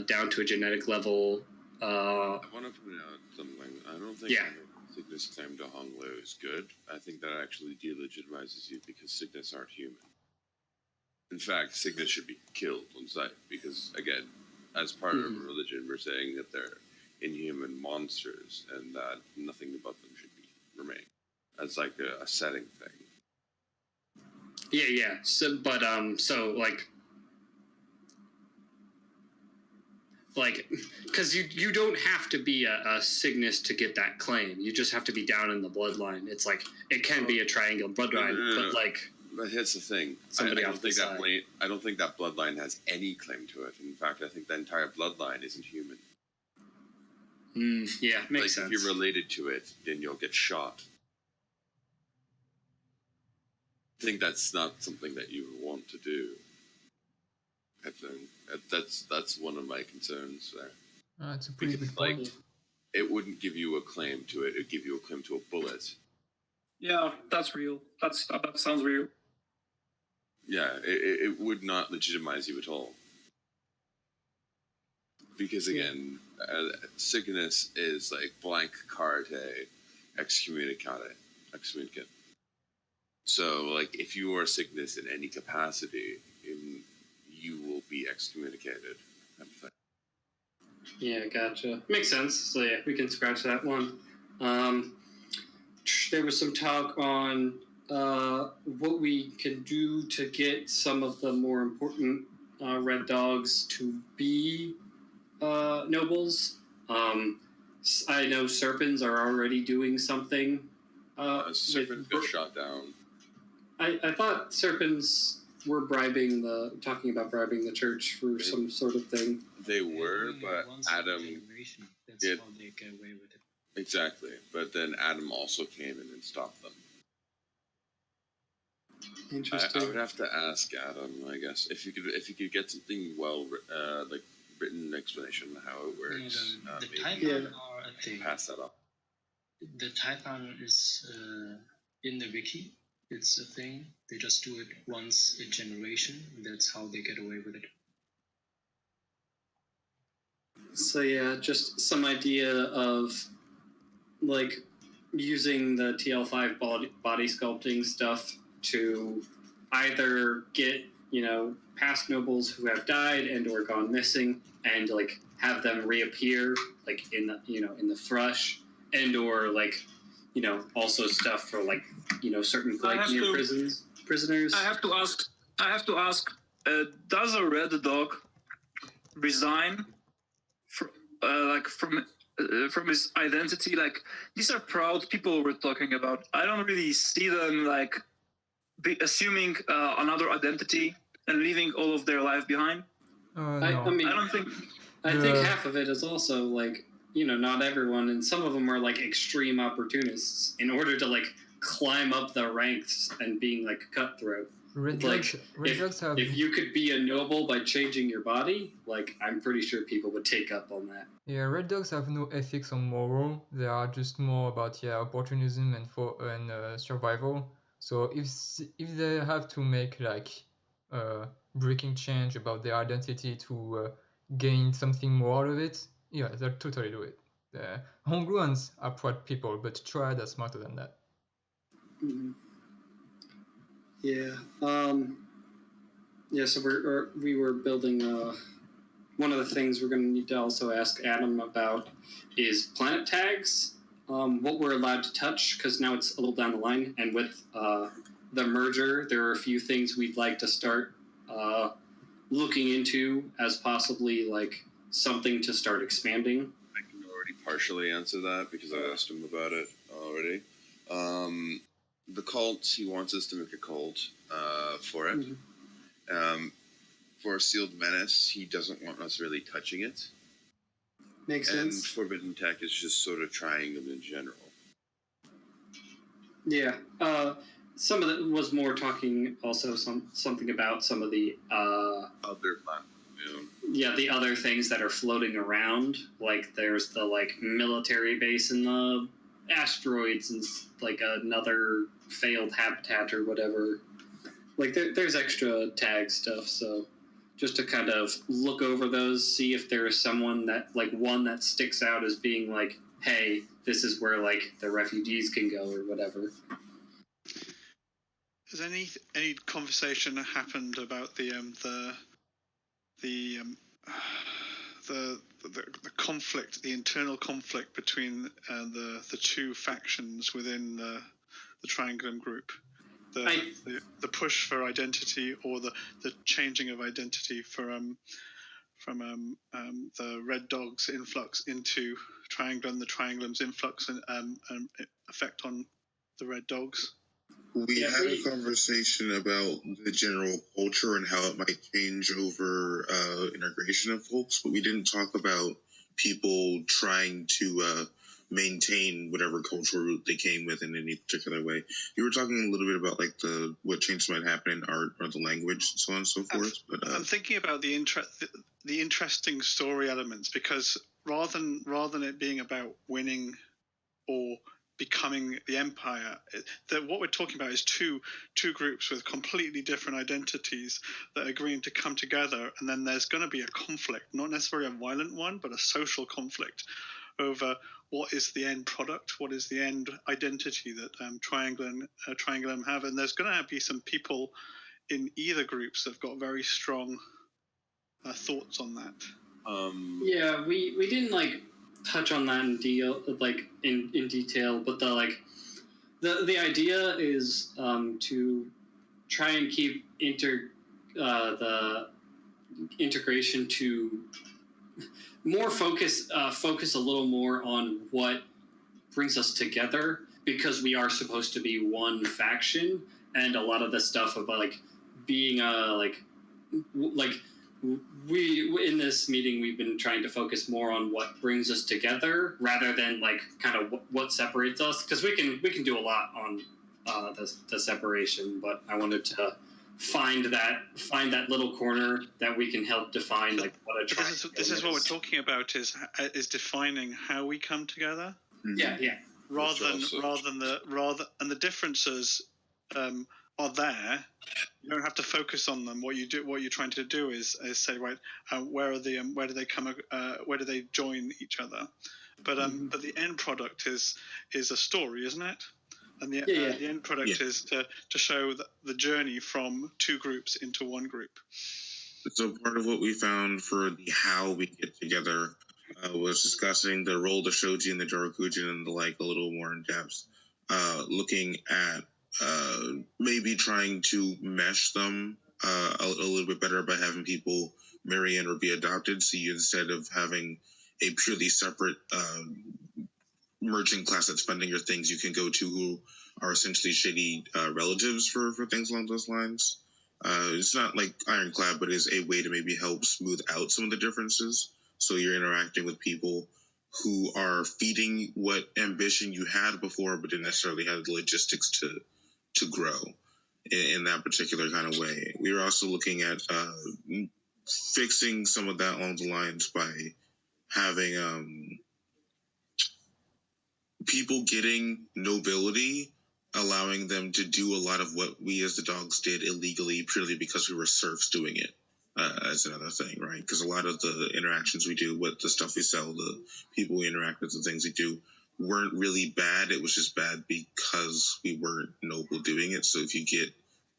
down to a genetic level. I want to point out something. I don't think Cygnus claim to Hong Lu is good. I think that actually delegitimizes you because Cygnus aren't human. In fact, Cygnus should be killed on sight because, again, as part of religion, we're saying that they're inhuman monsters and that nothing about them should remain. That's like a setting thing. Yeah. So, but so like, because you don't have to be a Cygnus to get that claim. You just have to be down in the bloodline. It's like it can be a triangle bloodline, but like. But here's the thing. I don't think that bloodline has any claim to it. In fact, I think the entire bloodline isn't human. Yeah, makes sense. If you're related to it, then you'll get shot. I think that's not something that you would want to do. I think that's one of my concerns there. It's a pretty good point. it wouldn't give you a claim to it. It'd give you a claim to a bullet. Yeah, that's real. That sounds real. Yeah, it would not legitimize you at all. Because again, sickness is like blank carte excommunicate. So, like, if you are sickness in any capacity, you will be excommunicated. Yeah, gotcha. Makes sense. So yeah, we can scratch that one. There was some talk on what we can do to get some of the more important red dogs to be nobles. I know serpents are already doing something. Serpent got shot down. I thought serpents were talking about bribing the church for some sort of thing. They were, but Adam did. How they get away with it. Exactly, but then Adam also came in and stopped them. Interesting. I would have to ask Adam, I guess, if you could get something like written explanation of how it works. Yeah, the Typhon are a thing. Pass that up. The Typhon is in the wiki. It's a thing. They just do it once a generation. That's how they get away with it. So yeah, just some idea of like using the TL5 body sculpting stuff to either get, past nobles who have died and or gone missing and like have them reappear like in the thrush and or like, also stuff for like, certain Gleipnir prisoners. I have to ask, does a red dog resign from his identity? Like, these are proud people we're talking about. I don't really see them like assuming another identity and leaving all of their life behind. No. I think half of it is also like, not everyone, and some of them are like extreme opportunists in order to like climb up the ranks and being like cutthroat. If you could be a noble by changing your body, like I'm pretty sure people would take up on that. Yeah, red dogs have no ethics or moral. They are just more about opportunism and survival. So if they have to make like breaking change about their identity to gain something more out of it, yeah, they'll totally do it. The Hongruans are proud people, but Triad are smarter than that. Mm-hmm. Yeah. So we were building. One of the things we're going to need to also ask Adam about is planet tags. What we're allowed to touch, because now it's a little down the line, and with the merger, there are a few things we'd like to start looking into as possibly like something to start expanding. I can already partially answer that because I asked him about it already. The cult, he wants us to make a cult for it. Mm-hmm. For Sealed Menace, he doesn't want us really touching it. Makes sense. And Forbidden Tech is just sort of Triangulum in general. Yeah. Some of it was more talking also something about some of the other platforms. Yeah, the other things that are floating around. Like there's the like military base in the asteroids and like another failed habitat or whatever. Like there's extra tag stuff, so just to kind of look over those, see if there is someone that like one that sticks out as being like, hey, this is where like the refugees can go or whatever. Has any conversation happened about the conflict, the internal conflict between the two factions within the Triangulum group? The push for identity or the changing of identity from the Red Dog's influx into Triangulum, the Triangulum's influx and effect on the Red Dogs. We had a conversation about the general culture and how it might change over integration of folks, but we didn't talk about people trying to maintain whatever cultural route they came with in any particular way. You were talking a little bit about like what changes might happen in art or the language and so on and so forth. But I'm thinking about the interesting story elements, because rather than it being about winning or becoming the empire, that what we're talking about is two groups with completely different identities that are agreeing to come together, and then there's going to be a conflict, not necessarily a violent one, but a social conflict over what is the end product, what is the end identity that Triangulum have, and there's going to be some people in either groups that've got very strong thoughts on that. Yeah, we didn't like touch on that in detail, but the idea is to try and keep the integration to more focus a little more on what brings us together, because we are supposed to be one faction, and a lot of the stuff about being we in this meeting we've been trying to focus more on what brings us together rather than kind of what separates us, because we can do a lot on the separation, but I wanted to find that little corner that we can help define what a triangle this is what we're talking about is defining how we come together. Yeah. Rather than the differences are there. You don't have to focus on them. What you're trying to do is say, right, where are they? Where do they come? Where do they join each other? But the end product is a story, isn't it? And the end product is to show the journey from two groups into one group. So part of what we found for the how we get together was discussing the role of the Shoji and the Jorokujin and the like a little more in depth, looking at maybe trying to mesh them a little bit better by having people marry in or be adopted. So you, instead of having a purely separate merchant class that's funding your things, you can go to who are essentially shady relatives for things along those lines. It's not like ironclad, but it's a way to maybe help smooth out some of the differences. So you're interacting with people who are feeding what ambition you had before, but didn't necessarily have the logistics to grow in that particular kind of way. We were also looking at fixing some of that along the lines by having people getting nobility, allowing them to do a lot of what we as the dogs did illegally purely because we were serfs doing it. As another thing, right? Because a lot of the interactions we do with the stuff we sell, the people we interact with, the things we do, weren't really bad. It was just bad because we weren't noble doing it. So if you get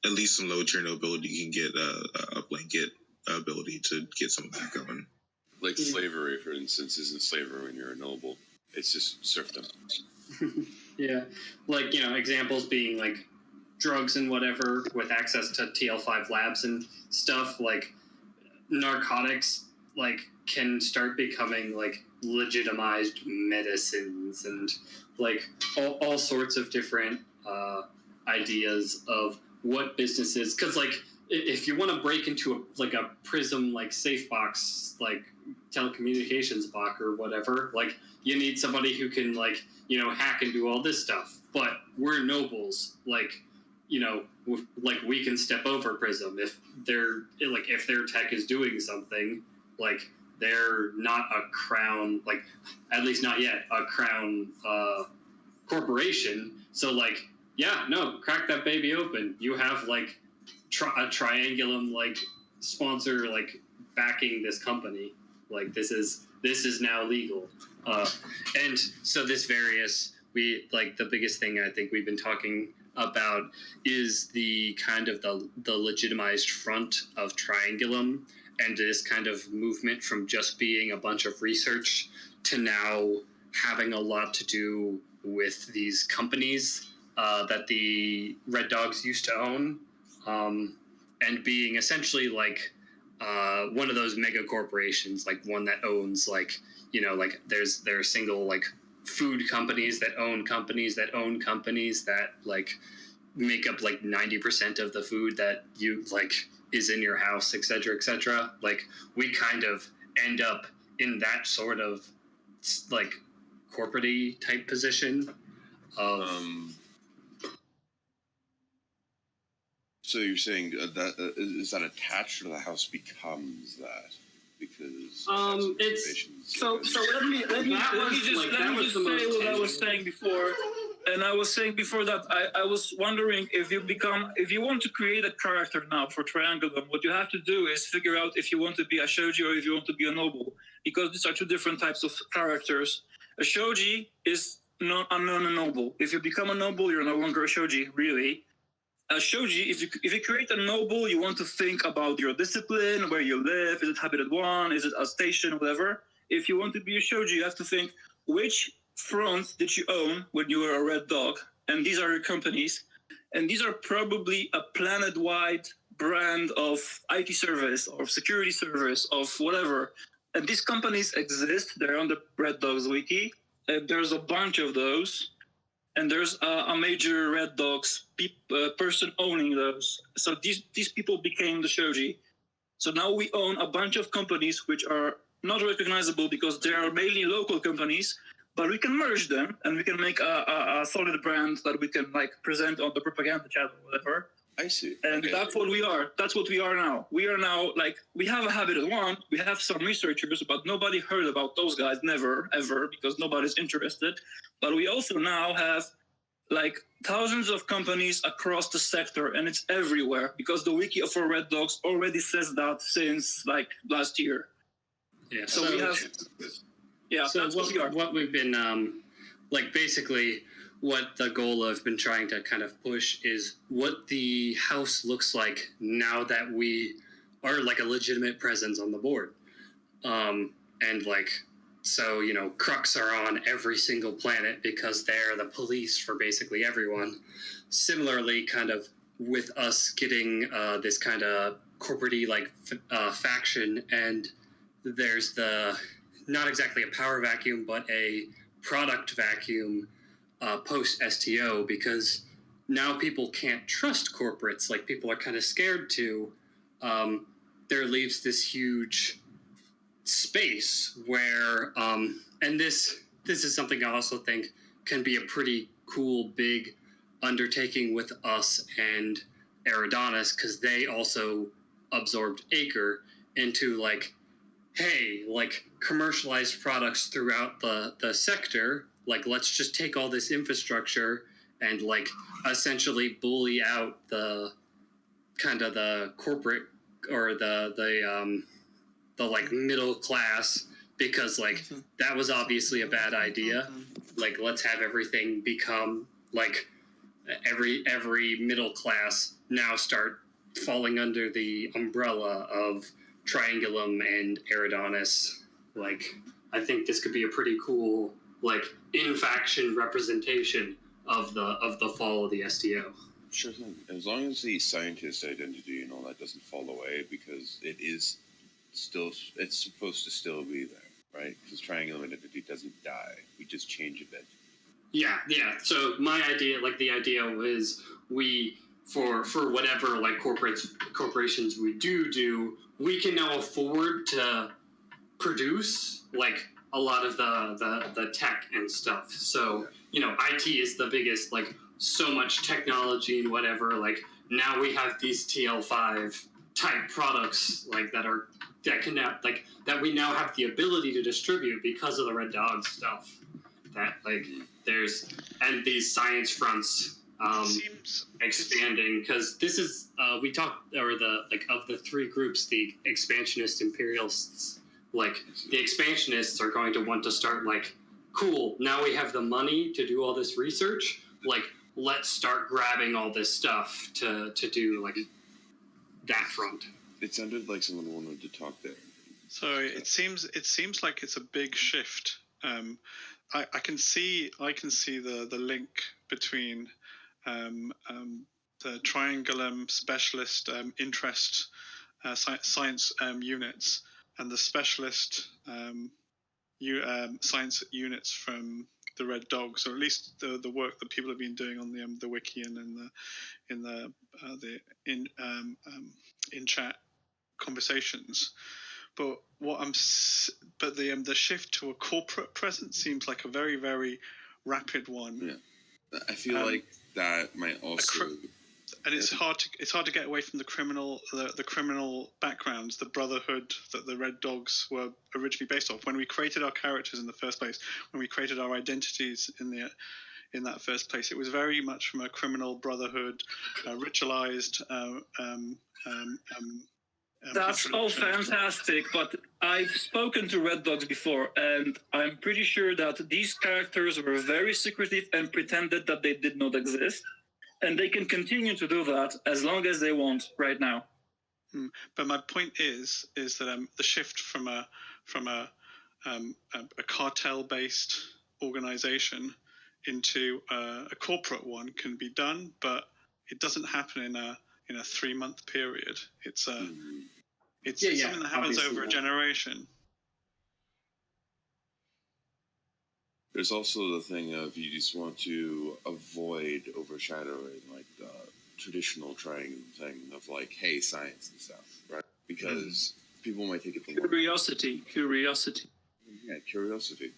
at least some low tier nobility, you can get a blanket ability to get some of that going. Like slavery, for instance, isn't slavery when you're a noble. It's just serfdom. Yeah. Examples being drugs and whatever with access to TL5 labs and stuff, narcotics can start becoming legitimized medicines and all sorts of different ideas of what businesses, because if you want to break into a Prism safe box telecommunications box or whatever, you need somebody who can hack and do all this stuff, but we're nobles, we can step over Prism if their tech is doing something, they're not a crown, at least not yet a crown corporation. So crack that baby open. You have a Triangulum sponsor backing this company. This is now legal. And so the biggest thing I think we've been talking about is the kind of the legitimized front of Triangulum, and this kind of movement from just being a bunch of research to now having a lot to do with these companies that the Red Dogs used to own, and being essentially one of those mega corporations, one that owns there are single food companies that own companies that own companies that make up 90% of the food that you is in your house, etc., etc. We kind of end up in that sort of corporate-y type position of. So you're saying that is that attached, or the house becomes that? because it's so let me just say what I was saying before. And I was saying before that I was wondering if you want to create a character now for Triangulum, what you have to do is figure out if you want to be a shoji or if you want to be a noble, because these are two different types of characters. A shoji is not a noble. If you become a noble, you're no longer a shoji, really. A shoji, if you create a noble, you want to think about your discipline, where you live, is it Habitat 1, is it a station, whatever. If you want to be a shoji, you have to think, which fronts did you own when you were a red dog? And these are your companies. And these are probably a planet-wide brand of IT service or security service of whatever. And these companies exist. They're on the Red Dogs wiki. There's a bunch of those. And there's a major Red Dogs person owning those. So these people became the shoji. So now we own a bunch of companies which are not recognizable because they are mainly local companies, but we can merge them and we can make a solid brand that we can present on the propaganda channel or whatever. I see. And okay. That's what we are. That's what we are now. We are now we have a Habitat 1, we have some researchers, but nobody heard about those guys, never, ever, because nobody's interested. But we also now have thousands of companies across the sector, and it's everywhere because the wiki for Red Dogs already says that since last year. Yeah. So we have. Yeah. So what we've been basically what the goal I've been trying to kind of push is what the house looks like now that we are a legitimate presence on the board, So, Crux are on every single planet because they're the police for basically everyone. Similarly, kind of with us getting this kind of corporate-y faction, and there's not exactly a power vacuum, but a product vacuum post-STO, because now people can't trust corporates. People are kind of scared to. There leaves this huge space where and this is something I also think can be a pretty cool big undertaking with us and Eridanis, because they also absorbed Acre into hey, commercialized products throughout the sector. Let's just take all this infrastructure and essentially bully out the kind of the corporate or the middle class, because that was obviously a bad idea. Let's have everything become every middle class now start falling under the umbrella of Triangulum and Eridanis. I think this could be a pretty cool in-faction represenation of the fall of the STO. Sure thing. As long as the scientist identity and all that doesn't fall away, because it's supposed to still be there, right? Because Triangulum identity doesn't die. We just change it. Yeah. So my idea, the idea was we, for whatever corporations we do, we can now afford to produce a lot of the tech and stuff. So IT is the biggest, so much technology and whatever. Now we have these TL5 type products that we now have the ability to distribute because of the Red Dog stuff. That and these science fronts expanding, because this is we talked, or of the three groups, the expansionist imperialists, the expansionists are going to want to start cool, now we have the money to do all this research, let's start grabbing all this stuff to do that front. It sounded like someone wanted to talk there. So it seems like it's a big shift. I can see the link between the Triangulum specialist interest science units and the specialist science units from the Red Dogs, or at least the work that people have been doing on the wiki and in chat conversations. But the shift to a corporate presence seems like a very, very rapid one. Yeah, I feel like that might also and it's hard to get away from the criminal backgrounds, the brotherhood that the Red Dogs were originally based off. When we created our characters in the first place, when we created our identities in that first place, it was very much from a criminal brotherhood, ritualized. That's all fantastic, but I've spoken to Red Dogs before, and I'm pretty sure that these characters were very secretive and pretended that they did not exist, and they can continue to do that as long as they want right now. But my point is that the shift from a cartel-based organization into a corporate one can be done, but it doesn't happen in a 3-month period. It's something that happens over a generation. There's also the thing of you just want to avoid overshadowing like the traditional Triangulum thing of like, hey, science and stuff, right? Because people might take it the Curiosity. Yeah, curiosity.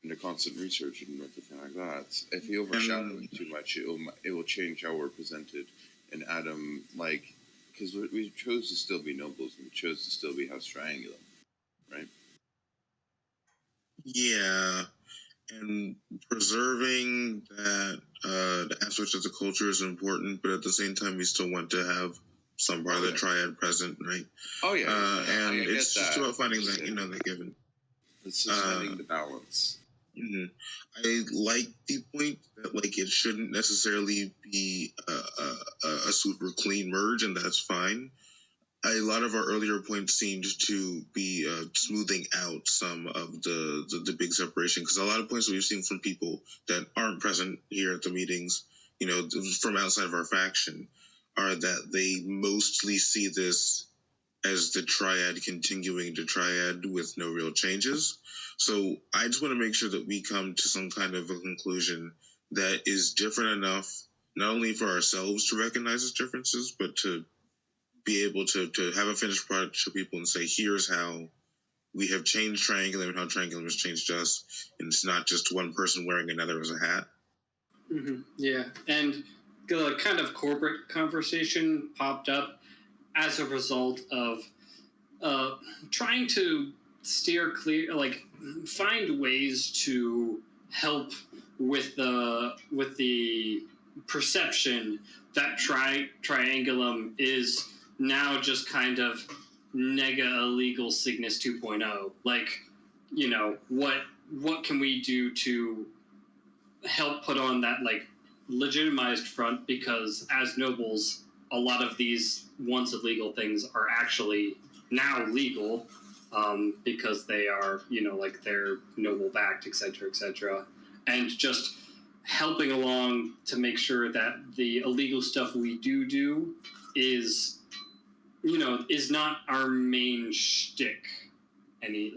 And the constant research and everything like that. If you overshadow it too much, it will change how we're presented. And Adam, like, because we chose to still be nobles and we chose to still be House Triangulum, right? Yeah, and preserving that the aspects of the culture is important, but at the same time, we still want to have some part of the triad present, right? Oh yeah, and it's just about finding that the given. It's just finding the balance. Mm-hmm. I like the point that like it shouldn't necessarily be a super clean merge, and that's fine. A lot of our earlier points seemed to be smoothing out some of the big separation, because a lot of points that we've seen from people that aren't present here at the meetings, from outside of our faction, are that they mostly see this as the triad continuing to triad with no real changes. So I just want to make sure that we come to some kind of a conclusion that is different enough, not only for ourselves to recognize its differences, but to be able to have a finished product to show people and say, here's how we have changed Triangulum and how Triangulum has changed us. And it's not just one person wearing another as a hat. Mm-hmm. Yeah. And the kind of corporate conversation popped up as a result of trying to steer clear, like find ways to help with the perception that Triangulum is now just kind of nega illegal Cygnus 2.0. Like, what can we do to help put on that like legitimized front, because as nobles, a lot of these once illegal things are actually now legal, because they are, like they're noble backed, etc., and just helping along to make sure that the illegal stuff we do is, is not our main shtick. We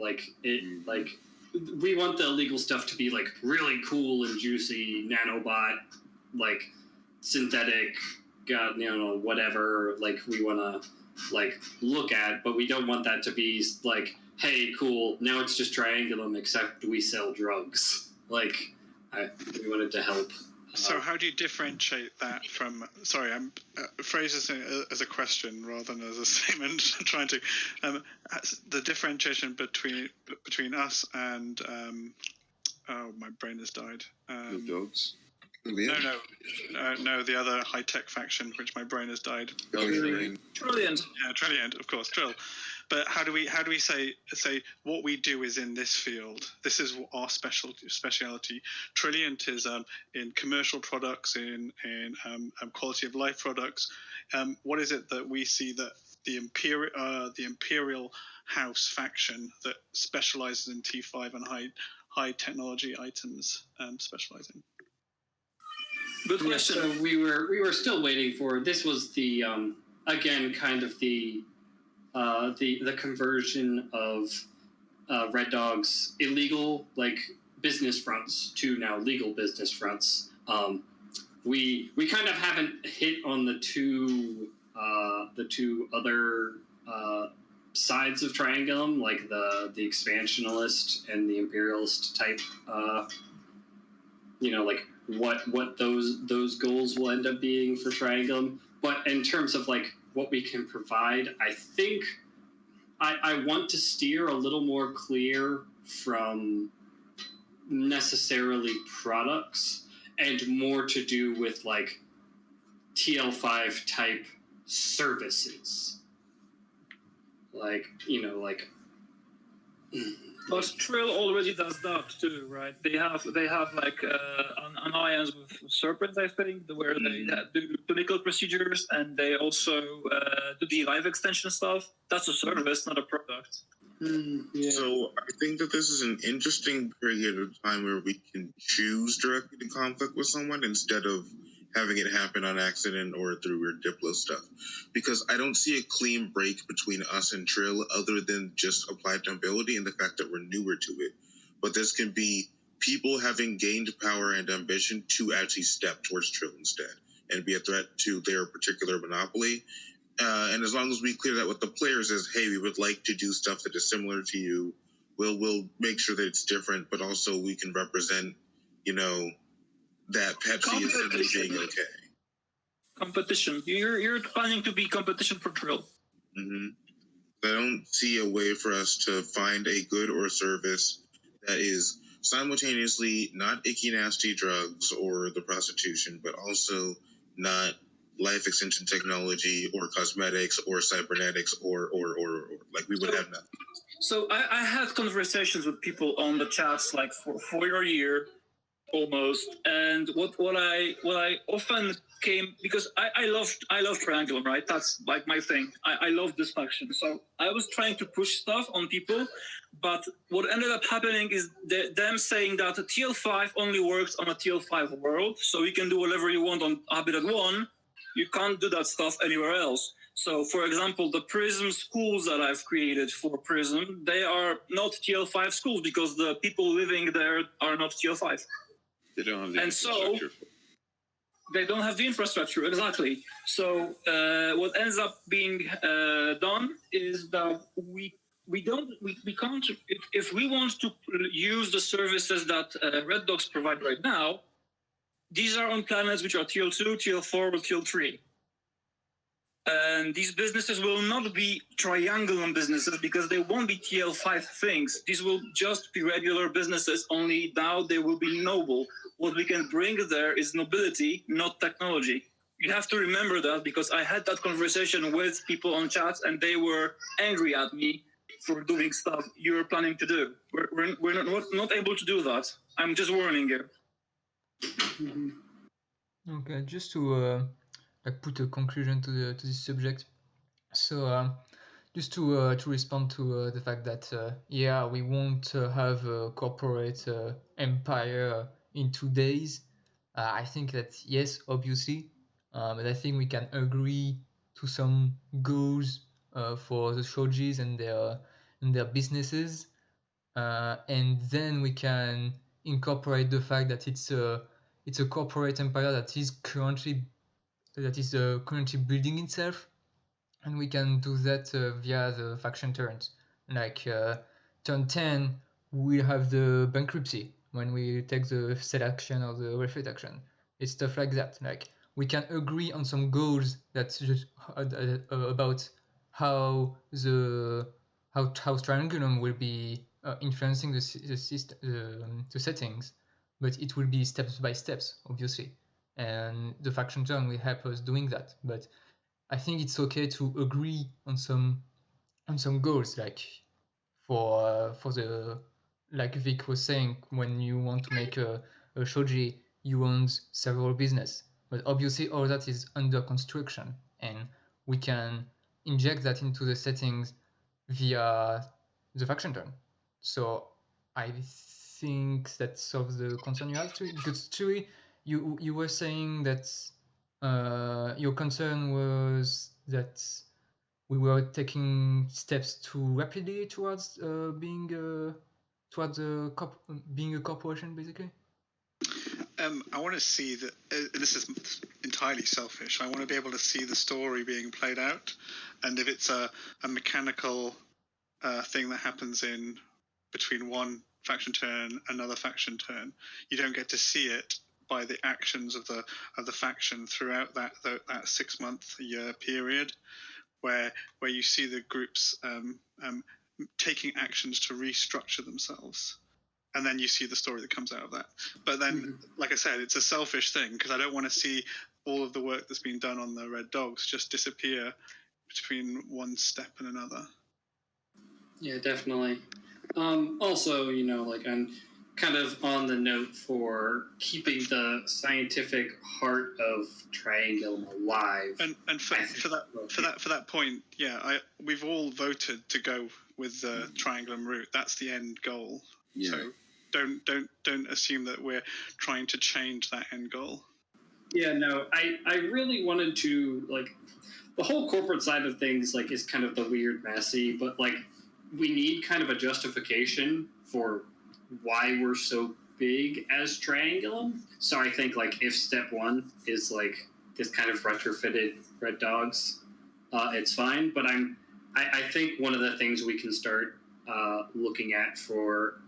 want the illegal stuff to be like really cool and juicy, nanobot, like synthetic, whatever, like we want to like look at, but we don't want that to be like, hey, cool, now it's just Triangulum except we sell drugs. Like, we wanted to help. So how do you differentiate that from? Sorry, I'm phrasing it as a question rather than as a statement. I'm trying to the differentiation between us and my brain has died. The dogs. No, the other high-tech faction, which my brain has died. Trilliant. Yeah, Trilliant, of course, Trill. But how do we say what we do is in this field? This is our speciality. Trilliant is in commercial products, in quality of life products. What is it that we see that the Imperial House faction that specializes in T5 and high technology items specialize in? Good question. Yeah, so we were still waiting for, this was the again kind of the conversion of Red Dog's illegal like business fronts to now legal business fronts. We kind of haven't hit on the two other sides of Triangulum, like the expansionalist and the imperialist type, like what those goals will end up being for Triangulum. But in terms of like what we can provide, I think I want to steer a little more clear from necessarily products and more to do with like TL5 type services. Like, But Trill already does that too, right? They have like an alliance with Serpent, I think, where they do clinical procedures, and they also do the live extension stuff. That's a service, not a product. Yeah. So I think that this is an interesting period of time where we can choose directly to conflict with someone instead of having it happen on accident or through weird Diplo stuff. Because I don't see a clean break between us and Trill other than just applied nobility and the fact that we're newer to it. But this can be people having gained power and ambition to actually step towards Trill instead and be a threat to their particular monopoly. And as long as we clear that with the players as, hey, we would like to do stuff that is similar to you, we'll make sure that it's different, but also we can represent, that Pepsi is simply being okay. Competition. You're planning to be competition for Trill. Mm-hmm. I don't see a way for us to find a good or service that is simultaneously not icky, nasty drugs or the prostitution, but also not life extension technology or cosmetics or cybernetics or like we would have nothing. So I had conversations with people on the chats like for your year almost, and what I often came, because I love Triangulum, right? That's like my thing. I love this faction, so I was trying to push stuff on people, but what ended up happening is them saying that TL5 only works on a TL5 world, so you can do whatever you want on Habitat 1. You can't do that stuff anywhere else. So, for example, the Prism schools that I've created for Prism, they are not TL5 schools because the people living there are not TL5. They don't have the infrastructure. They don't have the infrastructure, exactly. So what ends up being done is that we can't, if we want to use the services that Red Dogs provide right now, these are on planets which are TL2, TL4, or TL3. And these businesses will not be Triangulum businesses because they won't be TL5 things. These will just be regular businesses, only now they will be noble. What we can bring there is nobility, not technology. You have to remember that, because I had that conversation with people on chats and they were angry at me for doing stuff you're planning to do. We're not able to do that. I'm just warning you. Mm-hmm. Okay, just to put a conclusion to this subject. So just to respond to the fact that we won't have a corporate empire in 2 days. I think that yes, obviously, but I think we can agree to some goals for the shojis and their businesses, and then we can incorporate the fact that it's a corporate empire that is currently building itself, and we can do that via the faction turns. Like turn 10, we'll have the bankruptcy when we take the sell action or the refit action. It's stuff like that. Like we can agree on some goals that's just about how Triangulum will be influencing the system, the settings, but it will be steps by steps, obviously, and the faction turn will help us doing that. But I think it's okay to agree on some goals, like for the, like Vic was saying, when you want to make a shoji, you want several business, but obviously all that is under construction, and we can inject that into the settings via the faction turn. So I think that solves the concern you have, Chewy, because Chewy, you were saying that your concern was that we were taking steps too rapidly towards being a corporation, basically. I want to see that. This is entirely selfish. I want to be able to see the story being played out, and if it's a mechanical thing that happens in between one faction turn, another faction turn, you don't get to see it by the actions of the faction throughout that 6 month year period, where you see the groups taking actions to restructure themselves, and then you see the story that comes out of that. But then, like I said, it's a selfish thing because I don't want to see all of the work that's been done on the Red Dogs just disappear between one step and another. Yeah, definitely. Also, and kind of on the note for keeping the scientific heart of Triangulum alive. And for that point, yeah, we've all voted to go with the Triangulum route. That's the end goal. Yeah. So don't assume that we're trying to change that end goal. Yeah, no, I really wanted to, the whole corporate side of things, is kind of the weird, messy, but, we need kind of a justification for why we're so big as Triangulum. So I think, if step one is, this kind of retrofitted Red Dogs, it's fine. But I think one of the things we can start looking at for,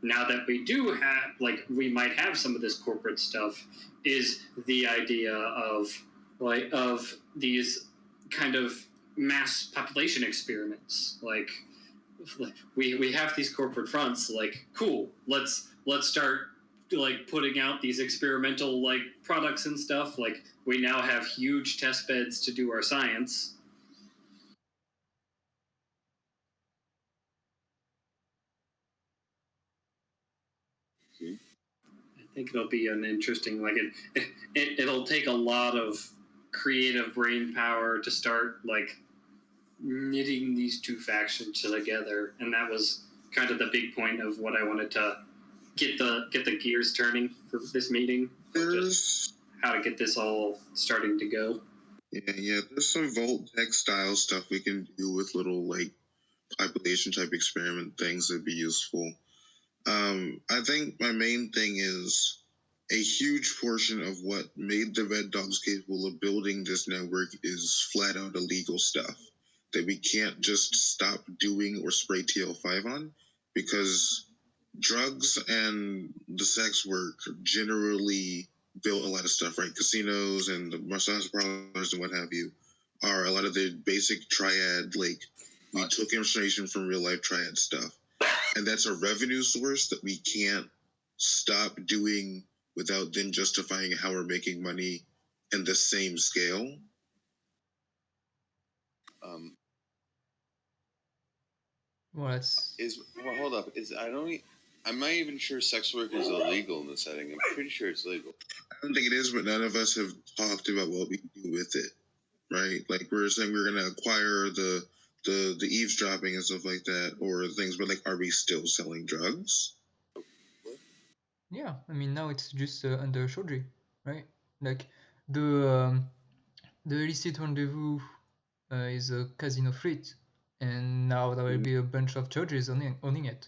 now that we do have, we might have some of this corporate stuff, is the idea of these kind of mass population experiments. We have these corporate fronts, cool, let's start putting out these experimental products and stuff. We now have huge test beds to do our science. I think it'll be an interesting, it'll take a lot of creative brain power to start knitting these two factions together, and that was kind of the big point of what I wanted to get the gears turning for this meeting. Just how to get this all starting to go. Yeah. There's some Volt Tech style stuff we can do with little population type experiment things that'd be useful. I think my main thing is a huge portion of what made the Red Dogs capable of building this network is flat out illegal stuff that we can't just stop doing or spray TL5 on, because drugs and the sex work generally built a lot of stuff, right? Casinos and the massage parlors and what have you are a lot of the basic triad, we took information from real life triad stuff. And that's a revenue source that we can't stop doing without then justifying how we're making money in the same scale. Well, hold up. I'm not even sure sex work is illegal in this setting. I'm pretty sure it's legal. I don't think it is, but none of us have talked about what we can do with it, right? We're saying we're going to acquire the eavesdropping and stuff like that, or things, but are we still selling drugs? Yeah, I mean, now it's just under Shoji, right? The illicit rendezvous is a casino fleet, and now there will be a bunch of judges owning it.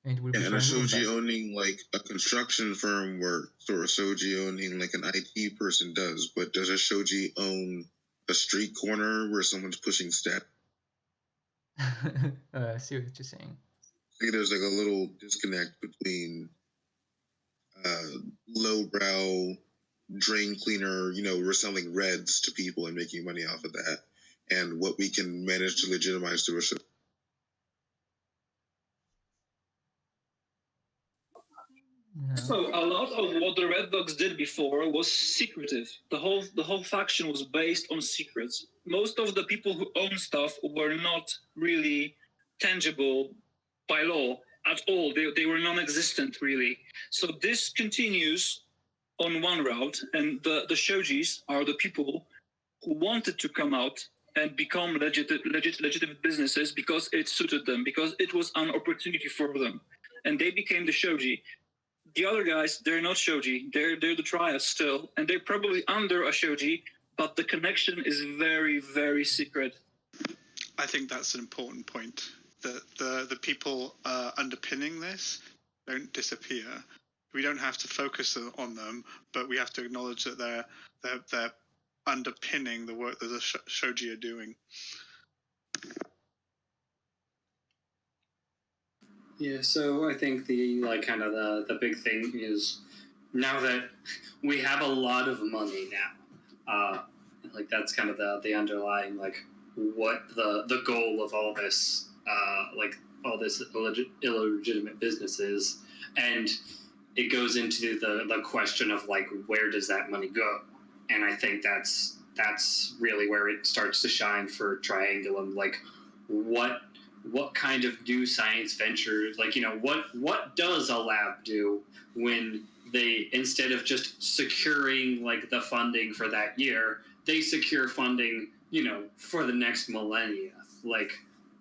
And it will be a Shoji owning a construction firm works, or a Shoji owning an IT person does, but does a Shoji own a street corner where someone's pushing step? I see what you're saying. I think there's a little disconnect between lowbrow drain cleaner, we're selling reds to people and making money off of that, and what we can manage to legitimize through a show. So a lot of what the Red Dogs did before was secretive. The whole faction was based on secrets. Most of the people who own stuff were not really tangible by law at all. They were non-existent, really. So this continues on one route, and the Shojis are the people who wanted to come out and become legitimate businesses because it suited them, because it was an opportunity for them. And they became the Shoji. The other guys, they're not Shoji. They're the Triad still, and they're probably under a Shoji, but the connection is very, very secret. I think that's an important point. That the people underpinning this don't disappear. We don't have to focus on them, but we have to acknowledge that they're underpinning the work that the Shoji are doing. Yeah, so I think the kind of the big thing is now that we have a lot of money now, like that's kind of the underlying like what the goal of all this like all this illegitimate business is, and it goes into the question of like where does that money go, and I think that's really where it starts to shine for Triangulum. Like what kind of new science ventures, like, you know, what does a lab do when they, instead of just securing like the funding for that year, they secure funding, you know, for the next millennia? Like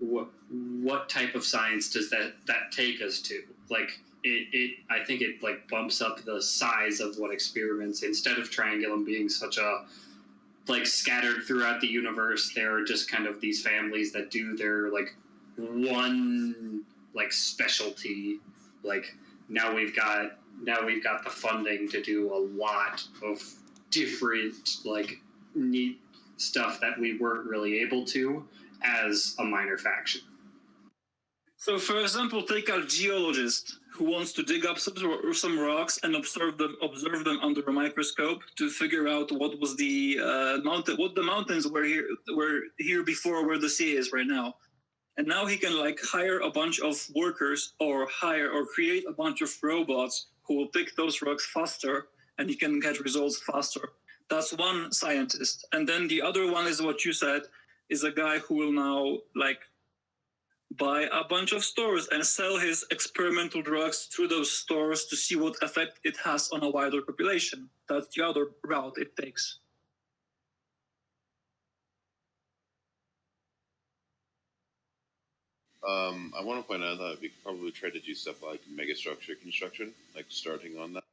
what type of science does that take us to? Like I think it like bumps up the size of what experiments, instead of Triangulum being such a like scattered throughout the universe, there are just kind of these families that do their like one like specialty. Like now we've got the funding to do a lot of different like neat stuff that we weren't really able to as a minor faction. So, for example, take a geologist who wants to dig up some rocks and observe them under a microscope to figure out what was the what the mountains were here before where the sea is right now. And now he can like hire a bunch of workers or create a bunch of robots who will pick those rocks faster, and he can get results faster. That's one scientist. And then the other one is what you said, is a guy who will now like buy a bunch of stores and sell his experimental drugs through those stores to see what effect it has on a wider population. That's the other route it takes. I want to point out that we could probably try to do stuff like megastructure construction, like starting on that,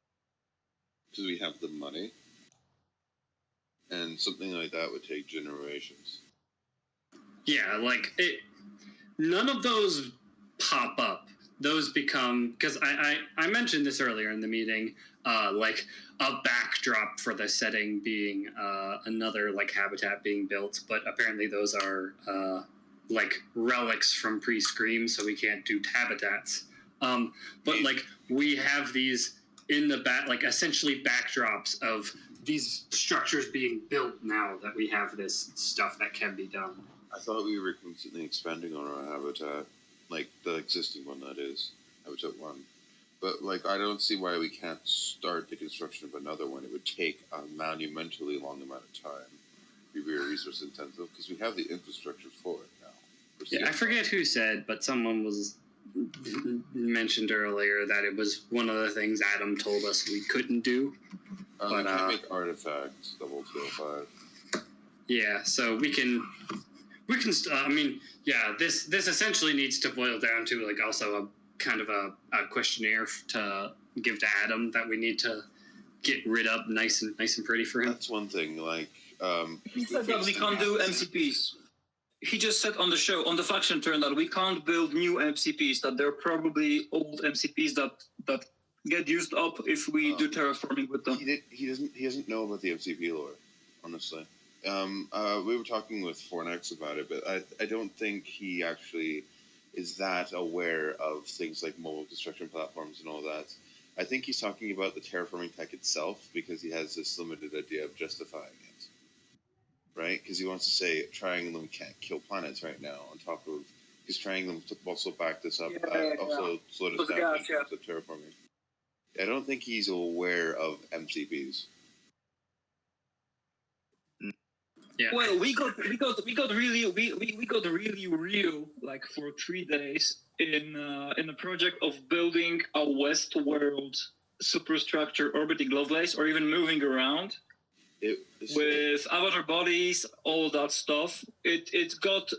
because we have the money, and something like that would take generations. Yeah, like none of those pop up. Those become, because I mentioned this earlier in the meeting, like a backdrop for the setting being another like habitat being built, but apparently those are like relics from pre-Scream, so we can't do habitats. But like we have these in the back, like essentially backdrops of these structures being built now that we have this stuff that can be done. I thought we were constantly expanding on our habitat, like the existing one, that is, Habitat 1. But, like, I don't see why we can't start the construction of another one. It would take a monumentally long amount of time, be very resource intensive, because we have the infrastructure for it now. Yeah, I forget who said, but someone was mentioned earlier that it was one of the things Adam told us we couldn't do. But we can make artifacts, 2205. Yeah, so we can. I mean, yeah. This essentially needs to boil down to like also a kind of a questionnaire to give to Adam that we need to get rid of nice and pretty for him. That's one thing. Like he said that we can't do MCPs. He just said on the show, on the faction turn, that we can't build new MCPs. That they're probably old MCPs that get used up if we do terraforming with them. He doesn't know about the MCP lore, honestly. We were talking with Fornex about it, but I don't think he actually is that aware of things like mobile construction platforms and all that. I think he's talking about the terraforming tech itself because he has this limited idea of justifying it, right? Because he wants to say Triangulum can't kill planets right now, on top of, because Triangulum also backed this up, also slowed us down in terms of terraforming. I don't think he's aware of MCPs. Yeah. Well, we got really real like for 3 days in a project of building a Westworld superstructure orbiting Lovelace, or even moving around with avatar bodies, all that stuff. It got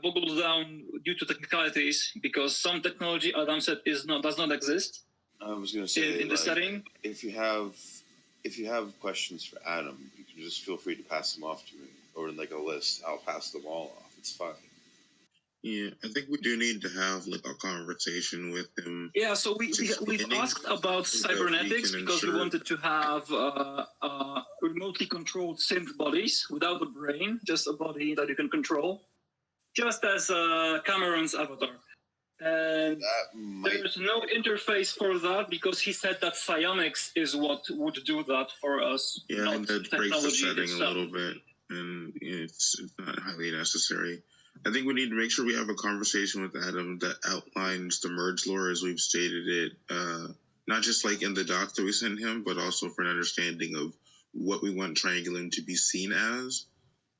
boggled down due to technicalities because some technology, Adam said, does not exist. I was going to say in the setting. If you have questions for Adam, you can just feel free to pass them off to me, or in like a list, I'll pass them all off. It's fine. Yeah, I think we do need to have like a conversation with him. Yeah, so we've asked about cybernetics because we wanted to have remotely controlled synth bodies without a brain, just a body that you can control, just as Cameron's avatar. And there's no interface for that because he said that psionics is what would do that for us. Yeah, not that breaks the technology setting itself. a little bit, and it's not highly necessary. I think we need to make sure we have a conversation with Adam that outlines the merge lore as we've stated it, not just like in the doc that we sent him, but also for an understanding of what we want Triangulum to be seen as.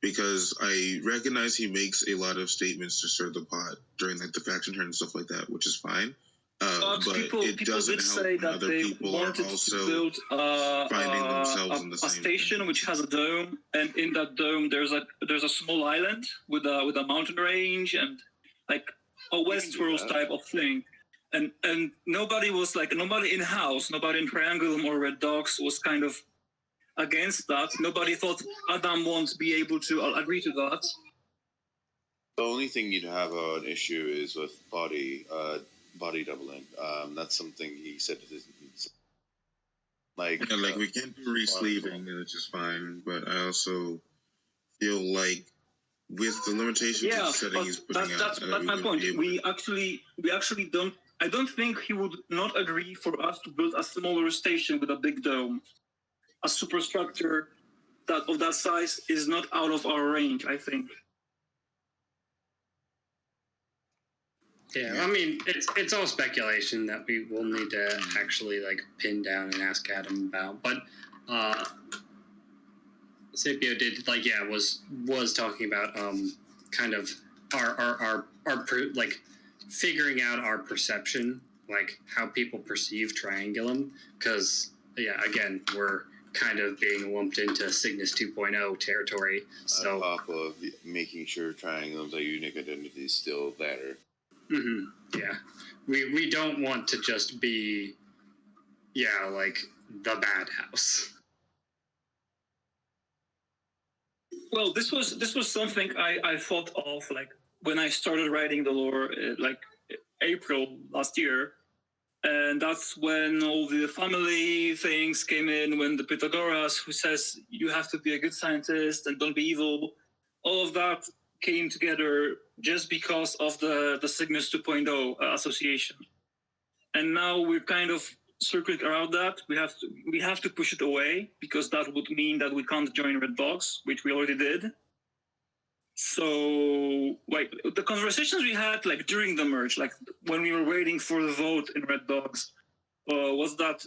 Because I recognize he makes a lot of statements to stir the pot during like the faction turn and stuff like that, which is fine. But people doesn't did help say when that other they people wanted are also to build finding themselves in the a same station thing. which has a dome, and in that dome there's a small island with a mountain range and like a Westworld type of thing. And nobody in house, nobody in Triangulum or Red Dogs was kind of against that. Nobody thought Adam won't be able to agree to that. The only thing you'd have an issue is with body doubling. That's something he said isn't like we can't do re-sleeving, which is fine. But I also feel like with the limitations of setting he's putting out, that's my point. We actually don't. I don't think he would not agree for us to build a smaller station with a big dome. A superstructure of that size is not out of our range, I think. Yeah, I mean, it's all speculation that we will need to actually like pin down and ask Adam about. But Scipio did was talking about kind of our like figuring out our perception, like how people perceive Triangulum, because again we're kind of being lumped into Cygnus 2.0 territory. So on top of making sure Triangulum's a unique identity is still there. Mm-hmm. Yeah, we don't want to just be like the bad house. Well, this was something I thought of like when I started writing the lore, like April last year, and that's when all the family things came in. When the Pythagoras, who says you have to be a good scientist and don't be evil, all of that came together just because of the Cygnus 2.0 association, and now we're kind of circling around that. We have to push it away because that would mean that we can't join Red Dogs, which we already did. So, like the conversations we had, like during the merge, like when we were waiting for the vote in Red Dogs, was that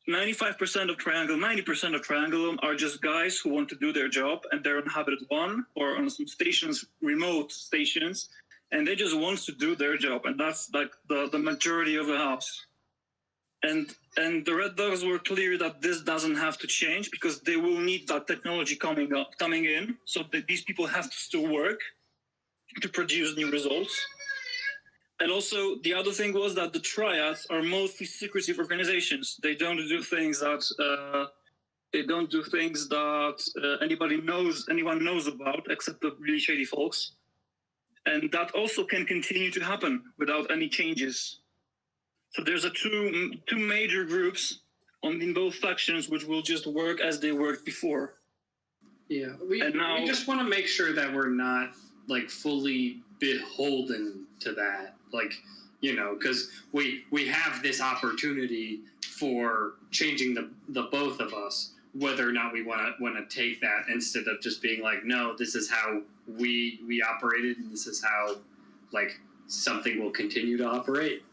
95% of Triangulum, 90% of Triangulum are just guys who want to do their job, and they're on Habitat 1 or on some stations, remote stations, and they just want to do their job, and that's like the majority of the house. And the Red Dogs were clear that this doesn't have to change because they will need that technology coming in, so that these people have to still work to produce new results. And also, the other thing was that the triads are mostly secretive organizations. They don't do things that anyone knows about, except the really shady folks. And that also can continue to happen without any changes. So there's two major groups in both factions which will just work as they worked before. Yeah, we just want to make sure that we're not like fully beholden to that, like, because we have this opportunity for changing the both of us, whether or not we want to take that instead of just being like, no, this is how we operated, and this is how like something will continue to operate.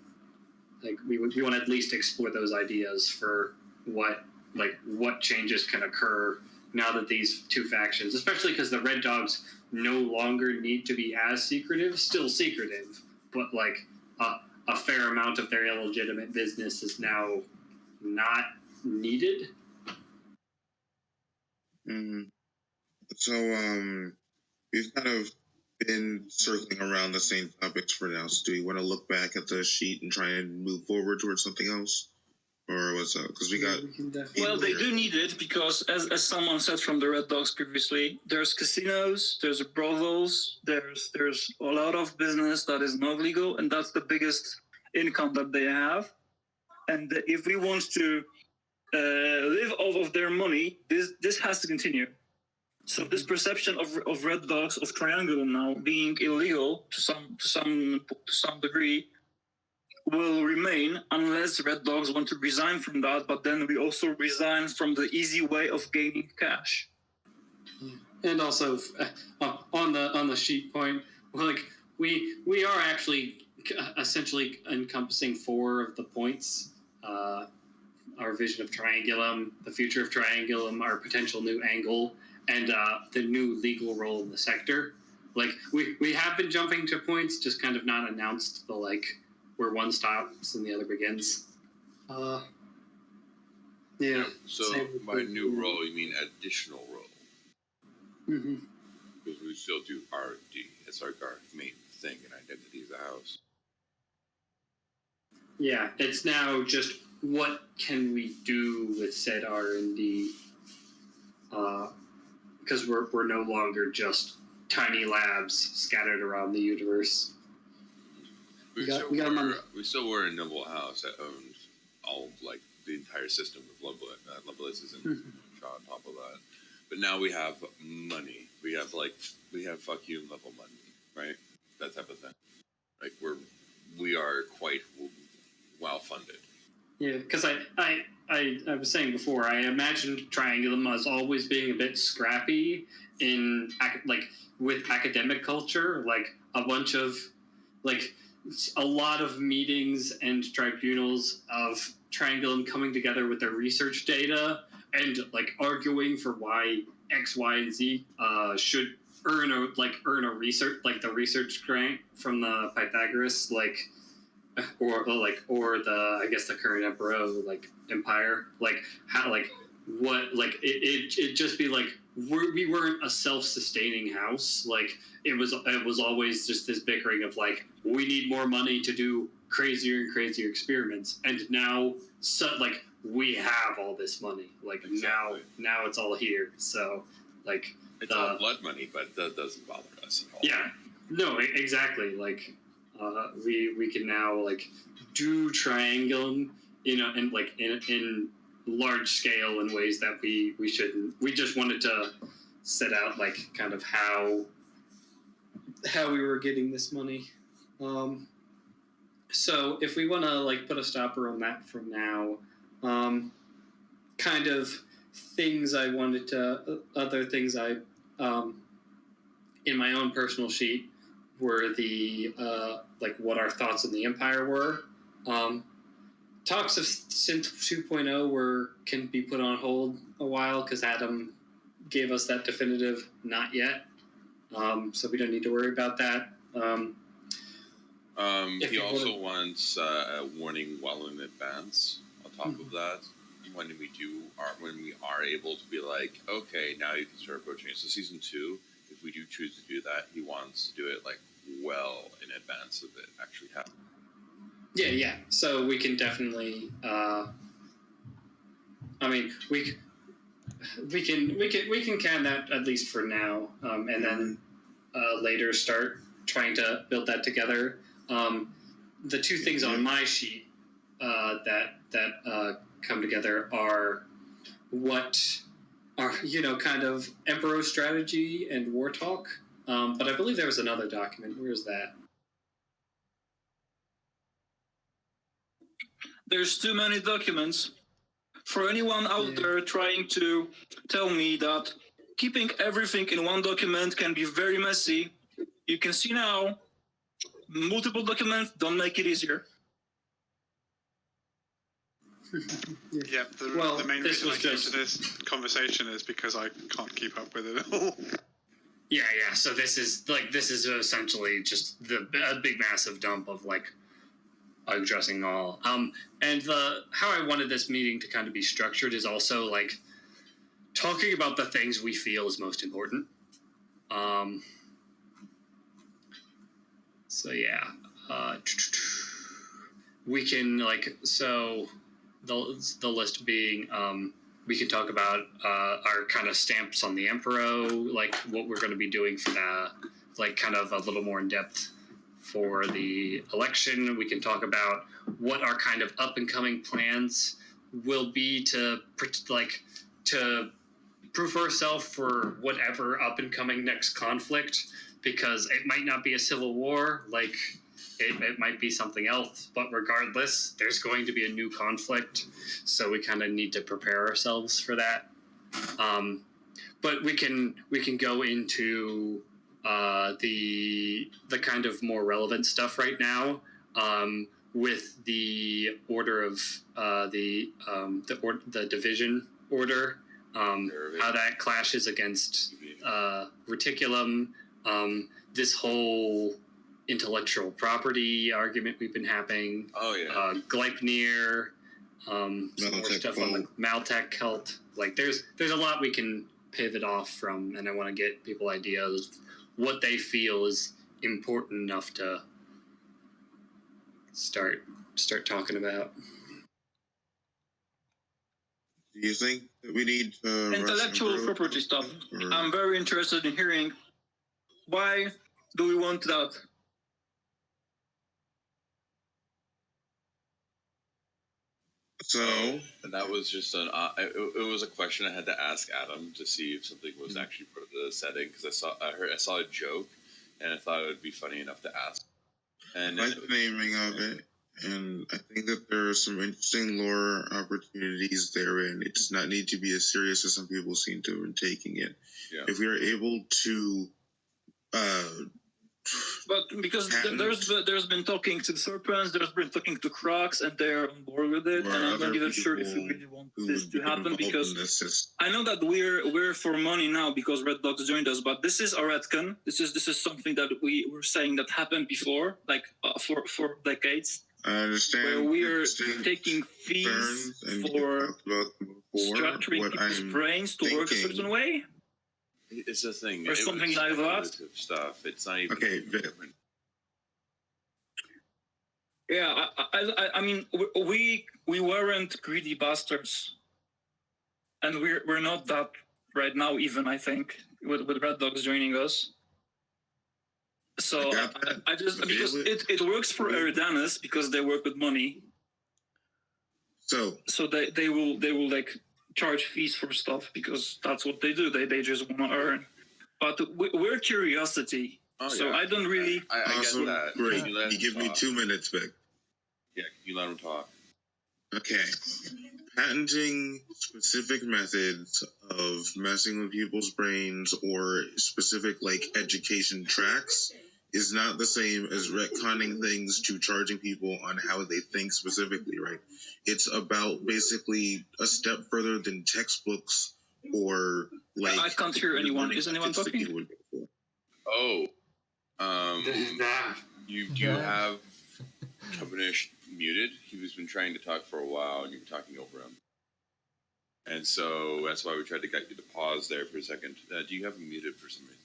Like we want to at least explore those ideas for what changes can occur now that these two factions, especially because the Red Dogs no longer need to be as secretive, still secretive, but like a fair amount of their illegitimate business is now not needed. Mm-hmm. So we've kind of been circling around the same topics for now. So do we want to look back at the sheet and try and move forward towards something else? Or what's up? Because we got... Well, they do need it because, as someone said from the Red Dogs previously, there's casinos, there's brothels, there's a lot of business that is not legal, and that's the biggest income that they have. And if we want to live off of their money, this has to continue. So this perception of Red Dogs, of Triangulum now being illegal to some degree, will remain unless Red Dogs want to resign from that, but then we also resign from the easy way of gaining cash. And also on the sheet point, like we are actually essentially encompassing 4 of the points. Our vision of Triangulum, the future of Triangulum, our potential new angle, and the new legal role in the sector. Like we have been jumping to points, just kind of not announced the like where one stops and the other begins. Yeah. So by new role, you mean additional role? Mm-hmm. Because we still do R&D. It's like our main thing and identity as a house. Yeah, it's now just what can we do with said R&D? Because we're no longer just tiny labs scattered around the universe. We still were a noble house that owns all of, like the entire system of Loveless isn't on top of that. But now we have money. We have fuck you level money, right? That type of thing. Like we are quite well funded. Yeah, because I was saying before, I imagined Triangulum as always being a bit scrappy in with academic culture, like a bunch of a lot of meetings and tribunals of Triangulum coming together with their research data and like arguing for why X, Y, and Z should earn a research the research grant from the Pythagoras or the I guess the current emperor empire it just be like we weren't a self-sustaining house. Like it was always just this bickering of like we need more money to do crazier and crazier experiments, and now we have all this money. Like exactly. now it's all here. So like it's all blood money, but that doesn't bother us at all. Yeah, no, exactly. Like we can now do Triangulum, in large scale in ways that we shouldn't. We just wanted to set out kind of how we were getting this money. So if we want to put a stopper on that from now, kind of things I wanted to other things I in my own personal sheet were the what our thoughts on the Empire were. Talks of Synth 2.0 can be put on hold a while because Adam gave us that definitive not yet. So we don't need to worry about that. He also wants a warning well in advance. On top of that, when we are able to be like, okay, now you can start approaching it. So season 2, if we do choose to do that, he wants to do it well in advance of it actually happening. Yeah. So we can definitely. We can can that at least for now, and then later start trying to build that together. The two things on my sheet that come together are what are kind of Emperor strategy and war talk. But I believe there was another document. Where is that? There's too many documents. For anyone out there trying to tell me that keeping everything in one document can be very messy, you can see now, multiple documents don't make it easier. Yeah, the main reason I came to this conversation is because I can't keep up with it all. Yeah. So this is essentially just a big massive dump of addressing all. And how I wanted this meeting to kind of be structured is also talking about the things we feel is most important. So yeah, we can the list being we can talk about our kind of stamps on the Emperor, what we're going to be doing for that, kind of a little more in depth for the election. We can talk about what our kind of up and coming plans will be to prove ourselves for whatever up and coming next conflict, because it might not be a civil war. it might be something else. But regardless, there's going to be a new conflict, so we kind of need to prepare ourselves for that. But we can go into the kind of more relevant stuff right now. With the order of the division order, how that clashes against Reticulum, this whole intellectual property argument we've been having. Oh yeah. Gleipnir, some more stuff on the Maltech cult. Like there's a lot we can pivot off from, and I want to get people ideas what they feel is important enough to start talking about. Do you think that we need intellectual property stuff? I'm very interested in hearing why do we want that? So, and that was just it was a question I had to ask Adam to see if something was actually part of the setting, because I saw a joke and I thought it would be funny enough to ask. And I like the naming of it, and I think that there are some interesting lore opportunities therein. It does not need to be as serious as some people seem to have been taking it. Yeah. If we are able to but because there's been talking to the Serpents, there's been talking to Crocs, and they're on board with it. And I'm not even sure if we really want this to happen, because I know that we're for money now because Red Dogs joined us, but this is a retcon. This is something that we were saying that happened before, like for decades. I understand. Where we're taking fees for structuring people's brains to work a certain way. It's a thing. Or something like that. Stuff. It's not even different. Yeah, I mean, we weren't greedy bastards, and we're not that right now. Even I think with Red Dogs joining us. So I just because it works for Eridanus because they work with money. So they will like charge fees for stuff because that's what they do. They just want to earn. But we're curiosity. Oh, so yeah. I don't really. I get that. Great. You give me 2 minutes, Vic. Yeah, you let him talk. Okay. Patenting specific methods of messing with people's brains or specific like education tracks is not the same as retconning things to charging people on how they think specifically, right? It's about basically a step further than textbooks or like... I can't hear anyone. Is anyone talking? Oh. You have Kabanish muted. He was been trying to talk for a while and you were talking over him. And so that's why we tried to get you to pause there for a second. Do you have him muted for some reason?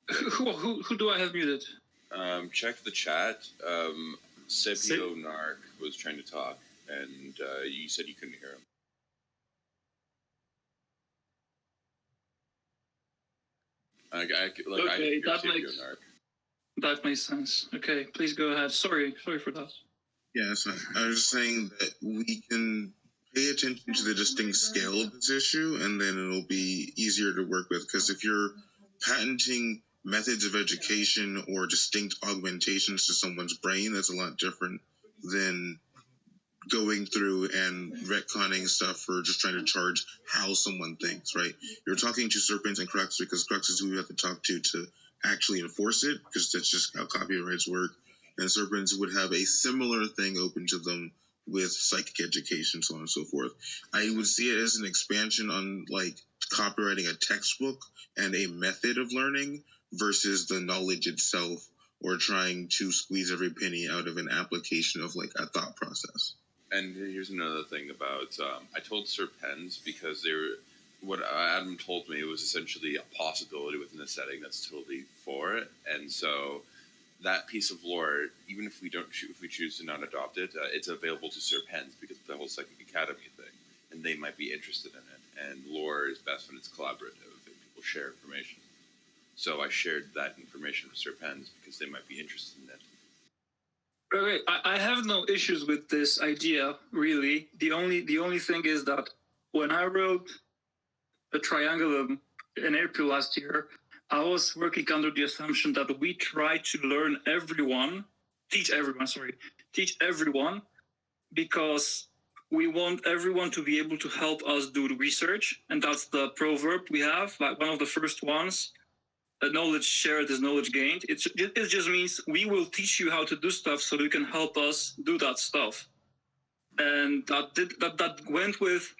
Who do I have muted? Check the chat. Sepio Narc was trying to talk, and you said you couldn't hear him. That makes sense. Okay, please go ahead. Sorry for that. Yes, I was saying that we can pay attention to the distinct scale of this issue, and then it'll be easier to work with. Because if you're patenting methods of education or distinct augmentations to someone's brain, that's a lot different than going through and retconning stuff for just trying to charge how someone thinks, right? You're talking to Serpents and Crux because Crux is who you have to talk to actually enforce it, because that's just how copyrights work. And Serpents would have a similar thing open to them with psychic education, so on and so forth. I would see it as an expansion on like copyrighting a textbook and a method of learning versus the knowledge itself, or trying to squeeze every penny out of an application of like a thought process. And here's another thing about I told Serpens because what Adam told me was essentially a possibility within the setting that's totally for it, and so that piece of lore, even if we choose to not adopt it, it's available to Serpens because of the whole Psychic Academy thing, and they might be interested in it. And lore is best when it's collaborative and people share information. So I shared that information with Serpens because they might be interested in it. Okay, I have no issues with this idea, really. The only thing is that when I wrote a Triangulum in April last year, I was working under the assumption that we try to teach everyone, because we want everyone to be able to help us do the research. And that's the proverb we have, like one of the first ones. Knowledge shared is knowledge gained. It just means we will teach you how to do stuff so you can help us do that stuff. And that went with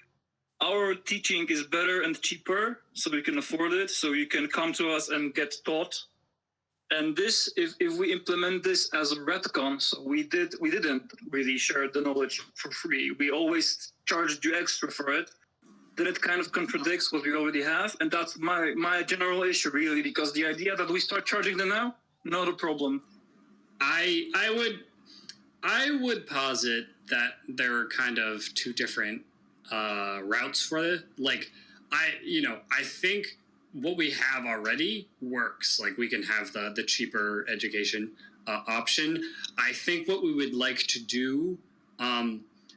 our teaching is better and cheaper, so we can afford it, so you can come to us and get taught. And this, if we implement this as a retcon, so we didn't really share the knowledge for free. We always charged you extra for it. Then it kind of contradicts what we already have, and that's my general issue, really, because the idea that we start charging them now, not a problem. I would posit that there are kind of two different routes for it. Like, I think what we have already works. Like, we can have the cheaper education option. I think what we would like to do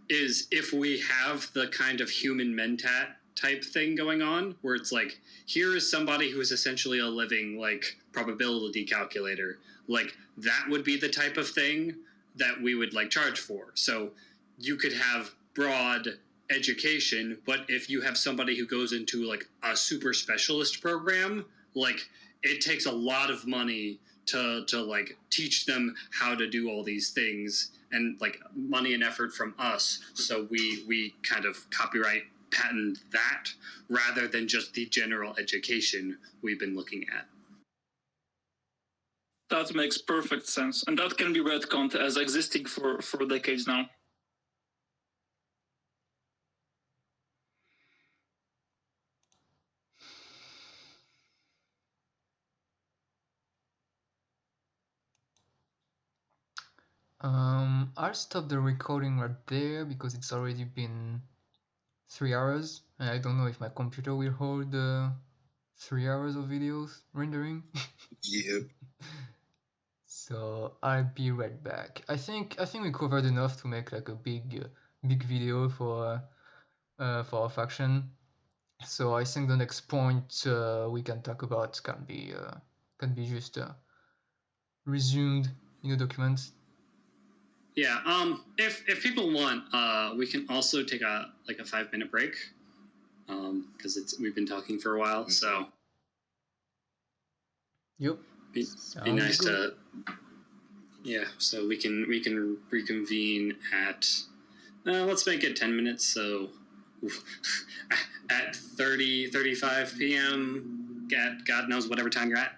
is, if we have the kind of human mentat type thing going on, where it's like, here is somebody who is essentially a living, like, probability calculator. Like, that would be the type of thing that we would, like, charge for. So you could have broad education, but if you have somebody who goes into, like, a super specialist program, like, it takes a lot of money to like, teach them how to do all these things, and, like, money and effort from us. So we kind of copyright patent that, rather than just the general education we've been looking at. That makes perfect sense, and that can be retconned as existing for decades now. I'll stop the recording right there because it's already been 3 hours, and I don't know if my computer will hold 3 hours of videos rendering. Yep. So I'll be right back. I think we covered enough to make, like, a big video for our faction. So I think the next point we can talk about can be just resumed in the document. Yeah. If people want, we can also take a 5-minute break. Because we've been talking for a while, so. Yep. Be nice to. Yeah. So we can reconvene at. Let's make it 10 minutes. So. At 35 p.m. God knows whatever time you're at.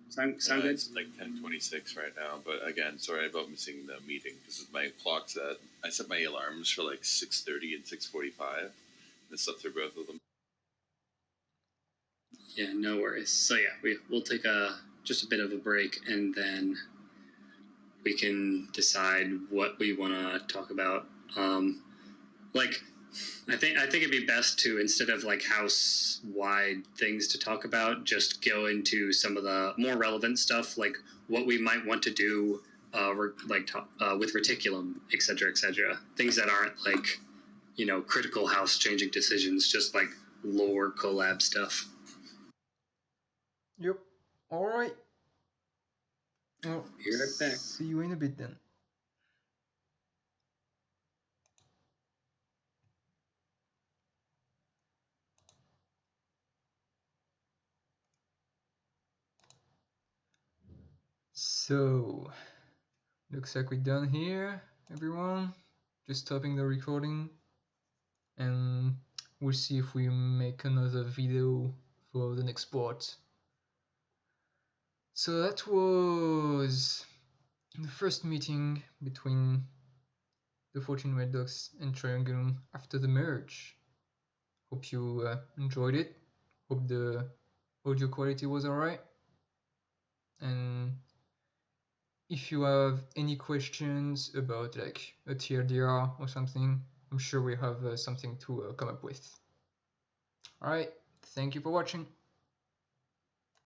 Sound good? It's like 10:26 right now, but again, sorry about missing the meeting. This is my clock's at. I set my alarms for like 6:30 and 6:45. I slept through both of them. Yeah, no worries. So yeah, we'll take just a bit of a break, and then we can decide what we want to talk about. Like, I think it'd be best to, instead of, like, house-wide things to talk about, just go into some of the more relevant stuff, like what we might want to do, with Reticulum, etc., etc. Things that aren't, like, critical house-changing decisions, just, like, lore collab stuff. Yep. All right. Well, be right back. See you in a bit then. So, looks like we're done here, everyone. Just stopping the recording, and we'll see if we make another video for the next part. So that was the first meeting between the 14 Red Dogs and Triangulum after the merge. Hope you enjoyed it. Hope the audio quality was alright. And if you have any questions about, like, a TLDR or something, I'm sure we have something to come up with. Alright, thank you for watching.